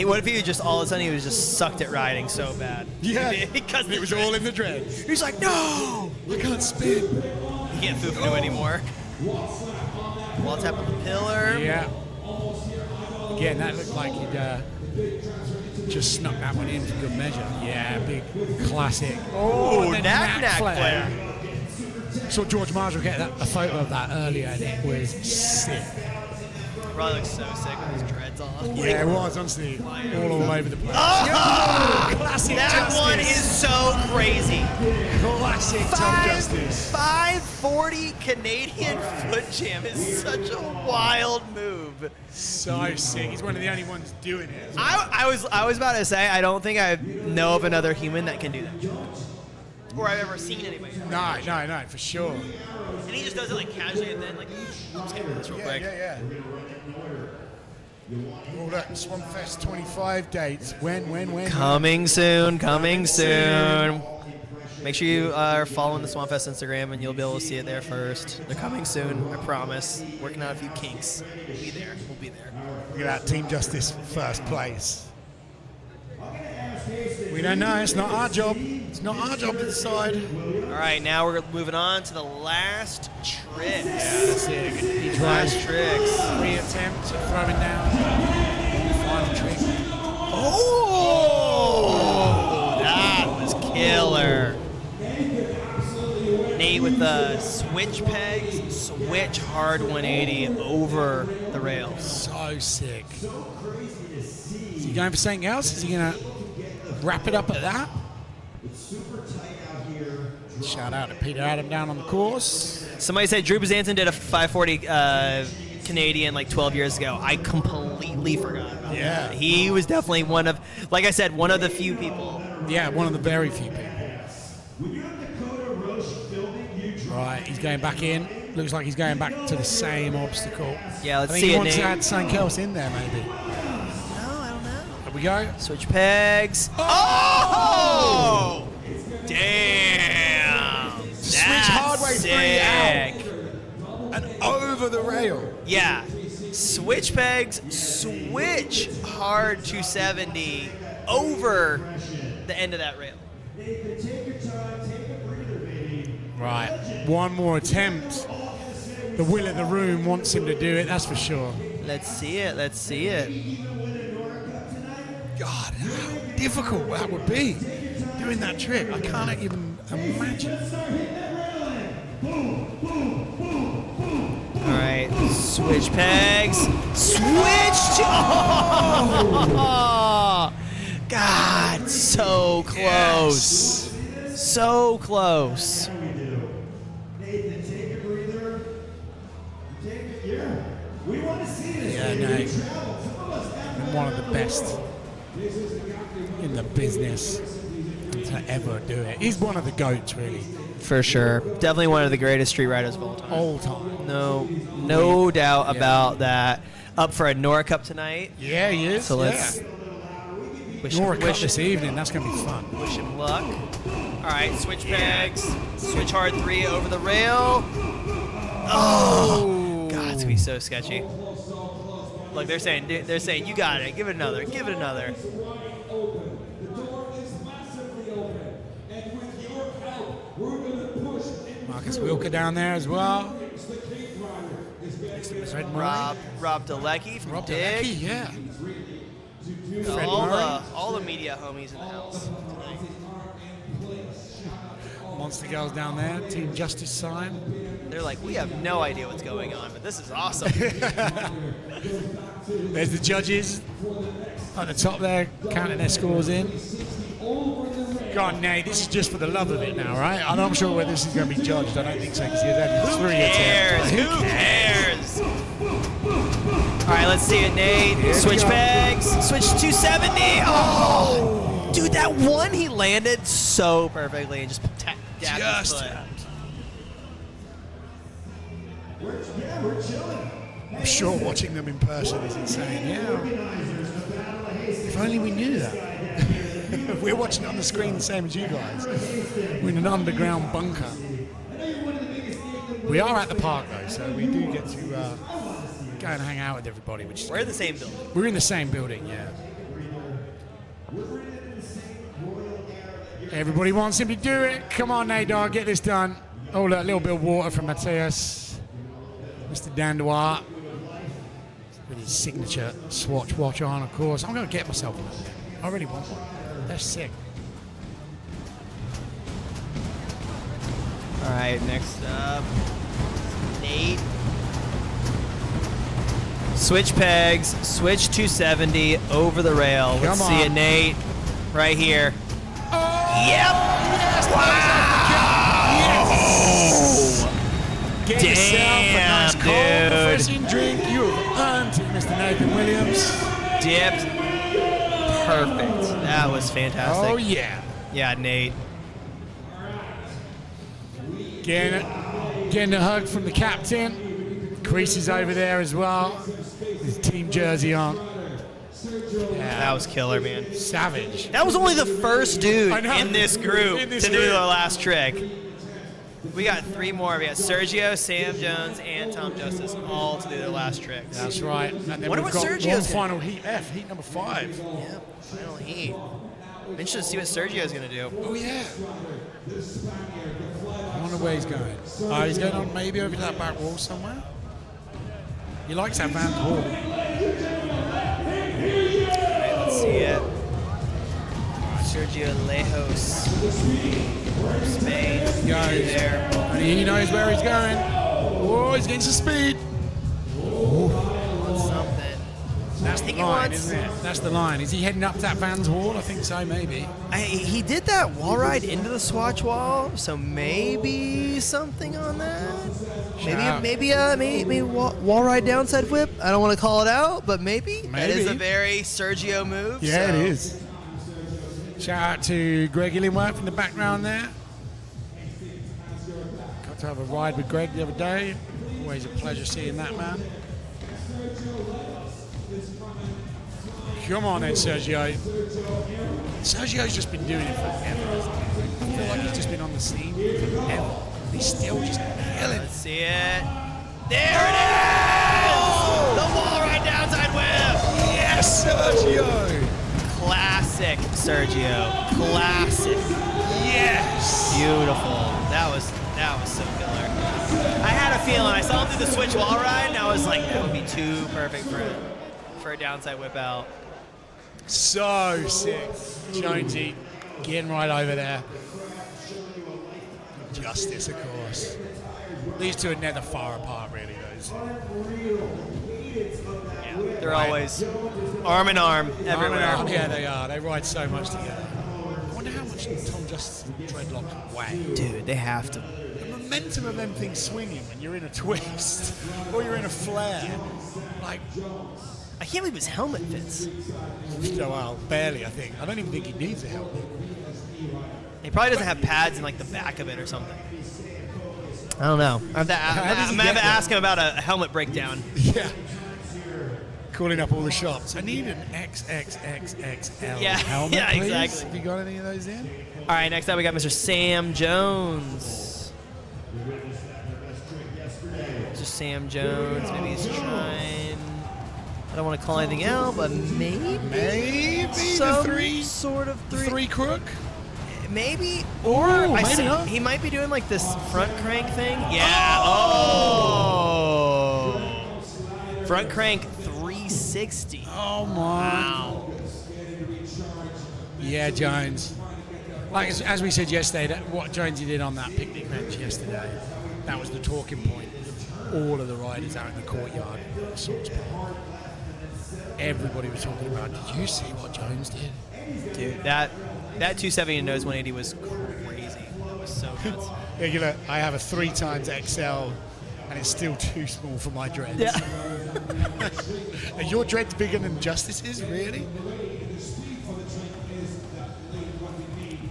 What if he was just all of a sudden he was just sucked at riding so bad? Yeah. Because It was all in the dreads. He's like, no, I can't spin. He can't foo-foo anymore. Wall tap on the pillar. Yeah. Again, that looked like he'd just snuck that one in for good measure. Yeah, big classic. Oh, and then knack flare. Saw George Marshall get a photo of that earlier, and it was sick. Probably looks so sick with his dreads on. Yeah, it was, honestly, all over the place. Oh! Classic That Justice. one is so crazy. Classic Tom Justice. 540 Canadian foot jam is such a wild move. So sick. He's one of the only ones doing it. I was about to say, I don't think I know of another human that can do that. Or I've ever seen anybody. No, for sure. And he just does it like casually and then like, let's get this real quick. Yeah. Oh, look, Swampfest 25 dates. When? Coming soon. Make sure you are following the Swampfest Instagram and you'll be able to see it there first. They're coming soon, I promise. Working out a few kinks. We'll be there. Look at that, Team Justice first place. We don't know, it's not our job. It's not our job to decide. All right, now we're moving on to the last tricks. Yeah, that's it. Each Last ride, tricks. 3 attempts at throwing down. Final trick. Oh, that was killer. Nate with the switch pegs, switch hard 180 over the rails. So sick. Is he going for something else? Is he going to wrap it up at that? Shout out to Peter Adam down on the course. Somebody said Drew Bazanton did a 540 Canadian like 12 years ago. I completely forgot about that. He was definitely one of, like I said, one of the few people. Yeah, one of the very few people. Right, he's going back in. Looks like he's going back to the same obstacle. Yeah, let's I think see he it, wants to Nate. add something else in there, maybe. No, I don't know. There we go. Switch pegs. Oh! Damn! Switch hard way 3 out. And over the rail. Yeah. Switch pegs, switch hard 270 over the end of that rail. Right. One more attempt. The will of the room wants him to do it, that's for sure. Let's see it. Let's see it. God, how difficult that would be doing that trick. I can't even imagine. All right, switch pegs, switch to, oh, God, so close, so close. Yeah, Nate. One of the best in the business to ever do it. He's one of the GOATs, really. For sure, definitely one of the greatest street riders of all time. All time. No doubt about that. Up for a Nora Cup tonight. Yeah, he is. So let's wish Nora him, Cup this evening. That's going to be fun. Wish him luck. All right, switch pegs, switch hard 3 over the rail. Oh, God, it's gonna be so sketchy. Look, they're saying you got it. Give it another. Give it another. Marcus Wilker down there as well. Rob Delecki from Dig. Delecki, yeah. All the media homies in the house tonight. Monster Girls down there, Team Justice sign. They're like, we have no idea what's going on, but this is awesome. There's the judges at the top there, counting their scores in. God, Nate, this is just for the love of it now, right? I'm not sure whether this is going to be judged. I don't think so, because he had Who 3 cares? attempts. Who cares? All right, let's see it, Nate. Switch pegs. Switch 270. Oh, dude, that one he landed so perfectly and just dabbed his foot. I'm sure watching them in person is insane. Yeah. If only we knew that. We're watching it on the screen the same as you guys. We're in an underground bunker. We are at the park though, so we do get to go and hang out with everybody. Which is We're in the same building. We're in the same building, yeah. Everybody wants him to do it. Come on, Nadar, get this done. Oh, look, a little bit of water from Matthias. Mr. Dandois with his signature Swatch watch on, of course. I'm going to get myself one. I really want one. They're sick. All right, next up, Nate. Switch pegs, switch 270 over the rail. Let's Come see on. it, Nate. Right here. Oh, Yep. Yes, wow. Yes. Get yourself a nice cold, refreshing drink. You have earned it, Mr. Nathan Williams. Dipped. Perfect. That was fantastic. Oh, yeah. Yeah, Nate. Getting a hug from the captain. Crease is over there as well. His team jersey on. Yeah, that was killer, man. Savage. That was only the first dude in this group In this to do group. the last trick. We got 3 more. We got Sergio, Sam Jones, and Tom Justice all to do their last tricks. That's right. And then Wonder we've what got Sergio's one final heat F, heat number 5. Yeah, final heat. I'm interested to see what Sergio's going to do. Oh, yeah. I wonder where he's going. He's going on maybe over to that back wall somewhere. He likes that Van's wall. Alright, let's see it. Sergio Lejos. Spain. There. And he knows where he's going. Oh, he's getting some speed. Wants something. That's the think he line, wants- isn't it? That's the line. Is he heading up that Van's wall? I think so, maybe. He did that wall ride into the Swatch wall, so maybe something on that. Maybe wall ride downside whip. I don't want to call it out, but maybe. That is a very Sergio move. Yeah, so. it is. Shout out to Greg Illingworth in the background there. Got to have a ride with Greg the other day. Always a pleasure seeing that man. Come on then, Sergio. Sergio's just been doing it forever. I feel like he's just been on the scene forever. He's still just killing. Let's see it. There it is! The wall right downside whip! Yes, Sergio! Classic Sergio. Classic. Yes! Beautiful. That was so killer. I had a feeling. I saw him through the switch wall ride, and I was like, that would be too perfect for a downside whip out. So sick. Jonesy getting right over there. Justice, of course. These two are never far apart, really, those. Yeah, they're always arm in arm everywhere. Arm in arm. Yeah, they are. They ride so much together. I wonder how much Tom Justice and Dreadlock weigh. Dude, they have to. The momentum of them things swinging when you're in a twist or you're in a flare. Like, I can't believe his helmet fits. Oh, well, barely, I think. I don't even think he needs a helmet. He probably doesn't have pads in like the back of it or something. I don't know. I'm gonna have to ask him about a helmet breakdown. Yeah. Calling up all the shops. I need an XXXXL helmet, yeah, please. exactly. Have you got any of those in? All right, next up we got Mr. Sam Jones. Mr. Sam Jones. Maybe he's trying. I don't want to call anything out, but maybe the three sort of three crook. Maybe, or maybe not. He might be doing like this front crank thing. Yeah. Oh. Front crank 360. Oh my. Wow. Yeah, Jones. Like as we said yesterday, what Jonesy did on that picnic bench yesterday, that was the talking point. All of the riders out in the courtyard of Swatch Battle. Everybody was talking about, did you see what Jones did? Dude, that 270 to nose 180 was crazy. That was so nuts. Yeah, I have a 3x XL, and it's still too small for my dreads. Yeah. Are your dreads bigger than Justice's, really?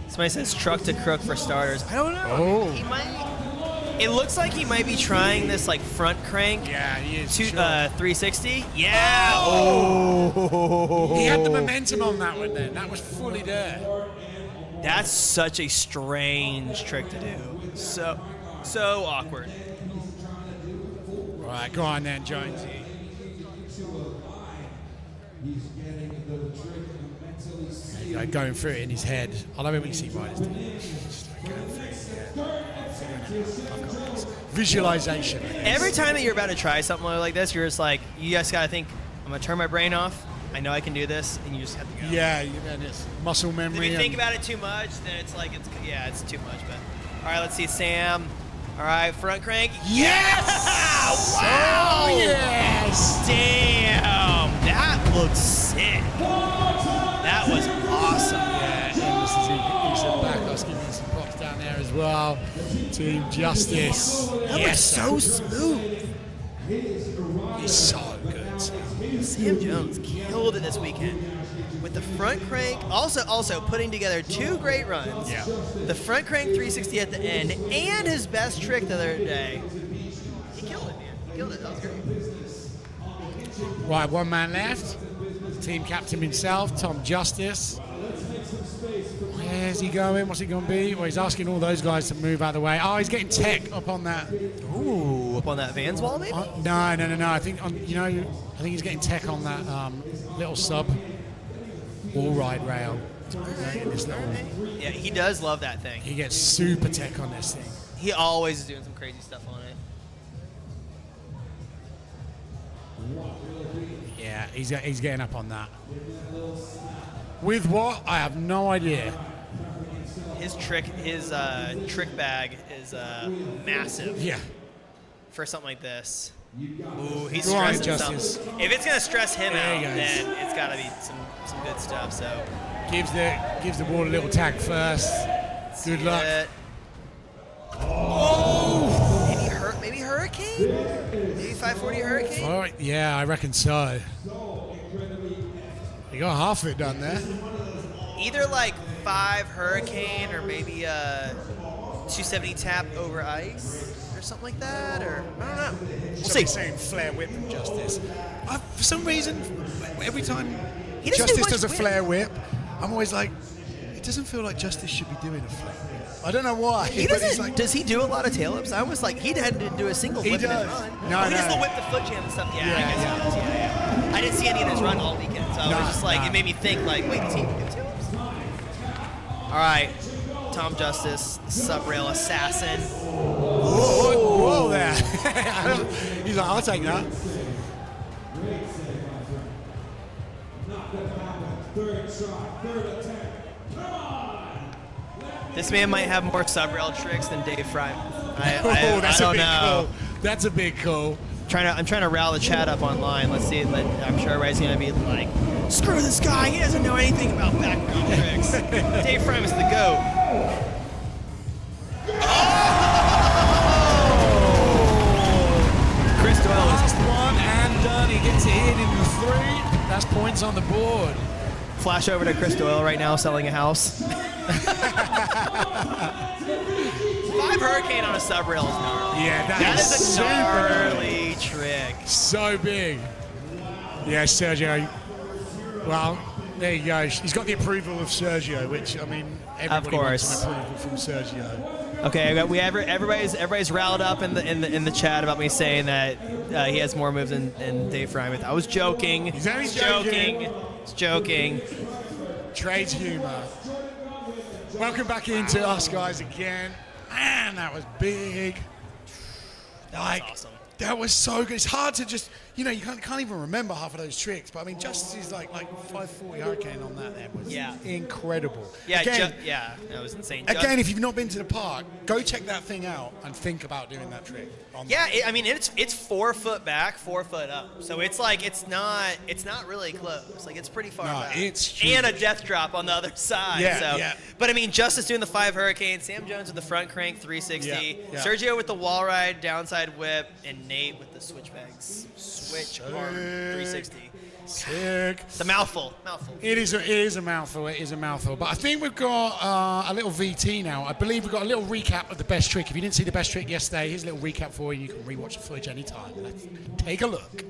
Somebody says truck to crook for starters. I don't know. Oh. He might. It looks like he might be trying this like front crank. Yeah, he is. 360. Yeah. Oh. He had the momentum on that one then. That was fully there. That's such a strange trick to do. So awkward. Right, go on then, Jonesy. Going through it in his head. I love it when you see riders do it. Just like going through it. Visualization. Every time that you're about to try something like this, you're just like, you just gotta think, I'm gonna turn my brain off. I know I can do this, and you just have to go. Yeah, and it's muscle memory. If you think about it too much, then it's like it's too much. But all right, let's see, Sam. All right, front crank. Yes! Wow! Oh, yes! Damn, that looks sick. That was awesome. Yeah, and this is Ethan back. I was giving you some props down there as well. Team Justice. That was so smooth. He's so good. Sam Jones killed it this weekend with the front crank. Also putting together two great runs. Yeah. The front crank 360 at the end and his best trick the other day. He killed it, man. He killed it. That was great. Right, one man left. Team captain himself, Tom Justice. Where's he going? What's he going to be? Well, he's asking all those guys to move out of the way. Oh, he's getting tech up on that. Ooh, up on that Vans wall, maybe? No. I think I think he's getting tech on that little sub wall ride rail. Yeah, he does love that thing. He gets super tech on this thing. He always is doing some crazy stuff on it. Yeah, he's getting up on that. With what? I have no idea. His trick bag is massive. Yeah. For something like this. Ooh, he's Go on, stressing Justice. something. If it's gonna stress him There out, he goes. then it's gotta be some good stuff. So Gives the ball a little tag first. Good luck. Oh! Maybe Hurricane? Maybe 540 Hurricane? All right, yeah, I reckon so. You got half of it done there. Either like 5 Hurricane or maybe a 270 tap over ice. or something like that, or I don't know. We'll see. Somebody's saying flare whip from Justice. For some reason, every time He doesn't do Justice much does a whip. flare whip, I'm always like, it doesn't feel like Justice should be doing a flare whip. I don't know why. He but doesn't. it's like, Does he do a lot of tail whips? I was like, he had to do a single He whip does. and run. No, he does no. the whip, the foot jam and stuff. Yeah, Yeah, I guess yeah. he does. Yeah. I didn't see any of his run all weekend, so No, it was just like no. it made me think like, wait, does he do tail whips? All right, Tom Justice, sub rail assassin. whoa there. He's like, I'll take that. This man might have more sub rail tricks than Dave Fry. That's I a don't big know. call. That's a big call. I'm trying to rile the chat up online. Let's see. I'm sure everybody's gonna be like, "Screw this guy! He doesn't know anything about background tricks." Dave Fry is the GOAT. Chris Doyle Last one and done. He gets it in the 3. That's points on the board. Flash over to Chris Doyle right now, selling a house. 5 Hurricane on a sub rail is gnarly. Yeah, that is a super gnarly trick. So big. Yeah, Sergio. Well, there you go. He's got the approval of Sergio, which, I mean, everybody wants an approval from Sergio. Okay, everybody's riled up in the chat about me saying that he has more moves than Dave Frymuth. I was joking. He's only joking. It's joking. Trades humor. Welcome back into us guys again. Man, that was big. That was awesome. That was so good. It's hard to just, you can't even remember half of those tricks. But I mean, Justice's like 540 Hurricane on that there was incredible. Yeah, Again, that was insane. Again, if you've not been to the park, go check that thing out and think about doing that trick. I mean, it's 4 foot back, 4 foot up. So it's like it's not really close. Like it's pretty far back. It's huge. And a death drop on the other side. Yeah, so. yeah. But I mean, Justice doing the 5 Hurricane, Sam Jones with the front crank 360, Yeah. Sergio with the wall ride downside whip, and Nate with the switch arm 360. Sick. It's a mouthful. It is a mouthful. It is a mouthful. But I think we've got a little VT now. I believe we've got a little recap of the best trick. If you didn't see the best trick yesterday, here's a little recap for you. You can rewatch the footage anytime. Let's take a look.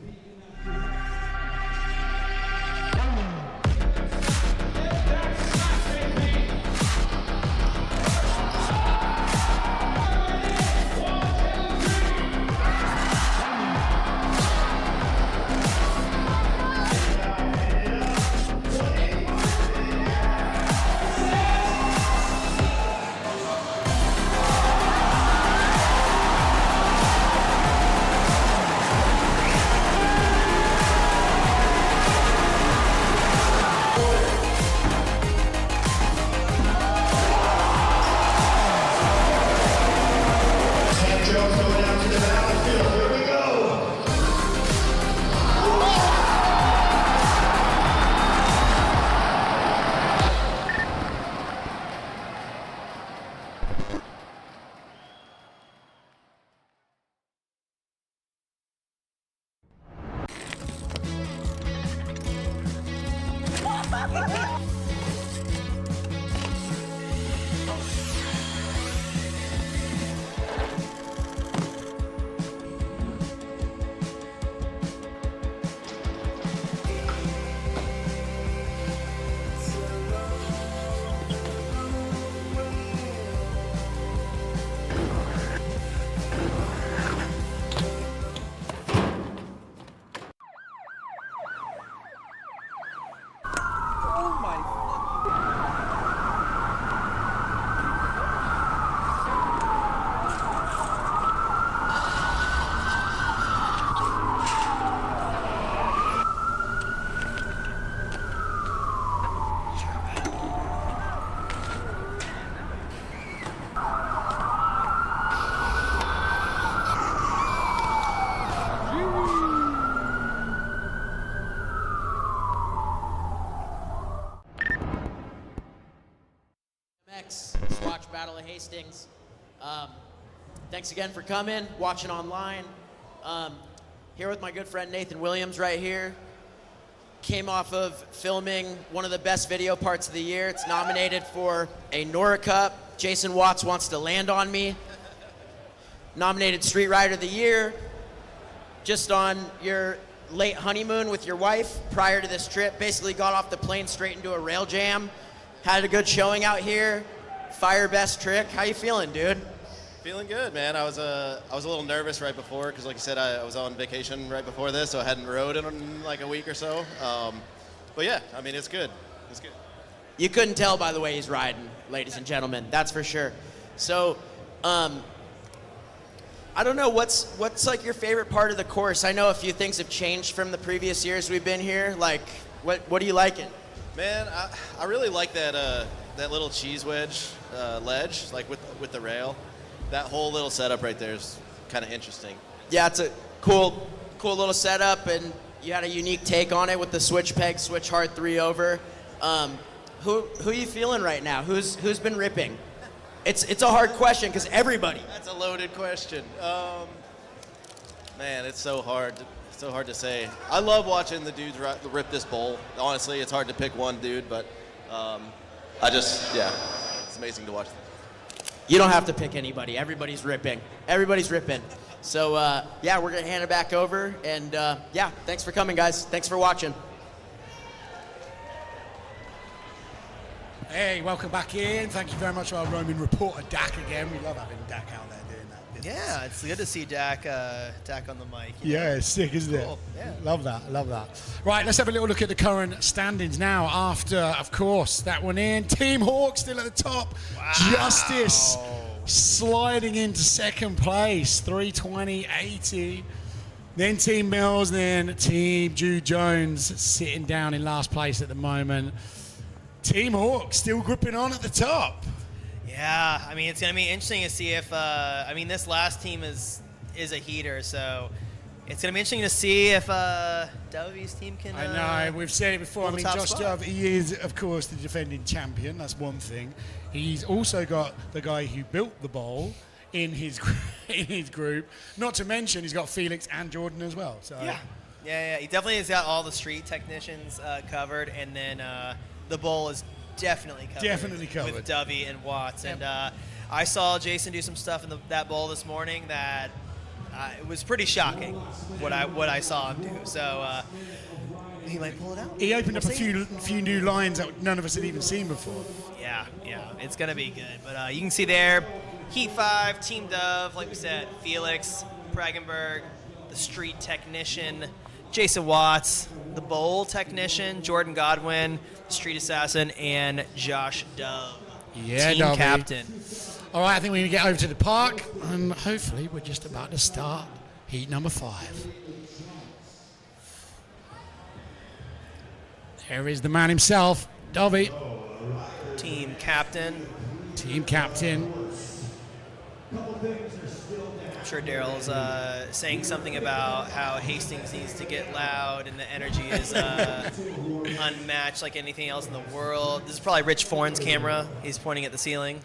BMX, Swatch Battle of Hastings. Thanks again for coming, watching online. Here with my good friend Nathan Williams right here. Came off of filming one of the best video parts of the year. It's nominated for a Nora Cup. Jason Watts wants to land on me. nominated Street Rider of the Year, just on your late honeymoon with your wife prior to this trip. Basically got off the plane straight into a rail jam. Had a good showing out here. Fire best trick. How you feeling, dude? Feeling good, man. I was a little nervous right before because, like you said, I was on vacation right before this, so I hadn't rode in like a week or so. But yeah, I mean, it's good. It's good. You couldn't tell by the way he's riding, ladies and gentlemen. That's for sure. So, I don't know, what's like your favorite part of the course? I know a few things have changed from the previous years we've been here. Like, what are you liking? Man, I really like that little cheese wedge ledge, like with the rail. That whole little setup right there is kind of interesting. Yeah, it's a cool little setup, and you had a unique take on it with the switch peg, switch hard 3 over. Who are you feeling right now? Who's been ripping? It's a hard question because everybody. That's a loaded question. Man, it's so hard. So hard to say. I love watching the dudes rip this bowl. Honestly, it's hard to pick one dude, but it's amazing to watch. You don't have to pick anybody. Everybody's ripping. Everybody's ripping. So, yeah, we're going to hand it back over. And, yeah, thanks for coming, guys. Thanks for watching. Hey, welcome back in. Thank you very much to our roaming reporter, Dak, again. We love having Dak out there doing that business. Yeah, it's good to see Dak on the mic. Yeah, it's sick, isn't it? Yeah. Love that. Right, let's have a little look at the current standings now after, of course, that one in. Team Hawk still at the top. Wow. Justice sliding into second place, 320.80. Then Team Mills, then Team Jude Jones sitting down in last place at the moment. Team Hawk still gripping on at the top. Yeah, I mean, it's going to be interesting to see if, this last team is a heater, so it's going to be interesting to see if Dovey's team can. I know, we've said it before. I mean, Josh Dove, he is, of course, the defending champion. That's one thing. He's also got the guy who built the bowl in his group. Not to mention, he's got Felix and Jordan as well. So Yeah, he definitely has got all the street technicians covered, and then the bowl is definitely covered. With Dovey and Watts. Yep. And I saw Jason do some stuff in that bowl this morning that it was pretty shocking what I saw him do. So he might pull it out. He opened up a few new lines that none of us had even seen before. Yeah, it's going to be good. But you can see there, Heat 5, Team Dove, like we said, Felix, Pragenberg, the street technician, Jason Watts, the bowl technician, Jordan Godwin, street assassin, and Josh Dove, team Dovey. captain. All right, I think we're going to get over to the park, and hopefully we're just about to start heat number 5. There is the man himself, Dovey. Team captain. I'm sure Daryl's saying something about how Hastings needs to get loud and the energy is unmatched like anything else in the world. This is probably Rich Forn's camera. He's pointing at the ceiling.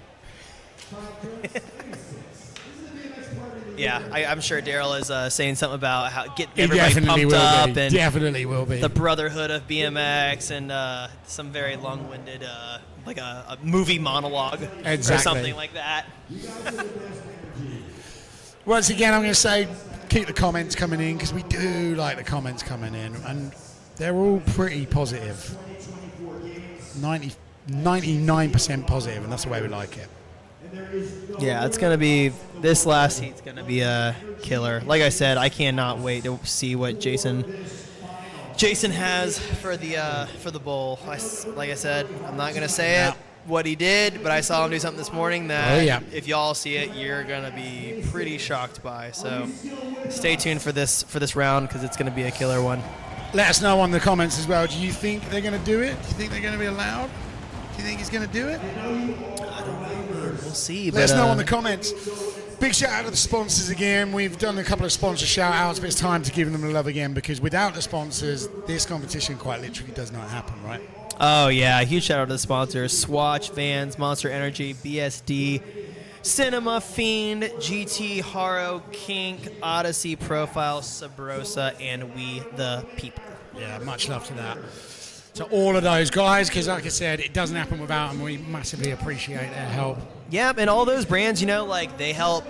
Yeah, I'm sure Daryl is saying something about how get everybody pumped up and definitely will be the brotherhood of BMX and some very long-winded like a movie monologue or something like that. Once again, I'm going to say keep the comments coming in because we do like the comments coming in, and they're all pretty positive. 99% positive, and that's the way we like it. Yeah, it's going to be, this last heat's going to be a killer. Like I said, I cannot wait to see what Jason has for the bowl. Like I said, I'm not going to say what he did, but I saw him do something this morning that if y'all see it, you're going to be pretty shocked by. So stay tuned for this round because it's going to be a killer one. Let us know on the comments as well. Do you think they're going to do it? Do you think they're going to be allowed? Do you think he's going to do it? I don't know. We'll see. Let us know in the comments. Big shout out to the sponsors again. We've done a couple of sponsor shout outs, but it's time to give them the love again because without the sponsors, this competition quite literally does not happen, right? Oh, yeah. Huge shout out to the sponsors. Swatch, Vans, Monster Energy, BSD, Cinema Fiend, GT, Haro, Kink, Odyssey, Profile, Sabrosa, and We the People. Yeah, much love to that. to all of those guys, because like I said, it doesn't happen without them. We massively appreciate their help. Yep, and all those brands, you know, like they help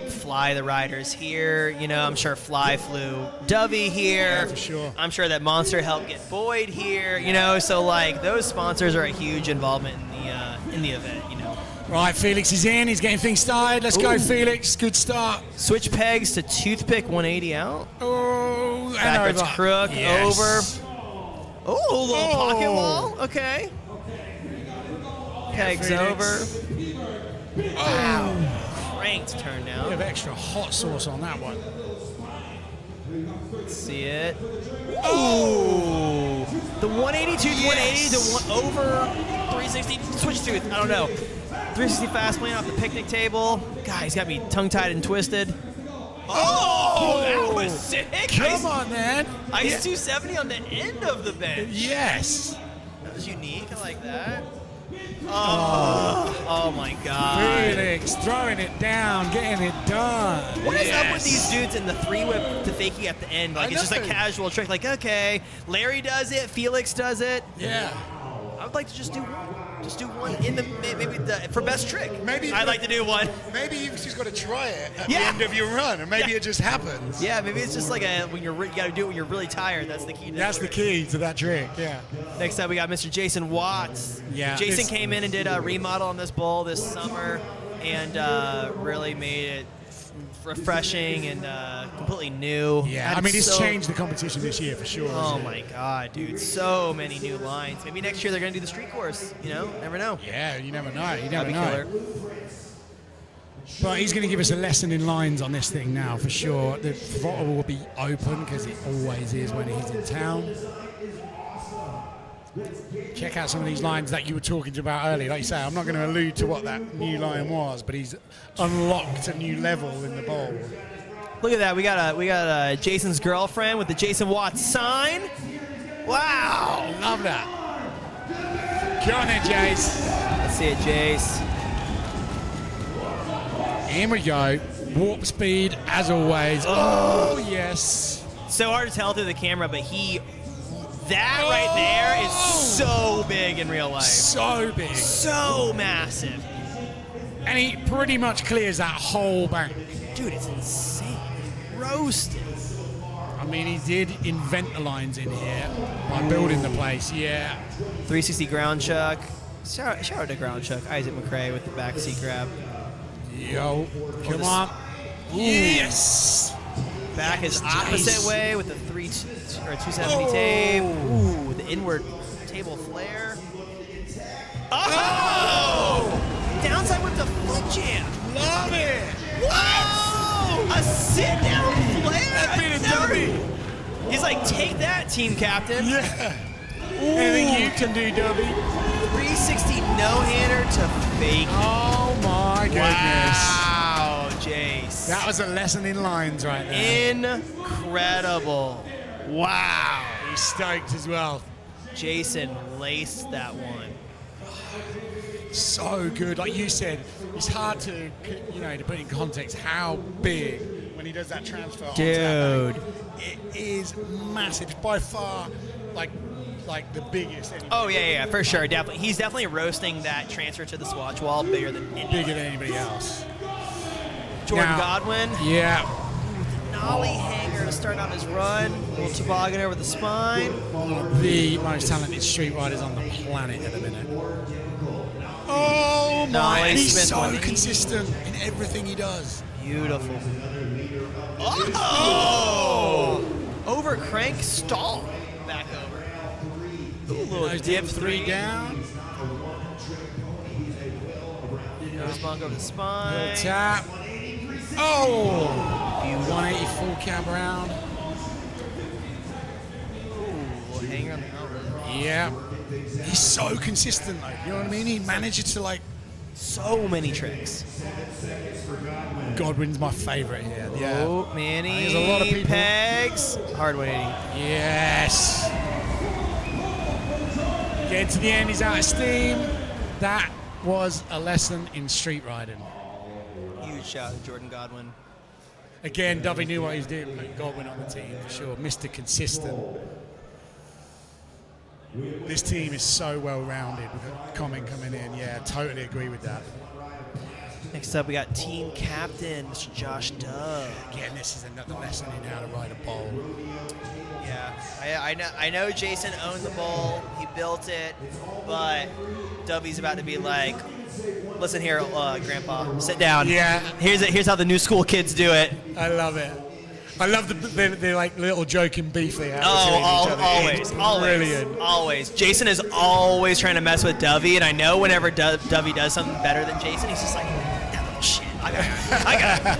fly the riders here. You know, I'm sure Fly flew Dovey here. Yeah, for sure. I'm sure that Monster helped get Boyd here. You know, so like those sponsors are a huge involvement in the event. You know. Right, Felix is in. He's getting things started. Let's go, Felix. Good start. Switch pegs to toothpick 180 out. Oh, and backwards over. crook Yes. over. Oh, a little pocket wall. Okay. Pegs over. Oh. Cranked turn down. A bit of extra hot sauce on that one. Let's see it. Oh! The 180 tooth, 180 to over 360 switch tooth. I don't know. 360 fast plane off the picnic table. God, he's got me tongue-tied and twisted. Oh, that was sick. Come on, man. Ice 270 on the end of the bench. Yes. That was unique. I like that. Oh my God. Felix throwing it down, getting it done. What is up with these dudes in the 3-whip to fakie at the end? Like, I it's just a know. casual trick. Like, okay, Larry does it, Felix does it. Yeah. I would like to just do one. Just do one in the for best trick. Maybe I'd like to do one. Maybe you've just got to try it at the end of your run, and maybe it just happens. Yeah, maybe it's just like when you got to do it when you're really tired. That's the key. That's the key to that trick. Yeah. Next up, we got Mr. Jason Watts. Yeah. Jason came in and did a remodel on this bowl this summer, and really made it refreshing and completely new. Yeah, I mean, it's changed the competition this year for sure. Oh my God, dude! So many new lines. Maybe next year they're gonna do the street course. You know, never know. Yeah, you never know. You never That'd be know. killer. But he's going to give us a lesson in lines on this thing now for sure. The throttle will be open because it always is when he's in town. Check out some of these lines that you were talking about earlier. Like you say, I'm not going to allude to what that new line was, but he's unlocked a new level in the bowl. Look at that. We got Jason's girlfriend with the Jason Watts sign. Wow. Love that. Come on then, Jace. Let's see it, Jace. Here we go. Warp speed, as always. Oh, yes. So hard to tell through the camera, but that right there is so big in real life. So big. So massive. And he pretty much clears that whole bank. Dude, it's insane. Roasted. I mean, he did invent the lines in here by building the place, yeah. 360 ground chuck. Shout out to ground chuck. Isaac McRae with the backseat grab. Yo, come on. Yes! Back is opposite way with the 270 Oh. tape. Ooh, the inward table flare. Oh! Downside with the foot jam. Love it! Whoa! A sit down flare? That's been a dummy. He's like, take that, team captain. Yeah. Anything you can do, Dubby. 360 no-hander to fake. Oh my goodness. Wow, Jace. That was a lesson in lines right there. Incredible. Wow. He's stoked as well. Jason laced that one. So good. Like you said, it's hard to, to put in context how big when he does that transfer onto that bank. It is massive. It's by far like the biggest. Oh yeah, for sure. Definitely, he's definitely roasting that transfer to the Swatch wall bigger than anybody else. Jordan Now, Godwin. Yeah. Nollie hanger to start out his run. Little toboggan over the spine. One of the most talented street riders on the planet at the minute. Oh my! Nollie And he's Smith so 180. consistent in everything he does. Beautiful. Oh! Over crank stall. Back over. Ooh, little dip 3 down. Nose bunk over the spine. Little tap. Oh! 180 full cab round. Ooh, hanger on the elbow. Yeah. He's so consistent, though. You know what I mean? He manages to, so many tricks. Godwin's my favorite here. Yeah. Oh, Manny. There's a lot of people. Pegs. Hard 180. Yes. Get to the end, he's out of steam. That was a lesson in street riding. Huge shout out to Jordan Godwin. Again, Dovey knew what he was doing, putting Godwin on the team for sure. Mr. Consistent. This team is so well-rounded. With a comment coming in. Yeah, totally agree with that. Next up, we got team captain, Mr. Josh Dove. Again, this is another lesson in how to ride a bowl. Yeah, I know Jason owned the bowl. He built it, but Dovey's about to be like, listen here, Grandpa, sit down. Yeah. Here's how the new school kids do it. I love it. I love the like little joking beef they have. Always. Brilliant. Always. Jason is always trying to mess with Dovey, and I know whenever Dovey does something better than Jason, he's just like, that little shit. I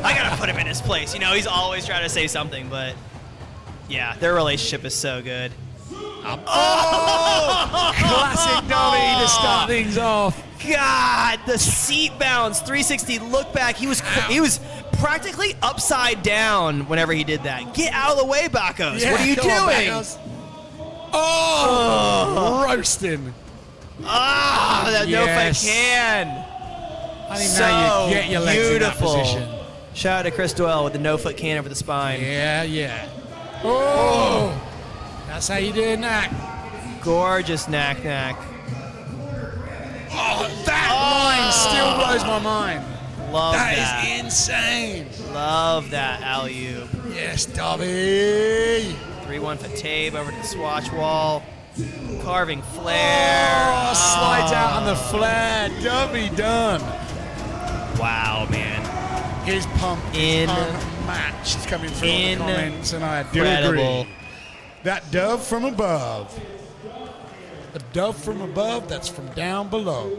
gotta put him in his place. You know, he's always trying to say something, but yeah, their relationship is so good. Classic Dovey to start things off. God, the seat bounce, 360 look back. He was practically upside down whenever he did that. Get out of the way, Bakos. Yeah, what are you doing? Roasting. That Yes. no can. I don't even know how you get your legs beautiful. in that position. Shout out to Chris Doyle with the no foot can over the spine. Yeah. Oh, that's how you do it, Knack. Gorgeous knack. Oh, that line still blows my mind. Love that. That is insane. Love that alley-oop. Yes, Dovey. 3-1 for Tabe over to the swatch wall. Carving flare. Oh, slides out on the flare. Dovey done. Wow, man. His pump is unmatched coming through in the comments, and I do agree. That dove from above. A dove from above, that's from down below.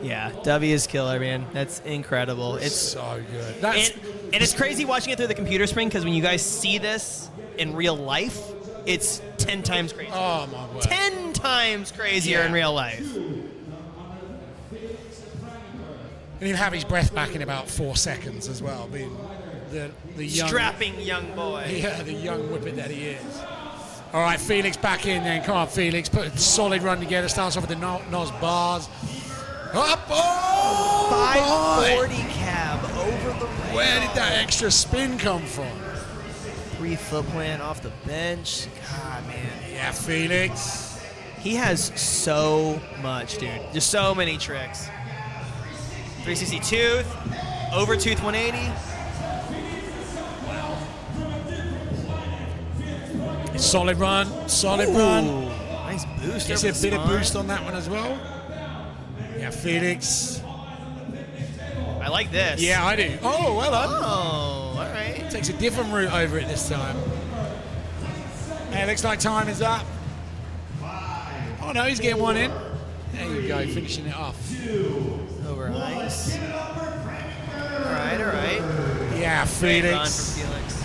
Yeah, Dovey is killer, man. That's incredible. It's so good. And it's crazy watching it through the computer screen, because when you guys see this in real life, it's 10 times crazier. Oh, my word. 10 times crazier in real life. And he'll have his breath back in about 4 seconds as well, being the young... Strapping young boy. Yeah, the young whippet that he is. All right, Felix back in then. Come on, Felix. Put a solid run together. Starts off with the Nos bars. Up! Oh! 540 cab over the rail. Where did that extra spin come from? 3-foot plant off the bench. God, man. Yeah, Felix. He has so much, dude. Just so many tricks. 360 tooth. Over tooth 180. Solid run. Run. Nice boost. Gets a bit of boost on that one as well. Yeah, Felix. I like this. Yeah, I do. Oh, well done. Oh, all right. Takes a different route over it this time. Hey, looks like time is up. Oh, no, he's getting one in. There you go, finishing it off. Over ice. All right. Yeah, Great run Felix. from Felix.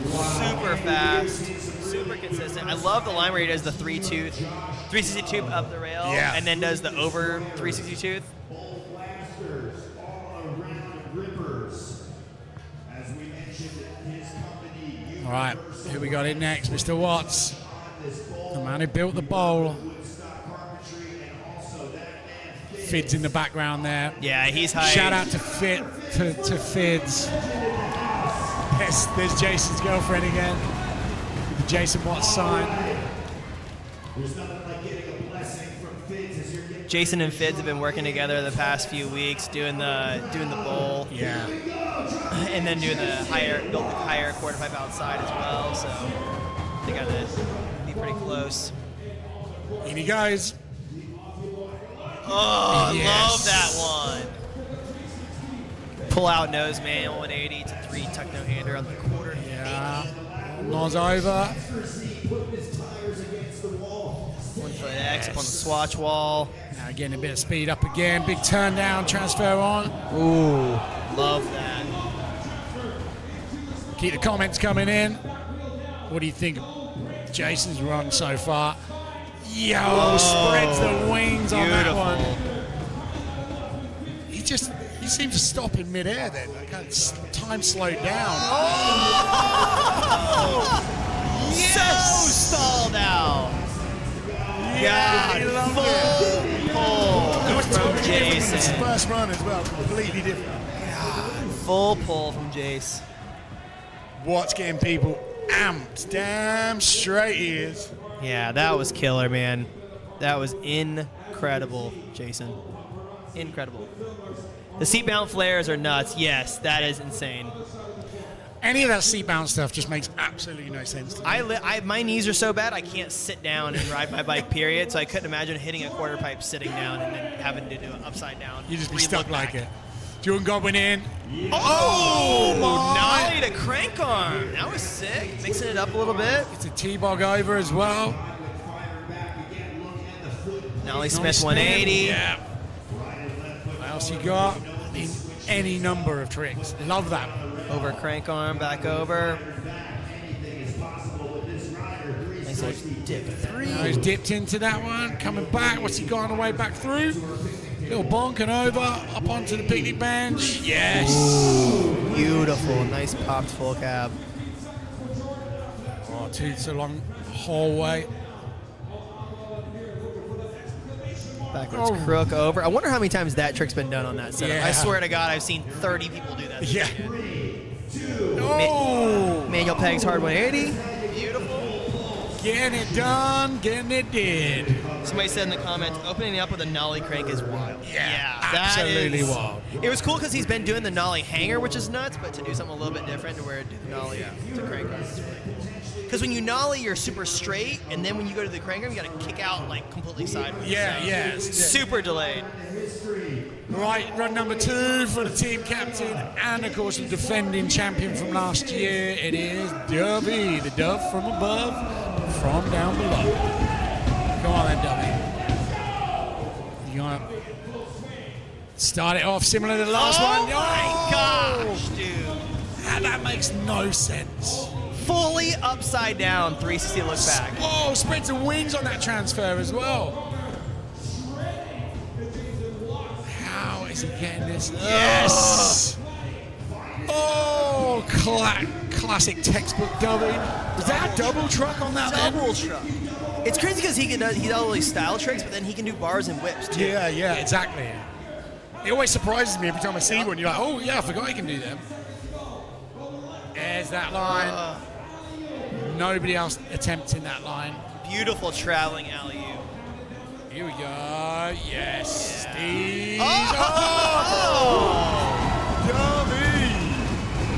Super fast, super consistent. I love the line where he does the 360 tooth up the rail, and then does the over 360 tooth. All right, who we got in next? Mr. Watts, the man who built the bowl. Fids in the background there. Yeah, he's high. Shout out to Fids. Yes, there's Jason's girlfriend again. The Jason Watts sign. Jason and Fids have been working together the past few weeks, doing the bowl. Yeah. And then doing built the higher quarter pipe outside as well. So they got to be pretty close. In he goes. Oh, yes. Love that one. Pull out nose manual 180 to 3 tuck no hander on the quarter. Yeah. Nos over. 1 foot X up on the swatch wall. Now getting a bit of speed up again. Big turn down, transfer on. Ooh, love that. Keep the comments coming in. What do you think of Jason's run so far? Yo, spreads the wings on that one. He seems to stop in midair then. Time slowed down. Yes! So stalled out. Yeah, full pull from Jason. Jason. First run as well, completely different. Full pull from Jace. Watts getting people amped. Damn straight he is. Yeah, that was killer, man. That was incredible, Jason. Incredible. The seat bound flares are nuts. Yes, that is insane. Any of that seat bound stuff just makes absolutely no sense to me. My knees are so bad I can't sit down and ride my bike, period. So I couldn't imagine hitting a quarter pipe sitting down and then having to do it upside down. You just be stuck like it. Jordan Godwin in. Oh, my. nollie to crank arm. That was sick. Mixing it up a little bit. It's a T-bog over as well. Nollie Smith 180. Yeah. What else you got? I mean, any number of tricks. Love that. Over crank arm, back over. Nice little dip 3. Now he's dipped into that one. Coming back. What's he got on the way back through? Little bonk and over. Up onto the picnic bench. Yes. Ooh, beautiful. Nice popped full cab. Oh, toots along the whole way. Backwards crook over. I wonder how many times that trick's been done on that setup. Yeah. I swear to God, I've seen 30 people do that. Yeah. Oh. Manual pegs hard 180. Beautiful. Getting it done, getting it did. Somebody said in the comments, opening it up with a nollie crank is wild. Yeah, that absolutely is wild. It was cool because he's been doing the nollie hanger, which is nuts, but to do something a little bit different to where it do the nollie to crank arm is really cool. Because when you nollie, you're super straight, and then when you go to the crank arm, you got to kick out like completely sideways. Yeah, So, yeah. super delayed. Right, run number 2 for the team captain and, of course, the defending champion from last year. It is Dovey, the dove from above, from down below. Come on then, Dovey. You want to start it off similar to the last one? Oh my gosh, dude. That makes no sense. Fully upside down 360 look back. Whoa, spread some wings on that transfer as well. How is he getting this? Yes! Oh, classic textbook Dovey. Was that a double truck on that? Double truck. It's crazy because he does all these style tricks, but then he can do bars and whips too. Yeah, yeah, exactly. It always surprises me every time I see one. You're like, oh yeah, I forgot I can do them. There's that line. Nobody else attempting that line. Beautiful traveling alley-oop. Here we go. Yes, Steve. Dovey.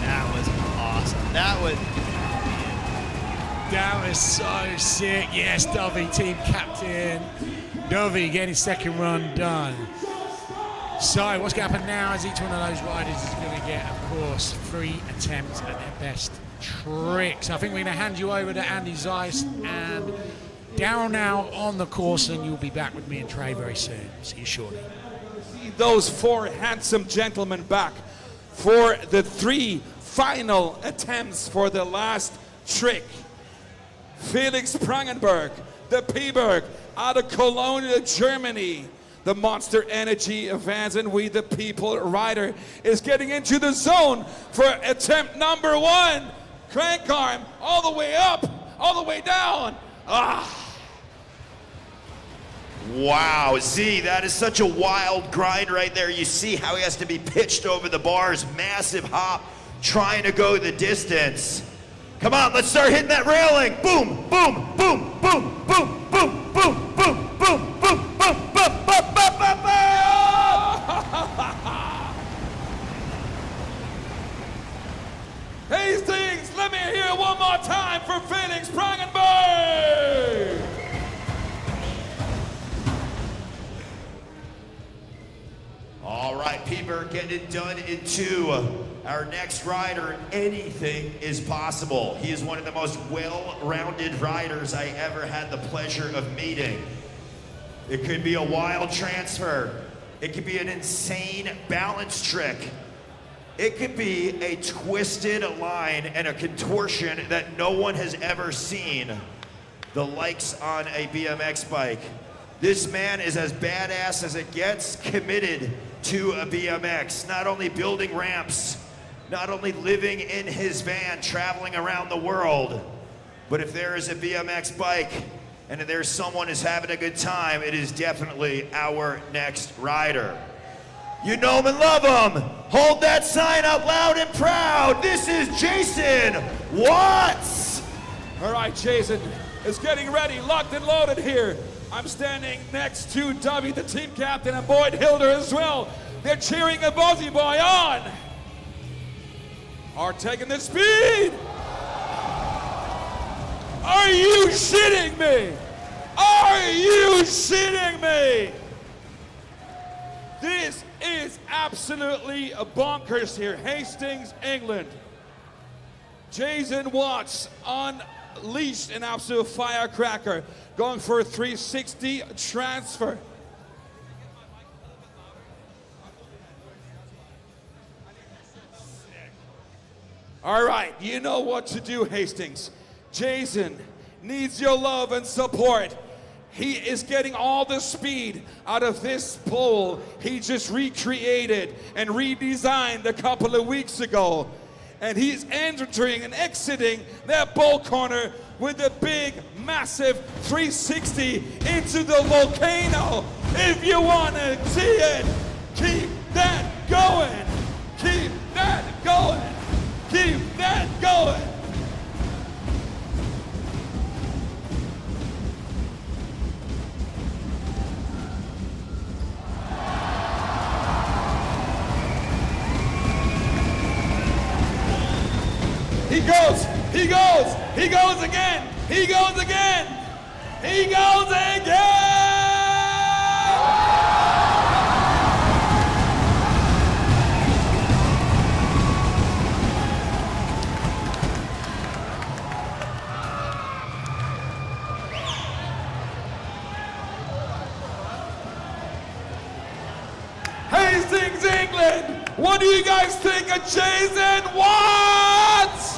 That was awesome. That was so sick. Yes, Dovey, team captain. Dovey getting his second run done. So what's going to happen now is each one of those riders is going to get, of course, 3 attempts at their best tricks. I think we're going to hand you over to Andy Zeiss and Daryl now on the course, and you'll be back with me and Trey very soon. See you shortly. Those 4 handsome gentlemen back for the 3 final attempts for the last trick. Felix Prangenberg, the P-Berg, out of Cologne, Germany. The Monster Energy Vans and We the People rider is getting into the zone for attempt number 1. Crank arm all the way up, all the way down. Wow, Z, that is such a wild grind right there. You see how he has to be pitched over the bars, massive hop, trying to go the distance. Come on, let's start hitting that railing. Boom, boom, boom, boom, boom, boom, boom, boom, boom, boom, boom, boom, boom, boom, boom, boom. Hastings, let me hear it one more time for Felix Prangenberg. All right, P-Berg getting it done in 2. Our next rider, anything is possible. He is one of the most well-rounded riders I ever had the pleasure of meeting. It could be a wild transfer. It could be an insane balance trick. It could be a twisted line and a contortion that no one has ever seen. The likes on a BMX bike. This man is as badass as it gets, committed to a BMX. Not only building ramps, not only living in his van, traveling around the world, but if there is a BMX bike and if there's someone who's having a good time, it is definitely our next rider. You know him and love him. Hold that sign up loud and proud. This is Jason Watts. All right, Jason is getting ready, locked and loaded here. I'm standing next to Dubby, the team captain, and Boyd Hilder as well. They're cheering a Buzzy Boy on. Are taking the speed. Are you shitting me? Are you shitting me? This is absolutely bonkers here. Hastings, England. Jason Watts unleashed an absolute firecracker, going for a 360 transfer. All right, you know what to do, Hastings. Jason needs your love and support. He is getting all the speed out of this pole he just recreated and redesigned a couple of weeks ago. And he's entering and exiting that pole corner with a big, massive 360 into the volcano. If you want to see it, keep that going. Keep that going. Keep that going. He goes, he goes, he goes again, he goes again, he goes again! Hastings, England, what do you guys think of Jason Watts?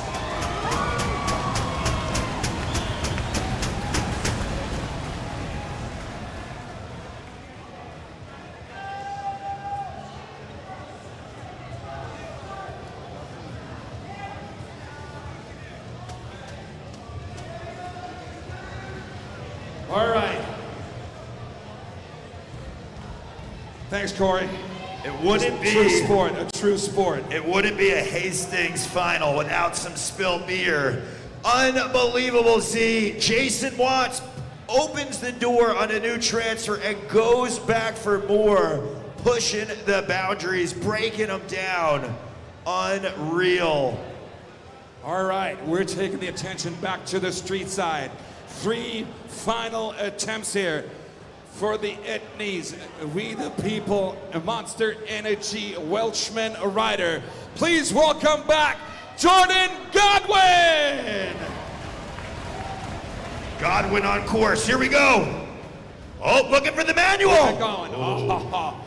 All right. Thanks, Corey. It wouldn't be a true sport. It wouldn't be a Hastings final without some spilled beer. Unbelievable, Z. Jason Watts opens the door on a new transfer and goes back for more, pushing the boundaries, breaking them down. Unreal. All right, we're taking the attention back to the street side. 3 final attempts here for the Etnies, We the People, Monster Energy Welshman rider. Please welcome back Jordan Godwin! Godwin on course, here we go. Oh, looking for the manual. Going. Oh,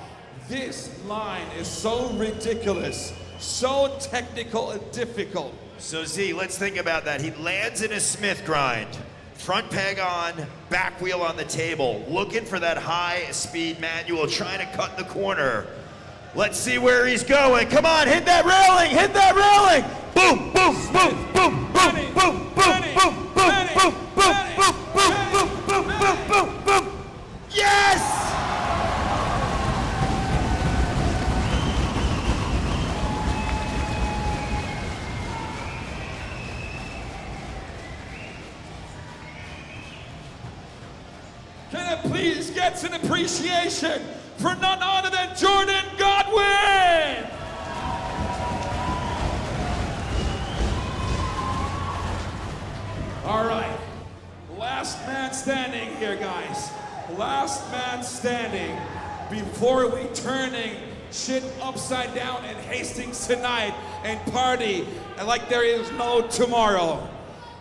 this line is so ridiculous, so technical and difficult. So Z, let's think about that. He lands in a Smith grind. Front peg on, back wheel on the table, looking for that high speed manual, trying to cut the corner. Let's see where he's going. Come on, hit that railing, hit that railing. Boom, boom, boom, boom, boom, boom, boom, boom, boom, boom, boom, boom, boom, boom, boom, boom, boom. Yes! Can I please get some appreciation for none other than Jordan Godwin? All right, last man standing here, guys. Last man standing before we turning shit upside down in Hastings tonight and party like there is no tomorrow.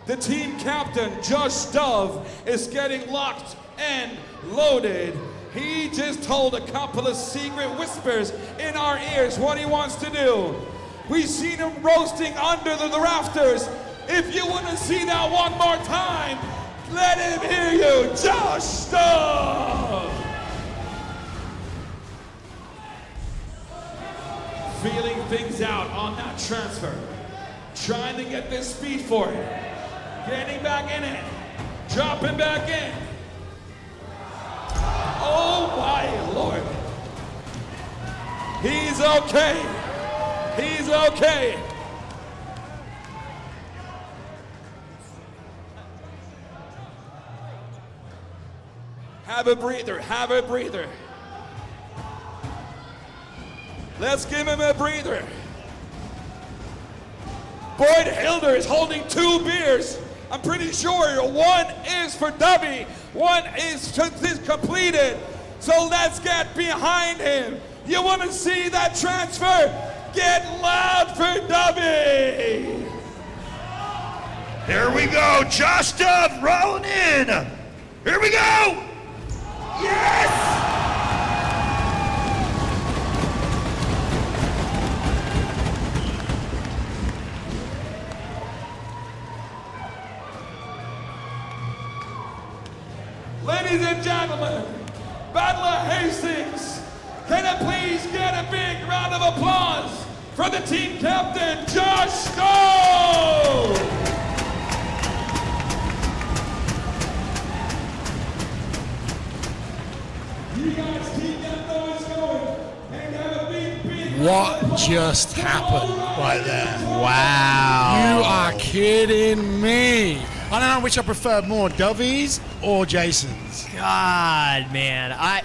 The team captain, Josh Dove, is getting locked and loaded. He just told a couple of secret whispers in our ears what he wants to do. We've seen him roasting under the rafters. If you want to see that one more time, let him hear you, Josh Dove! Feeling things out on that transfer. Trying to get this speed for it. Getting back in it. Dropping back in. Oh my Lord. He's okay. He's okay. Have a breather, have a breather. Let's give him a breather. Boyd Hilder is holding 2 beers. I'm pretty sure one is for Dubby, one is completed. So let's get behind him. You want to see that transfer? Get loud for Dubby. There we go, Josh Dove rolling in. Here we go. Yes! Ladies and gentlemen, Battle of Hastings, can I please get a big round of applause for the team captain, Josh Stowe! You guys keep that noise going and have a big What just happened right there? Wow. You are kidding me. I don't know which I prefer more, Dovey's or Jason's. God, man. I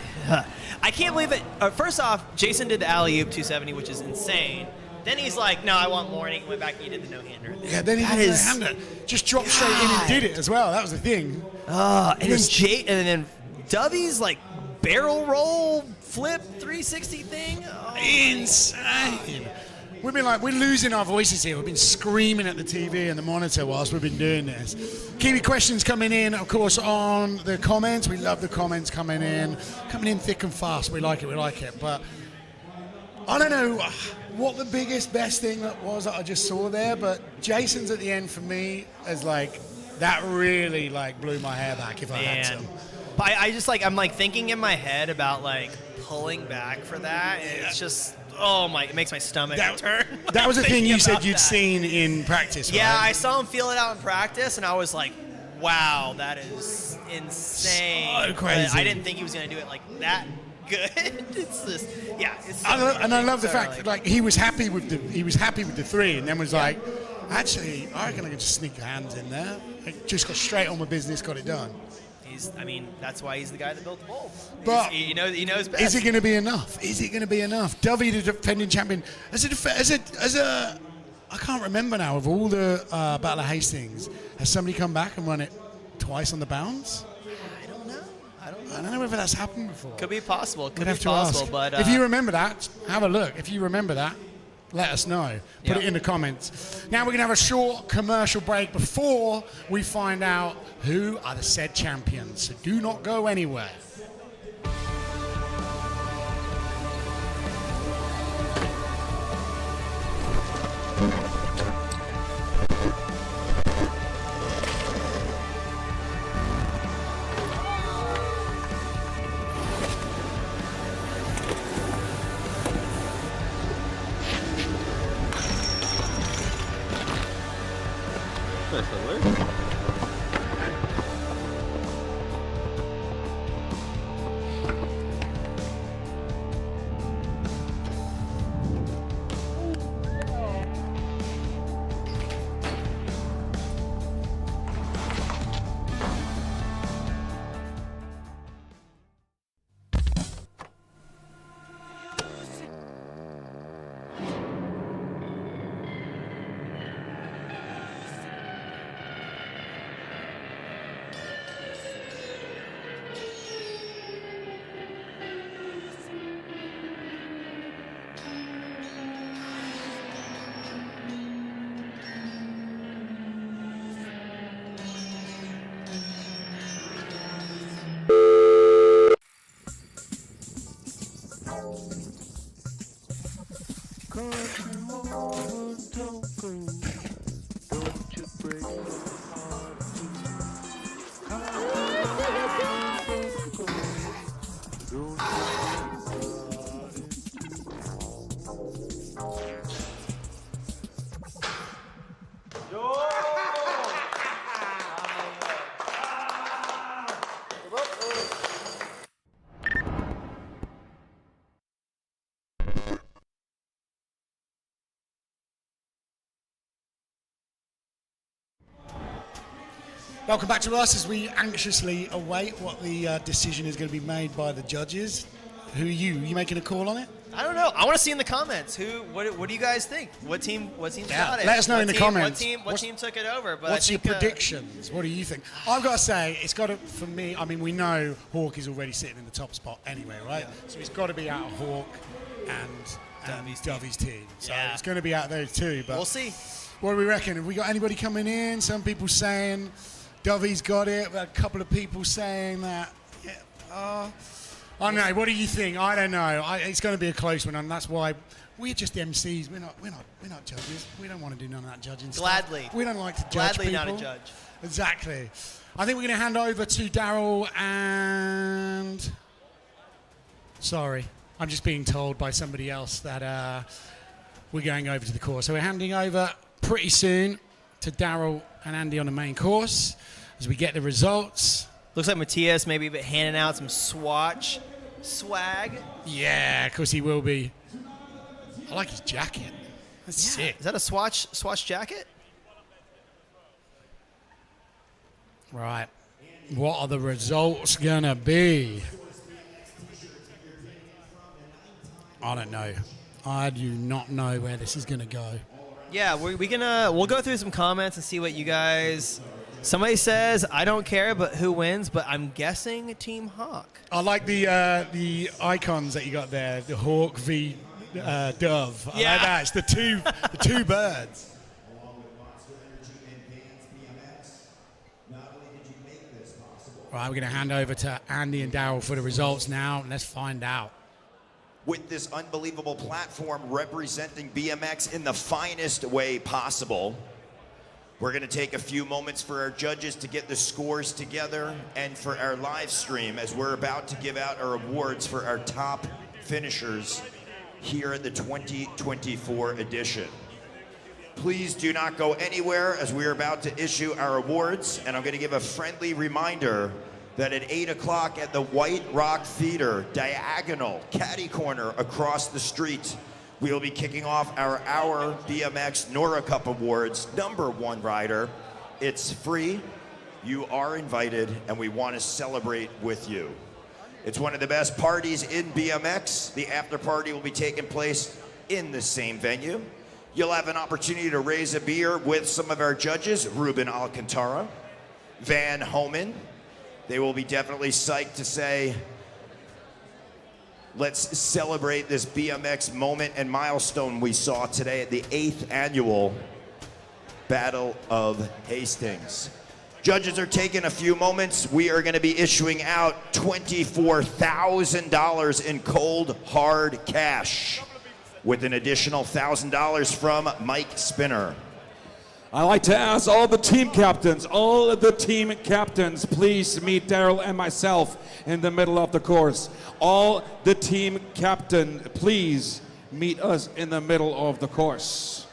can't believe it. First off, Jason did the alley-oop 270, which is insane. Then he's like, no, I want more, and he went back and he did the no-hander. Yeah, then he did the no-hander. Just dropped straight in and did it as well. That was the thing. And then Dovey's like barrel roll flip 360 thing. Oh, insane. We've been we're losing our voices here. We've been screaming at the TV and the monitor whilst we've been doing this. Keep your questions coming in, of course, on the comments. We love the comments coming in thick and fast. We like it. But I don't know what the best thing that was that I just saw there, but Jason's at the end for me is that really blew my hair back if I had to. I just I'm thinking in my head about pulling back for that, and it's just it makes my stomach turn. That was the thing you said you'd seen in practice, right? Yeah, I saw him feel it out in practice, and I was like, wow, that is insane. So crazy. But I didn't think he was going to do it that good. It's just, yeah. It's I love the fact that he was happy with the 3, and then was actually, I reckon I can just sneak the hands in there. Just got straight on with business, got it done. That's why he's the guy that built the bowl. But he knows best. Is it going to be enough? Dovey, the defending champion, as a I can't remember now of all the Battle of Hastings. Has somebody come back and run it twice on the bounce? I don't know whether that's happened before. Could be possible. We'd have to ask. But if you remember that, have a look. If you remember that, let us know. Put it in the comments. Now we're going to have a short commercial break before we find out who are the said champions. So do not go anywhere. Welcome back to us as we anxiously await what the decision is going to be made by the judges. Who are you? Are you making a call on it? I don't know. I want to see in the comments what do you guys think? What team got it? Let us know in the comments. What team took it over? But what's your predictions? What do you think? I've got to say, it's got to, for me, I mean, we know Hawk is already sitting in the top spot anyway, right? Yeah. So it's got to be out of Hawk and Dovey's team. So it's going to be out there too. But we'll see. What do we reckon? Have we got anybody coming in? Some people saying Dovey's got it. A couple of people saying that. I don't know. What do you think? I don't know. It's going to be a close one, and that's why we're just MCs. We're not judges. We don't want to do none of that judging Gladly. stuff. We don't like to judge Gladly people. not a judge. Exactly. I think we're going to hand over to Daryl and... Sorry. I'm just being told by somebody else that we're going over to the course. So we're handing over pretty soon to Daryl and Andy on the main course as we get the results. Looks like Matthias maybe handing out some Swatch swag. Yeah, of course he will be. I like his jacket. That's sick. Is that a Swatch jacket? Right. What are the results gonna be? I don't know. I do not know where this is gonna go. Yeah, we'll go through some comments and see what you guys. Somebody says I don't care, but who wins? But I'm guessing Team Hawk. I like the icons that you got there. The Hawk v Dove. I like that. It's the two birds. Right, we're going to hand over to Andy and Daryl for the results now. Let's find out. With this unbelievable platform representing BMX in the finest way possible, we're going to take a few moments for our judges to get the scores together and for our live stream as we're about to give out our awards for our top finishers here at the 2024 edition. Please do not go anywhere as we are about to issue our awards, and I'm going to give a friendly reminder that at 8 o'clock at the White Rock Theater, diagonal, caddy corner across the street, we will be kicking off our BMX Nora Cup Awards #1 rider. It's free, you are invited, and we want to celebrate with you. It's one of the best parties in BMX. The after party will be taking place in the same venue. You'll have an opportunity to raise a beer with some of our judges, Ruben Alcantara, Van Homan. They will be definitely psyched to say, let's celebrate this BMX moment and milestone we saw today at the 8th annual Battle of Hastings. Judges are taking a few moments. We are going to be issuing out $24,000 in cold, hard cash with an additional $1,000 from Mike Spinner. I'd like to ask all the team captains, please meet Daryl and myself in the middle of the course. All the team captain, please meet us in the middle of the course.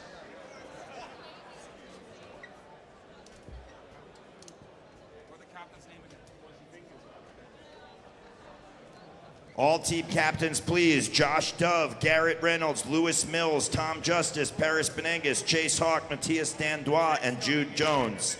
All team captains, please. Josh Dove, Garrett Reynolds, Lewis Mills, Tom Justice, Paris Benengus, Chase Hawk, Matthias Dandois, and Jude Jones.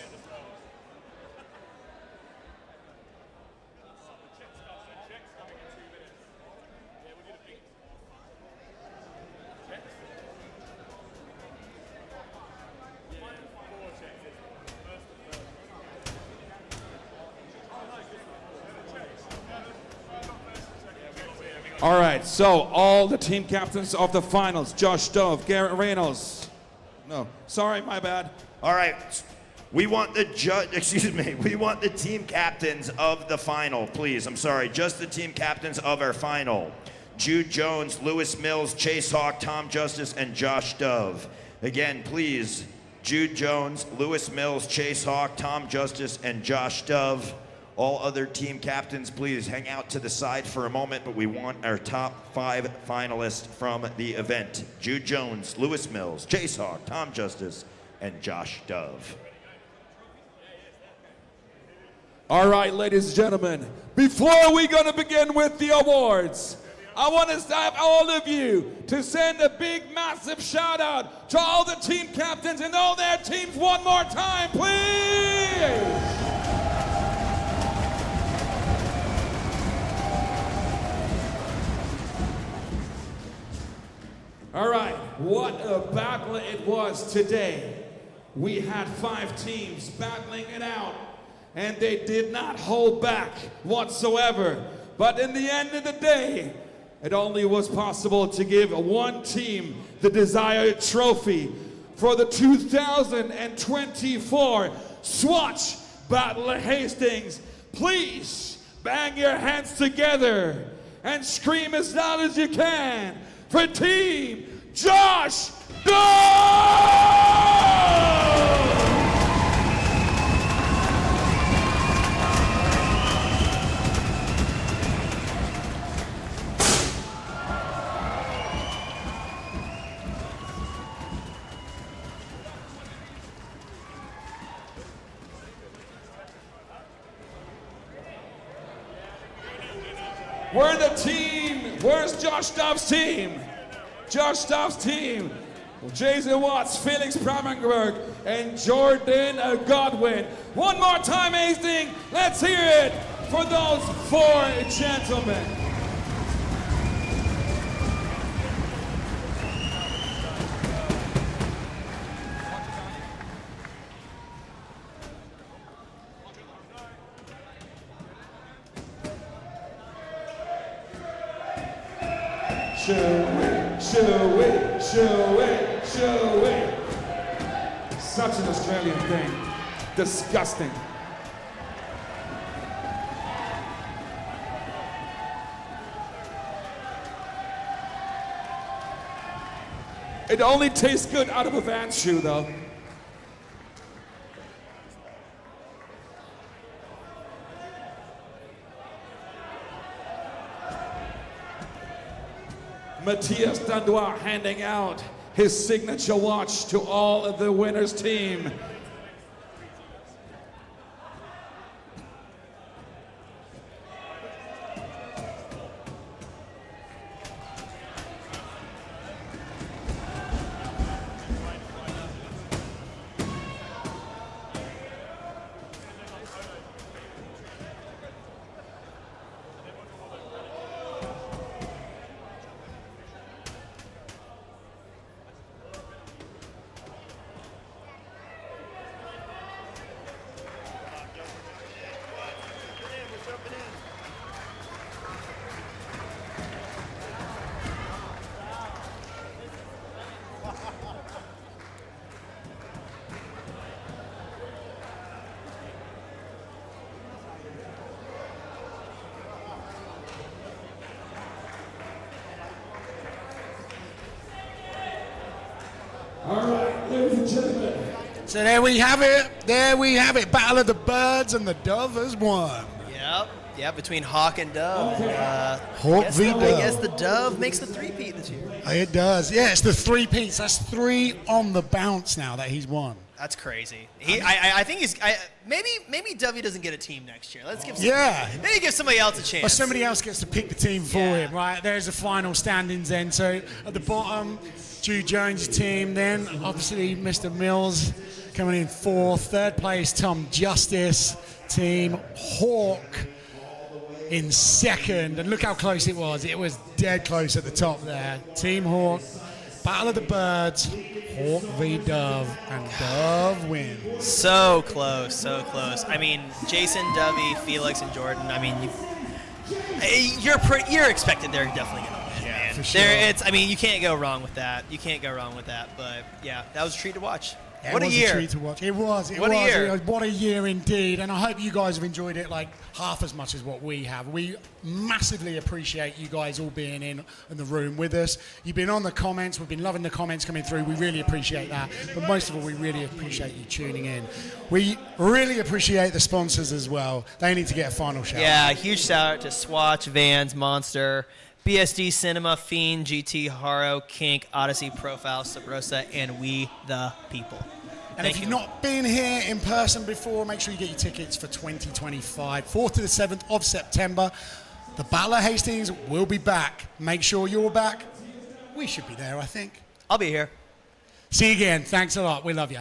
All right, so all the team captains of the finals, Josh Dove, Garrett Reynolds. No, sorry, my bad. All right, we want the we want the team captains of the final, please. I'm sorry, just the team captains of our final. Jude Jones, Lewis Mills, Chase Hawk, Tom Justice, and Josh Dove. Again, please, Jude Jones, Lewis Mills, Chase Hawk, Tom Justice, and Josh Dove. All other team captains, please hang out to the side for a moment, but we want our top 5 finalists from the event. Jude Jones, Lewis Mills, Chase Hawk, Tom Justice, and Josh Dove. All right, ladies and gentlemen, before we're gonna begin with the awards, I want to have all of you to send a big, massive shout out to all the team captains and all their teams one more time, please. All right, what a battle it was today. We had 5 teams battling it out, and they did not hold back whatsoever. But in the end of the day, it only was possible to give one team the desired trophy for the 2024 Swatch Battle of Hastings. Please bang your hands together and scream as loud as you can for Team Josh Dove! We're the team. Where's Josh Dove's team? Josh Dove's team. Jason Watts, Felix Pramenberg, and Jordan Godwin. One more time, Hastings. Let's hear it for those 4 gentlemen. Show it, show it, show it, show it. Such an Australian thing. Disgusting. It only tastes good out of a Vans shoe, though. Matthias Dandois handing out his signature watch to all of the winners' team. All right, ladies and gentlemen. So there we have it. There we have it. Battle of the Birds, and the Dove has won. Yep. Yeah, between Hawk and Dove. Hawk v. Dove. I guess the Dove makes the three-peat this year. It does. Yeah, it's the 3-peats. That's 3 on the bounce now that he's won. That's crazy. I think he's maybe Dovey doesn't get a team next year. Let's give maybe give somebody else a chance. Or somebody else gets to pick the team for him, right? There's the final standings then. So at the bottom, Drew Jones' team. Then obviously Mr. Mills coming in 4th. 3rd place, Tom Justice team. Hawk in 2nd. And look how close it was. It was dead close at the top there. Team Hawk. Battle of the Birds, Hawk v. Dove, and Dove wins. So close, so close. I mean, Jason, Dovey, Felix, and Jordan. I mean, you're expected they're definitely gonna win. Yeah, for sure. I mean, you can't go wrong with that. You can't go wrong with that. But yeah, that was a treat to watch. Yeah, what it a was year! A treat to watch. It was. What a year! What a year indeed. And I hope you guys have enjoyed it like half as much as what we have. We massively appreciate you guys all being in the room with us. You've been on the comments. We've been loving the comments coming through. We really appreciate that. But most of all, we really appreciate you tuning in. We really appreciate the sponsors as well. They need to get a final shout. Yeah, huge shout out to Swatch, Vans, Monster, BSD Cinema, Fiend, GT, Haro, Kink, Odyssey, Profile, Sabrosa, and We the People. And if you've not been here in person before, make sure you get your tickets for 2025, 4th to the 7th of September. The Battle of Hastings will be back. Make sure you're back. We should be there, I think. I'll be here. See you again. Thanks a lot. We love you.